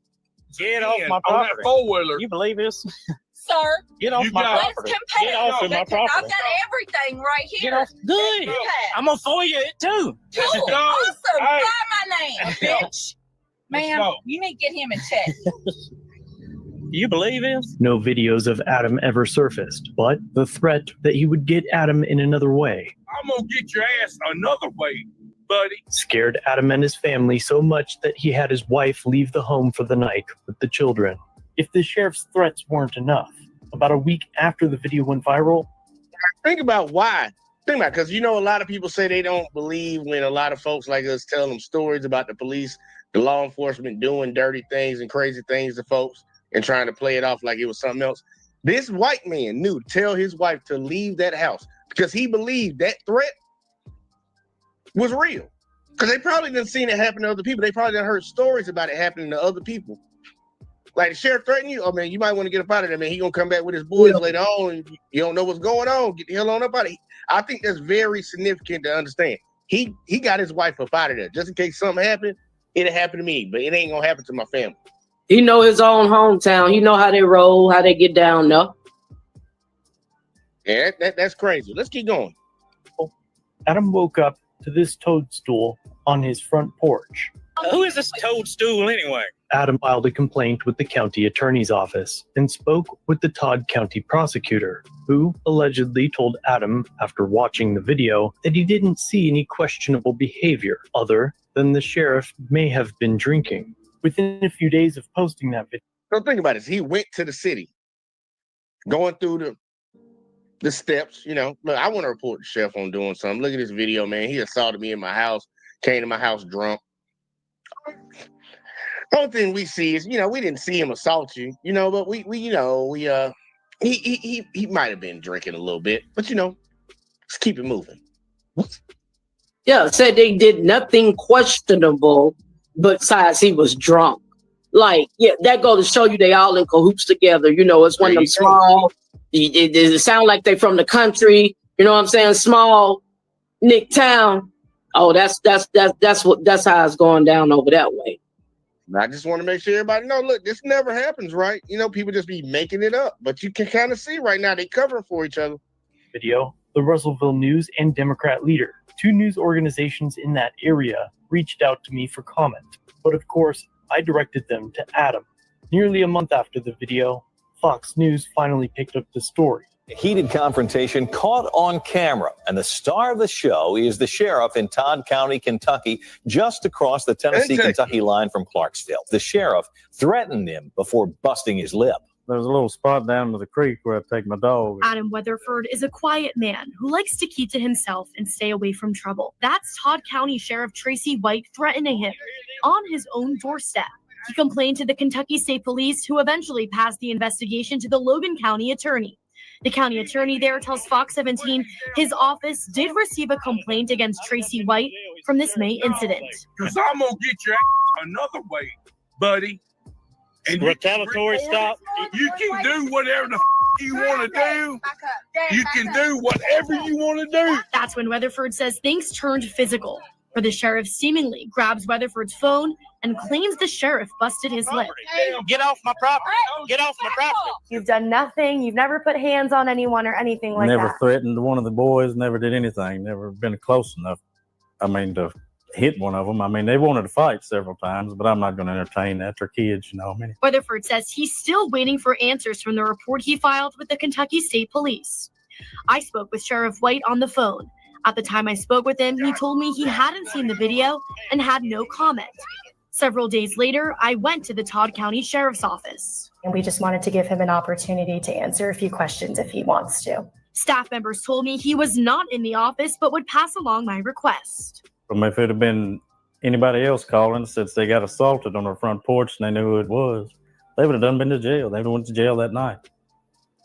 Speaker 21: Get off my
Speaker 22: on
Speaker 21: property.
Speaker 22: that four-wheeler.
Speaker 21: You believe this?
Speaker 6: sir.
Speaker 21: Get off my
Speaker 6: Let's
Speaker 21: property.
Speaker 6: compare.
Speaker 21: Get off of my
Speaker 6: I've
Speaker 21: property.
Speaker 6: got everything right here.
Speaker 21: Get off. Good. I'm gonna FOIA it too.
Speaker 6: Cool.
Speaker 22: go.
Speaker 6: Awesome.
Speaker 22: Hey.
Speaker 6: Sign my name, bitch. Ma'am,
Speaker 22: go.
Speaker 6: you need to get him in check.
Speaker 21: You believe this?
Speaker 5: No videos of Adam ever surfaced, but the threat that he would get Adam in another way
Speaker 22: I'm gonna get your ass another way, buddy.
Speaker 5: scared Adam and his family so much that he had his wife leave the home for the night with the children. If the sheriff's threats weren't enough, about a week after the video went viral,
Speaker 3: Think about why. Think about, because you know a lot of people say they don't believe when a lot of folks like us tell them stories about the police, the law enforcement doing dirty things and crazy things to folks and trying to play it off like it was something else. This white man knew to tell his wife to leave that house because he believed that threat was real. Because they probably didn't seen it happen to other people. They probably done heard stories about it happening to other people. Like the sheriff threatened you, oh man, you might want to get up out of there, man. He gonna come back with his boys later on and you don't know what's going on. Get the hell on up out of here. I think that's very significant to understand. He got his wife up out of there just in case something happened. It'll happen to me, but it ain't gonna happen to my family.
Speaker 2: He know his own hometown. He know how they roll, how they get down, no?
Speaker 3: Yeah, that's crazy. Let's keep going.
Speaker 5: Adam woke up to this toadstool on his front porch.
Speaker 21: Who is this toadstool anyway?
Speaker 5: Adam filed a complaint with the county attorney's office and spoke with the Todd County prosecutor, who allegedly told Adam after watching the video that he didn't see any questionable behavior other than the sheriff may have been drinking. Within a few days of posting that video,
Speaker 3: So think about this. He went to the city, going through the steps, you know. Look, I want to report the sheriff on doing something. Look at this video, man. He assaulted me in my house, came to my house drunk. Only thing we see is, you know, we didn't see him assault you, you know, but we he might have been drinking a little bit, but you know, let's keep it moving.
Speaker 2: Yeah, said they did nothing questionable besides he was drunk. Like, yeah, that goes to show you they all in cahoots together. You know, it's one of them small. It sound like they from the country. You know what I'm saying? Small Nick town. Oh, that's how it's going down over that way.
Speaker 3: I just want to make sure everybody know, look, this never happens, right? You know, people just be making it up, but you can kind of see right now they covering for each other.
Speaker 5: video, the Russellville News and Democrat Leader, two news organizations in that area, reached out to me for comment. But of course, I directed them to Adam. Nearly a month after the video, Fox News finally picked up the story.
Speaker 18: A heated confrontation caught on camera, and the star of the show is the sheriff in Todd County, Kentucky, just across the Tennessee-Kentucky line from Clarksville. The sheriff threatened him before busting his lip.
Speaker 7: There's a little spot down to the creek where I take my dog.
Speaker 20: Adam Weatherford is a quiet man who likes to keep to himself and stay away from trouble. That's Todd County Sheriff Tracy White threatening him on his own doorstep. He complained to the Kentucky State Police, who eventually passed the investigation to the Logan County Attorney. The county attorney there tells Fox 17 his office did receive a complaint against Tracy White from this May incident.
Speaker 22: Because I'm going to get your ass another way, buddy. And
Speaker 19: retaliatory stop.
Speaker 22: You can do whatever the you want to do. You can do whatever you want to do.
Speaker 20: That's when Weatherford says things turned physical, where the sheriff seemingly grabs Weatherford's phone and claims the sheriff busted his lip.
Speaker 21: Get off my property. Get off my property.
Speaker 10: You've done nothing. You've never put hands on anyone or anything like
Speaker 7: Never
Speaker 10: that.
Speaker 7: threatened one of the boys, never did anything, never been close enough, to hit one of them. They wanted to fight several times, but I'm not going to entertain that. They're kids,
Speaker 20: Weatherford says he's still waiting for answers from the report he filed with the Kentucky State Police. I spoke with Sheriff White on the phone. At the time I spoke with him, he told me he hadn't seen the video and had no comment. Several days later, I went to the Todd County Sheriff's Office.
Speaker 10: And we just wanted to give him an opportunity to answer a few questions if he wants to.
Speaker 20: Staff members told me he was not in the office, but would pass along my request.
Speaker 7: If it had been anybody else calling, since they got assaulted on their front porch and they knew who it was, they would have done been to jail. They would have went to jail that night.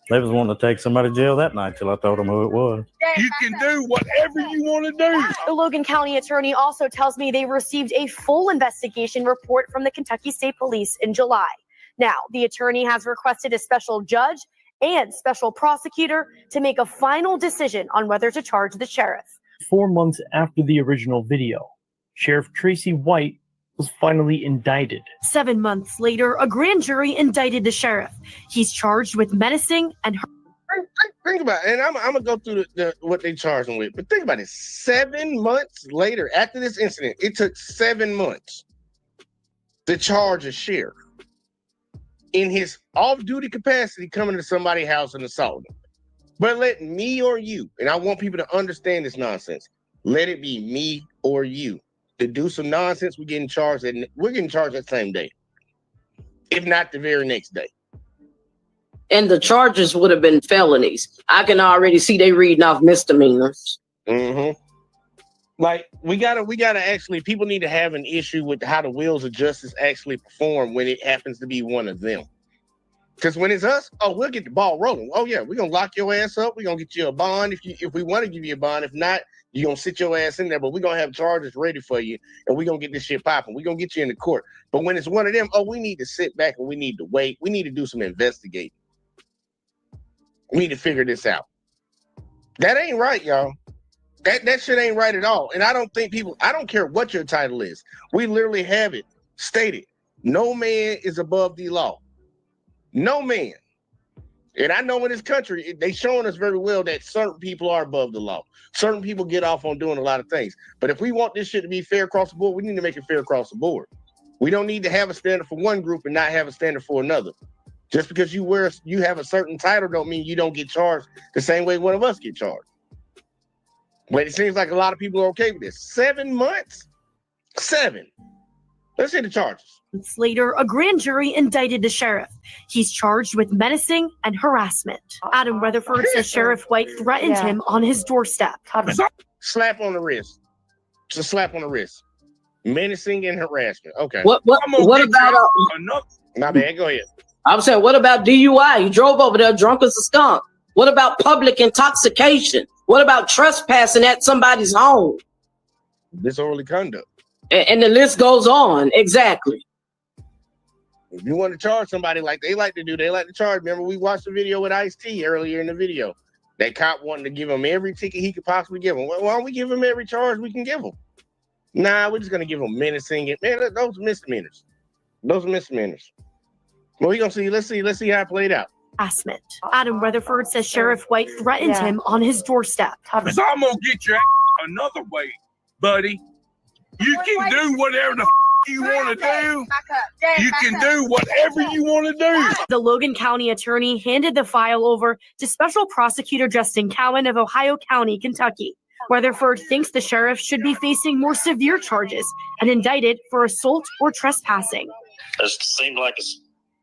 Speaker 7: They was wanting to take somebody to jail that night till I told them who it was.
Speaker 22: You can do whatever you want to do.
Speaker 10: The Logan County attorney also tells me they received a full investigation report from the Kentucky State Police in July. Now, the attorney has requested a special judge and special prosecutor to make a final decision on whether to charge the sheriff.
Speaker 5: 4 months after the original video, Sheriff Tracy White was finally indicted.
Speaker 20: 7 months later, a grand jury indicted the sheriff. He's charged with menacing and
Speaker 3: Think about it, and I'm gonna go through what they charged him with. But think about it: 7 months later, after this incident, it took 7 months to charge a sheriff in his off-duty capacity coming to somebody's house and assaulting them. But let me or you, and I want people to understand this nonsense. Let it be me or you to do some nonsense. We're getting charged that same day, if not the very next day.
Speaker 2: And the charges would have been felonies. I can already see they reading off misdemeanors.
Speaker 3: Mm-hmm. Like we gotta actually, people need to have an issue with how the wheels of justice actually perform when it happens to be one of them. Because when it's us, oh, we'll get the ball rolling. Oh yeah, we're gonna lock your ass up. We're gonna get you a bond if we want to give you a bond. If not, you're gonna sit your ass in there. But we're gonna have charges ready for you, and we're gonna get this shit popping. We're gonna get you in the court. But when it's one of them, oh, we need to sit back and we need to wait. We need to do some investigating. We need to figure this out. That ain't right, y'all. That shit ain't right at all. And I don't think I don't care what your title is. We literally have it stated. No man is above the law. No man. And I know in this country, they showing us very well that certain people are above the law. Certain people get off on doing a lot of things. But if we want this shit to be fair across the board, we need to make it fair across the board. We don't need to have a standard for one group and not have a standard for another. Just because you have a certain title don't mean you don't get charged the same way one of us get charged. But it seems like a lot of people are okay with this. 7 months? 7. Let's see the charges.
Speaker 20: months later, a grand jury indicted the sheriff. He's charged with menacing and harassment. Adam Weatherford says Sheriff White threatened him on his doorstep.
Speaker 3: Slap on the wrist. It's a slap on the wrist. Menacing and harassment. Okay.
Speaker 2: What about
Speaker 3: my bad, go ahead.
Speaker 2: I'm saying, what about DUI? You drove over there drunk as a skunk. What about public intoxication? What about trespassing at somebody's home?
Speaker 3: Disorderly conduct.
Speaker 2: And the list goes on. Exactly.
Speaker 3: If you want to charge somebody like they like to do, they like to charge. Remember, we watched the video with Ice-T earlier in the video. That cop wanted to give him every ticket he could possibly give him. Well, why don't we give him every charge we can give him? Nah, we're just going to give him menacing. Man, those are misdemeanors. Those are misdemeanors. Well, we're going to see. Let's see how it played out.
Speaker 20: Harassment. Adam Weatherford says Sheriff White threatened him on his doorstep.
Speaker 22: So I'm going to get your another way, buddy. You can do whatever the you want to do. You can do whatever you want to do.
Speaker 20: The Logan County attorney handed the file over to Special Prosecutor Justin Cowan of Ohio County, Kentucky. Weatherford thinks the sheriff should be facing more severe charges and indicted for assault or trespassing.
Speaker 12: It seemed like a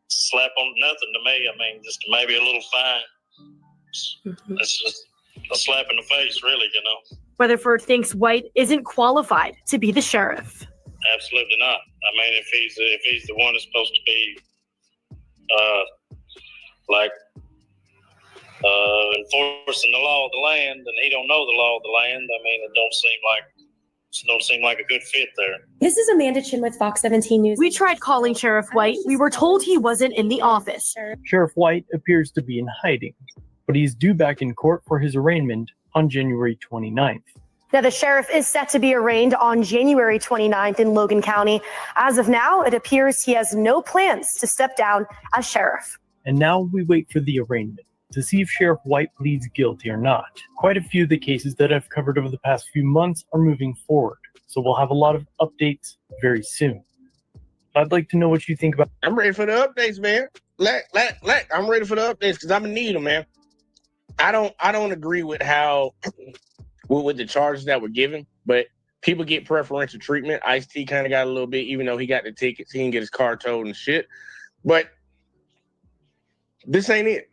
Speaker 12: slap on nothing to me. I mean, just maybe a little fine. It's just a slap in the face, really, you know.
Speaker 20: Weatherford thinks White isn't qualified to be the sheriff.
Speaker 12: Absolutely not. I mean, if he's the one that's supposed to be enforcing the law of the land, and he don't know the law of the land, I mean, it don't seem like a good fit there.
Speaker 10: This is Amanda Chin with Fox 17 News.
Speaker 20: We tried calling Sheriff White. We were told he wasn't in the office.
Speaker 5: Sheriff White appears to be in hiding, but he's due back in court for his arraignment on January 29th.
Speaker 10: Now, the sheriff is set to be arraigned on January 29th in Logan County. As of now, it appears he has no plans to step down as sheriff.
Speaker 5: And now we wait for the arraignment to see if Sheriff White pleads guilty or not. Quite a few of the cases that I've covered over the past few months are moving forward, so we'll have a lot of updates very soon. I'd like to know what you think about.
Speaker 3: I'm ready for the updates, man. I'm ready for the updates because I'm gonna need them, man. I don't agree with how with the charges that were given, but people get preferential treatment. Ice-T kind of got a little bit, even though he got the tickets, he didn't get his car towed and shit. But this ain't it.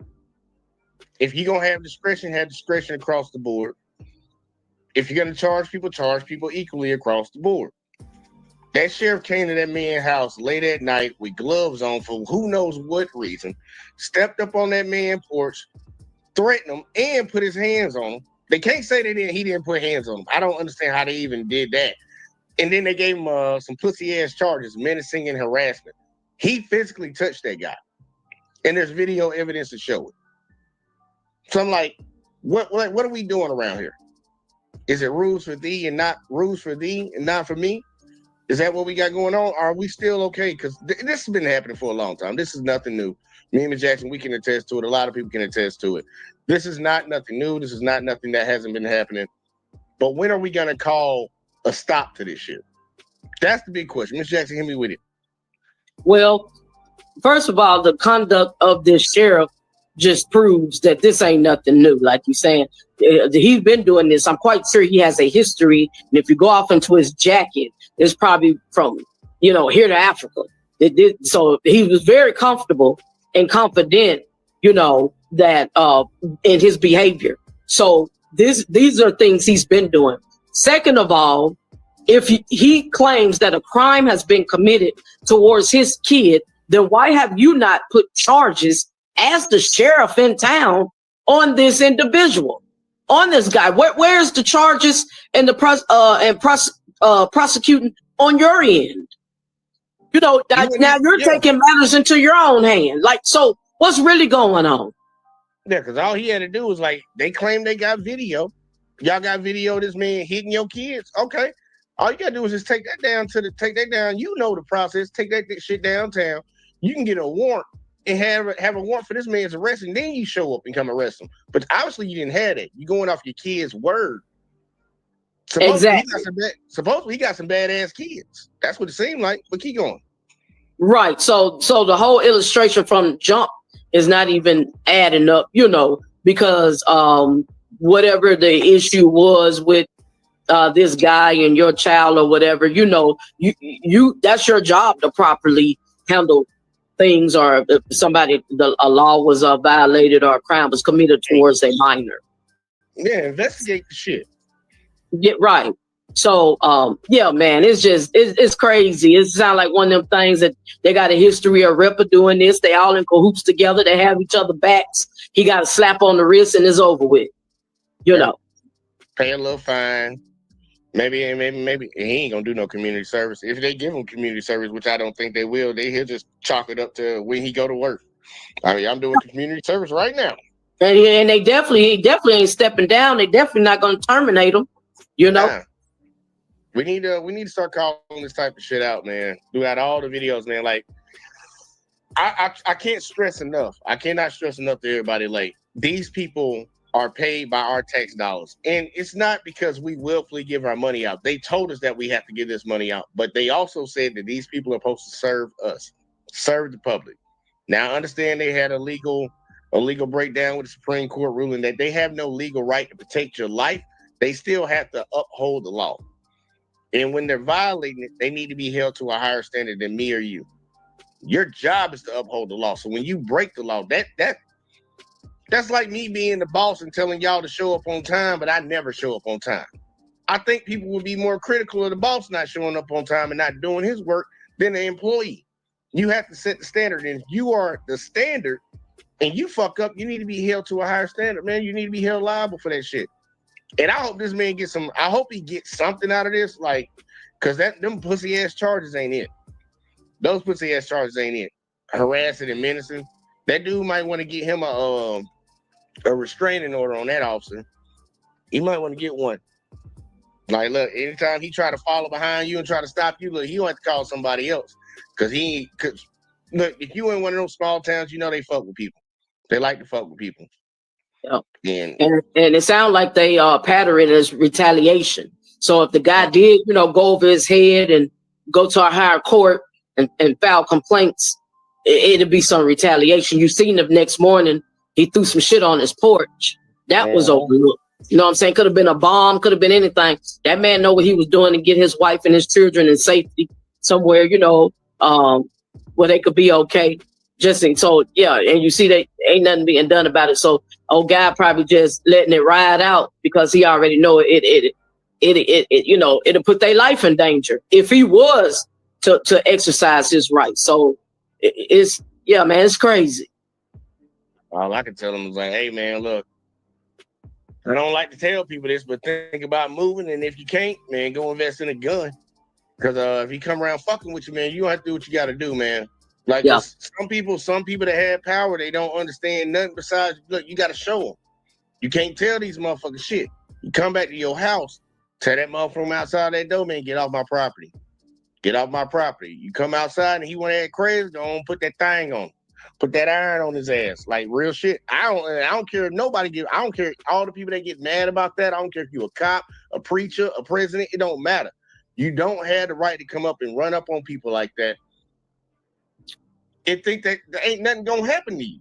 Speaker 3: If you're gonna have discretion across the board. If you're gonna charge people equally across the board. That sheriff came to that man's house late at night with gloves on for who knows what reason, stepped up on that man's porch, threatened him, and put his hands on him. They can't say he didn't put hands on him. I don't understand how they even did that. And then they gave him some pussy-ass charges, menacing and harassment. He physically touched that guy. And there's video evidence to show it. So I'm like, what are we doing around here? Is it rules for thee and not for me? Is that what we got going on? Are we still okay? Because this has been happening for a long time. This is nothing new. Me and Jackson, we can attest to it. A lot of people can attest to it. This is not nothing new. This is not nothing that hasn't been happening. But when are we going to call a stop to this shit? That's the big question. Mr. Jackson, hit me with it.
Speaker 2: Well, first of all, the conduct of this sheriff just proves that this ain't nothing new. Like you're saying, he's been doing this. I'm quite sure he has a history. And if you go off into his jacket, it's probably from, here to Africa. So he was very comfortable and confident, that in his behavior. So these are things he's been doing. Second of all, if he claims that a crime has been committed towards his kid, then why have you not put charges as the sheriff in town on this individual, on this guy? Where's the charges and the prosecuting on your end? Now you're taking matters into your own hand. Like, so what's really going on?
Speaker 3: Yeah, because all he had to do was they claim they got video. Y'all got video of this man hitting your kids. Okay. All you gotta do is just take that down. You know the process. Take that shit downtown. You can get a warrant and have a warrant for this man's arrest, and then you show up and come arrest him. But obviously you didn't have that. You're going off your kid's word. Supposedly he got some badass kids. That's what it seemed like. But keep going.
Speaker 2: Right. So the whole illustration from jump is not even adding up, because whatever the issue was with this guy and your child or whatever, you that's your job to properly handle things, or if a law was violated or a crime was committed towards a minor.
Speaker 3: Yeah, investigate the shit.
Speaker 2: Yeah, right. So yeah, man, it's crazy. It sounds like one of them things that they got a history of Ripper doing this. They all in cahoots together. They have each other backs. He got a slap on the wrist and it's over with. Pay
Speaker 3: a little fine. Maybe he ain't gonna do no community service. If they give him community service, which I don't think they will, he'll just chalk it up to when he go to work. I mean, I'm doing community service right now.
Speaker 2: And he definitely ain't stepping down. They definitely not gonna terminate him.
Speaker 3: Nah. We need to start calling this type of shit out, man. Throughout all the videos, man. Like, I can't stress enough. I cannot stress enough to everybody. These people are paid by our tax dollars. And it's not because we willfully give our money out. They told us that we have to give this money out, but they also said that these people are supposed to serve us, serve the public. Now, I understand they had a legal breakdown with the Supreme Court ruling that they have no legal right to protect your life. They still have to uphold the law. And when they're violating it, they need to be held to a higher standard than me or you. Your job is to uphold the law. So when you break the law, that's like me being the boss and telling y'all to show up on time, but I never show up on time. I think people would be more critical of the boss not showing up on time and not doing his work than the employee. You have to set the standard. And if you are the standard and you fuck up, you need to be held to a higher standard, man. You need to be held liable for that shit. And I hope this man gets I hope he gets something out of this, because them pussy ass charges ain't it. Those pussy ass charges ain't it. Harassing and menacing. That dude might want to get him a restraining order on that officer. He might want to get one. Look, anytime he try to follow behind you and try to stop you, look, he don't have to call somebody else. Cause look, if you in one of those small towns, they fuck with people. They like to fuck with people.
Speaker 2: Yep. And it sounds like they pattern it as retaliation. So if the guy did, go over his head and go to a higher court and file complaints, it'll be some retaliation. You seen him next morning, he threw some shit on his porch. That was overlooked. You know what I'm saying? Could have been a bomb, could have been anything. That man know what he was doing to get his wife and his children in safety somewhere, where they could be okay. So yeah, and you see that ain't nothing being done about it. So old guy probably just letting it ride out because he already know it'll put their life in danger if he was to exercise his rights. So it's crazy.
Speaker 3: All I can tell him is hey man, look, I don't like to tell people this, but think about moving, and if you can't, man, go invest in a gun. Because if he come around fucking with you, man, you don't have to do what you got to do, man. Some people that have power, they don't understand nothing besides, look, you got to show them. You can't tell these motherfuckers shit. You come back to your house, tell that motherfucker from outside that door, man, get off my property. Get off my property. You come outside and he want to act crazy, don't put that thing on him. Put that iron on his ass. Like real shit. I don't care if nobody give. I don't care all the people that get mad about that. I don't care if you're a cop, a preacher, a president. It don't matter. You don't have the right to come up and run up on people like that and think that there ain't nothing gonna happen to you.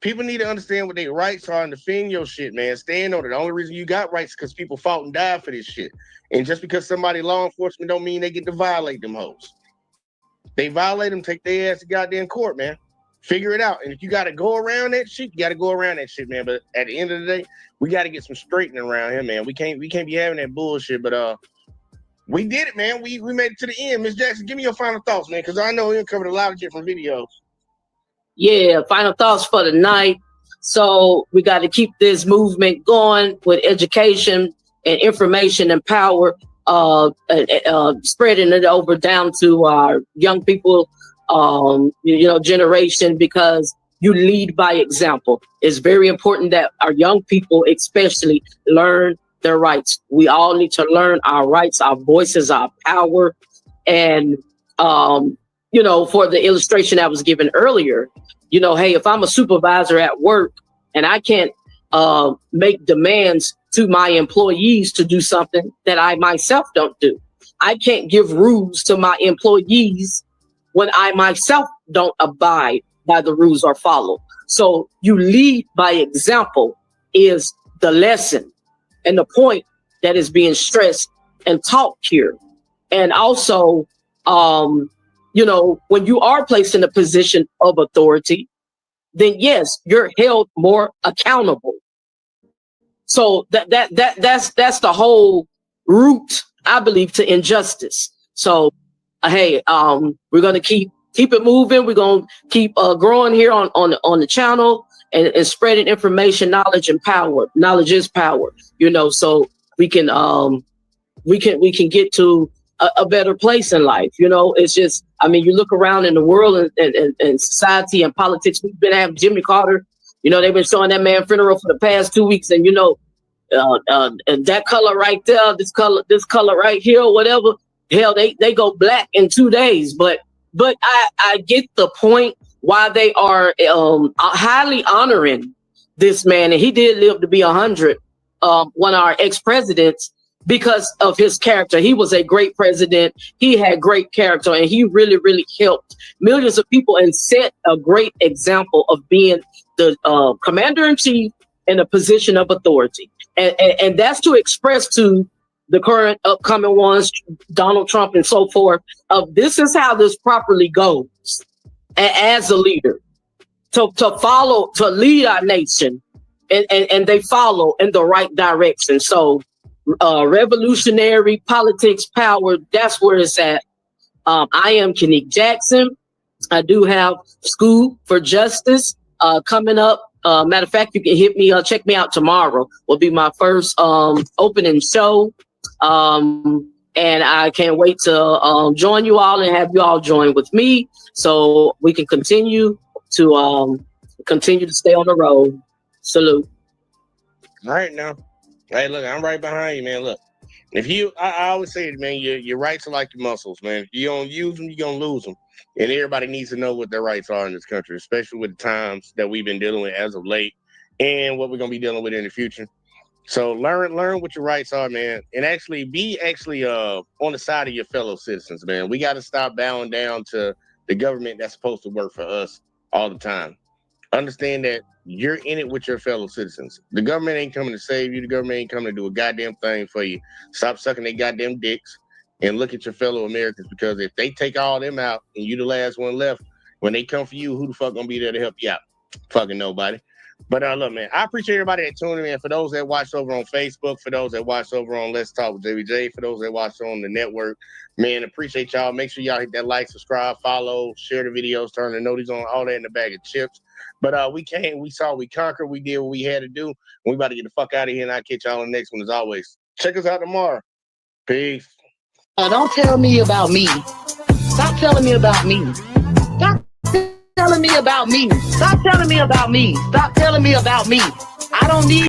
Speaker 3: People need to understand what their rights are and defend your shit, man. Stand on it. The only reason you got rights is because people fought and died for this shit. And just because somebody law enforcement don't mean they get to violate them hoes. They violate them, take their ass to goddamn court, man. Figure it out. And if you got to go around that shit, you got to go around that shit, man. But at the end of the day, we got to get some straightening around here, man. We can't be having that bullshit. But we did it, man. We made it to the end. Ms. Jackson, give me your final thoughts, man, because I know we covered a lot of different videos.
Speaker 2: Yeah, final thoughts for the night. So we got to keep this movement going with education and information and power, spreading it over down to our young people, generation, because you lead by example. It's very important that our young people especially learn their rights. We all need to learn our rights, our voices, our power. And, for the illustration I was given earlier, hey, if I'm a supervisor at work and I can't make demands to my employees to do something that I myself don't do, I can't give rules to my employees when I myself don't abide by the rules or follow. So you lead by example is the lesson and the point that is being stressed and taught here. And also, when you are placed in a position of authority, then yes, you're held more accountable. So that's the whole root, I believe, to injustice. So, hey, we're gonna keep it moving. We're gonna keep growing here on the channel and spreading information, knowledge, and power. Knowledge is power, so we can get to a better place in life. It's just, you look around in the world and society and politics. We've been having Jimmy Carter. They've been showing that man funeral for the past 2 weeks, and and that color right there, this color right here, whatever. Hell, they go black in 2 days. But I get the point why they are highly honoring this man, and he did live to be 100. One of our ex-presidents, because of his character. He was a great president. He had great character, and he really, really helped millions of people and set a great example of being the commander-in-chief in a position of authority. And that's to express to the current upcoming ones, Donald Trump and so forth, of this is how this properly goes as a leader. To follow, to lead our nation, and they follow in the right direction. So revolutionary politics, power, that's where it's at. I am Kenique Jackson. I do have School for Justice coming up. Matter of fact, you can hit me, check me out tomorrow. Will be my first opening show. And I can't wait to join you all and have you all join with me so we can continue to stay on the road. Salute.
Speaker 3: All right now. Hey, look, I'm right behind you, man. Look, I always say it, man, your rights are like your muscles, man. If you don't use them, you're going to lose them. And everybody needs to know what their rights are in this country, especially with the times that we've been dealing with as of late and what we're going to be dealing with in the future. So learn what your rights are, man, and be on the side of your fellow citizens, man. We got to stop bowing down to the government that's supposed to work for us all the time. Understand that you're in it with your fellow citizens. The government ain't coming to save you. The government ain't coming to do a goddamn thing for you. Stop sucking their goddamn dicks and look at your fellow Americans, because if they take all them out and you the last one left, when they come for you, who the fuck gonna be there to help you out? Fucking nobody. But look, man, I appreciate everybody that tuned in. For those that watched over on Facebook, for those that watched over on Let's Talk with JBJ, for those that watched on the network, man, appreciate y'all. Make sure y'all hit that like, subscribe, follow, share the videos, turn the noties on, all that in the bag of chips. But we came, we saw, we conquered, we did what we had to do. We about to get the fuck out of here, and I'll catch y'all on the next one as always. Check us out tomorrow. Peace.
Speaker 2: Don't tell me about me. Stop telling me about me. Stop telling me about me. Stop telling me about me. Stop telling me about me. I don't need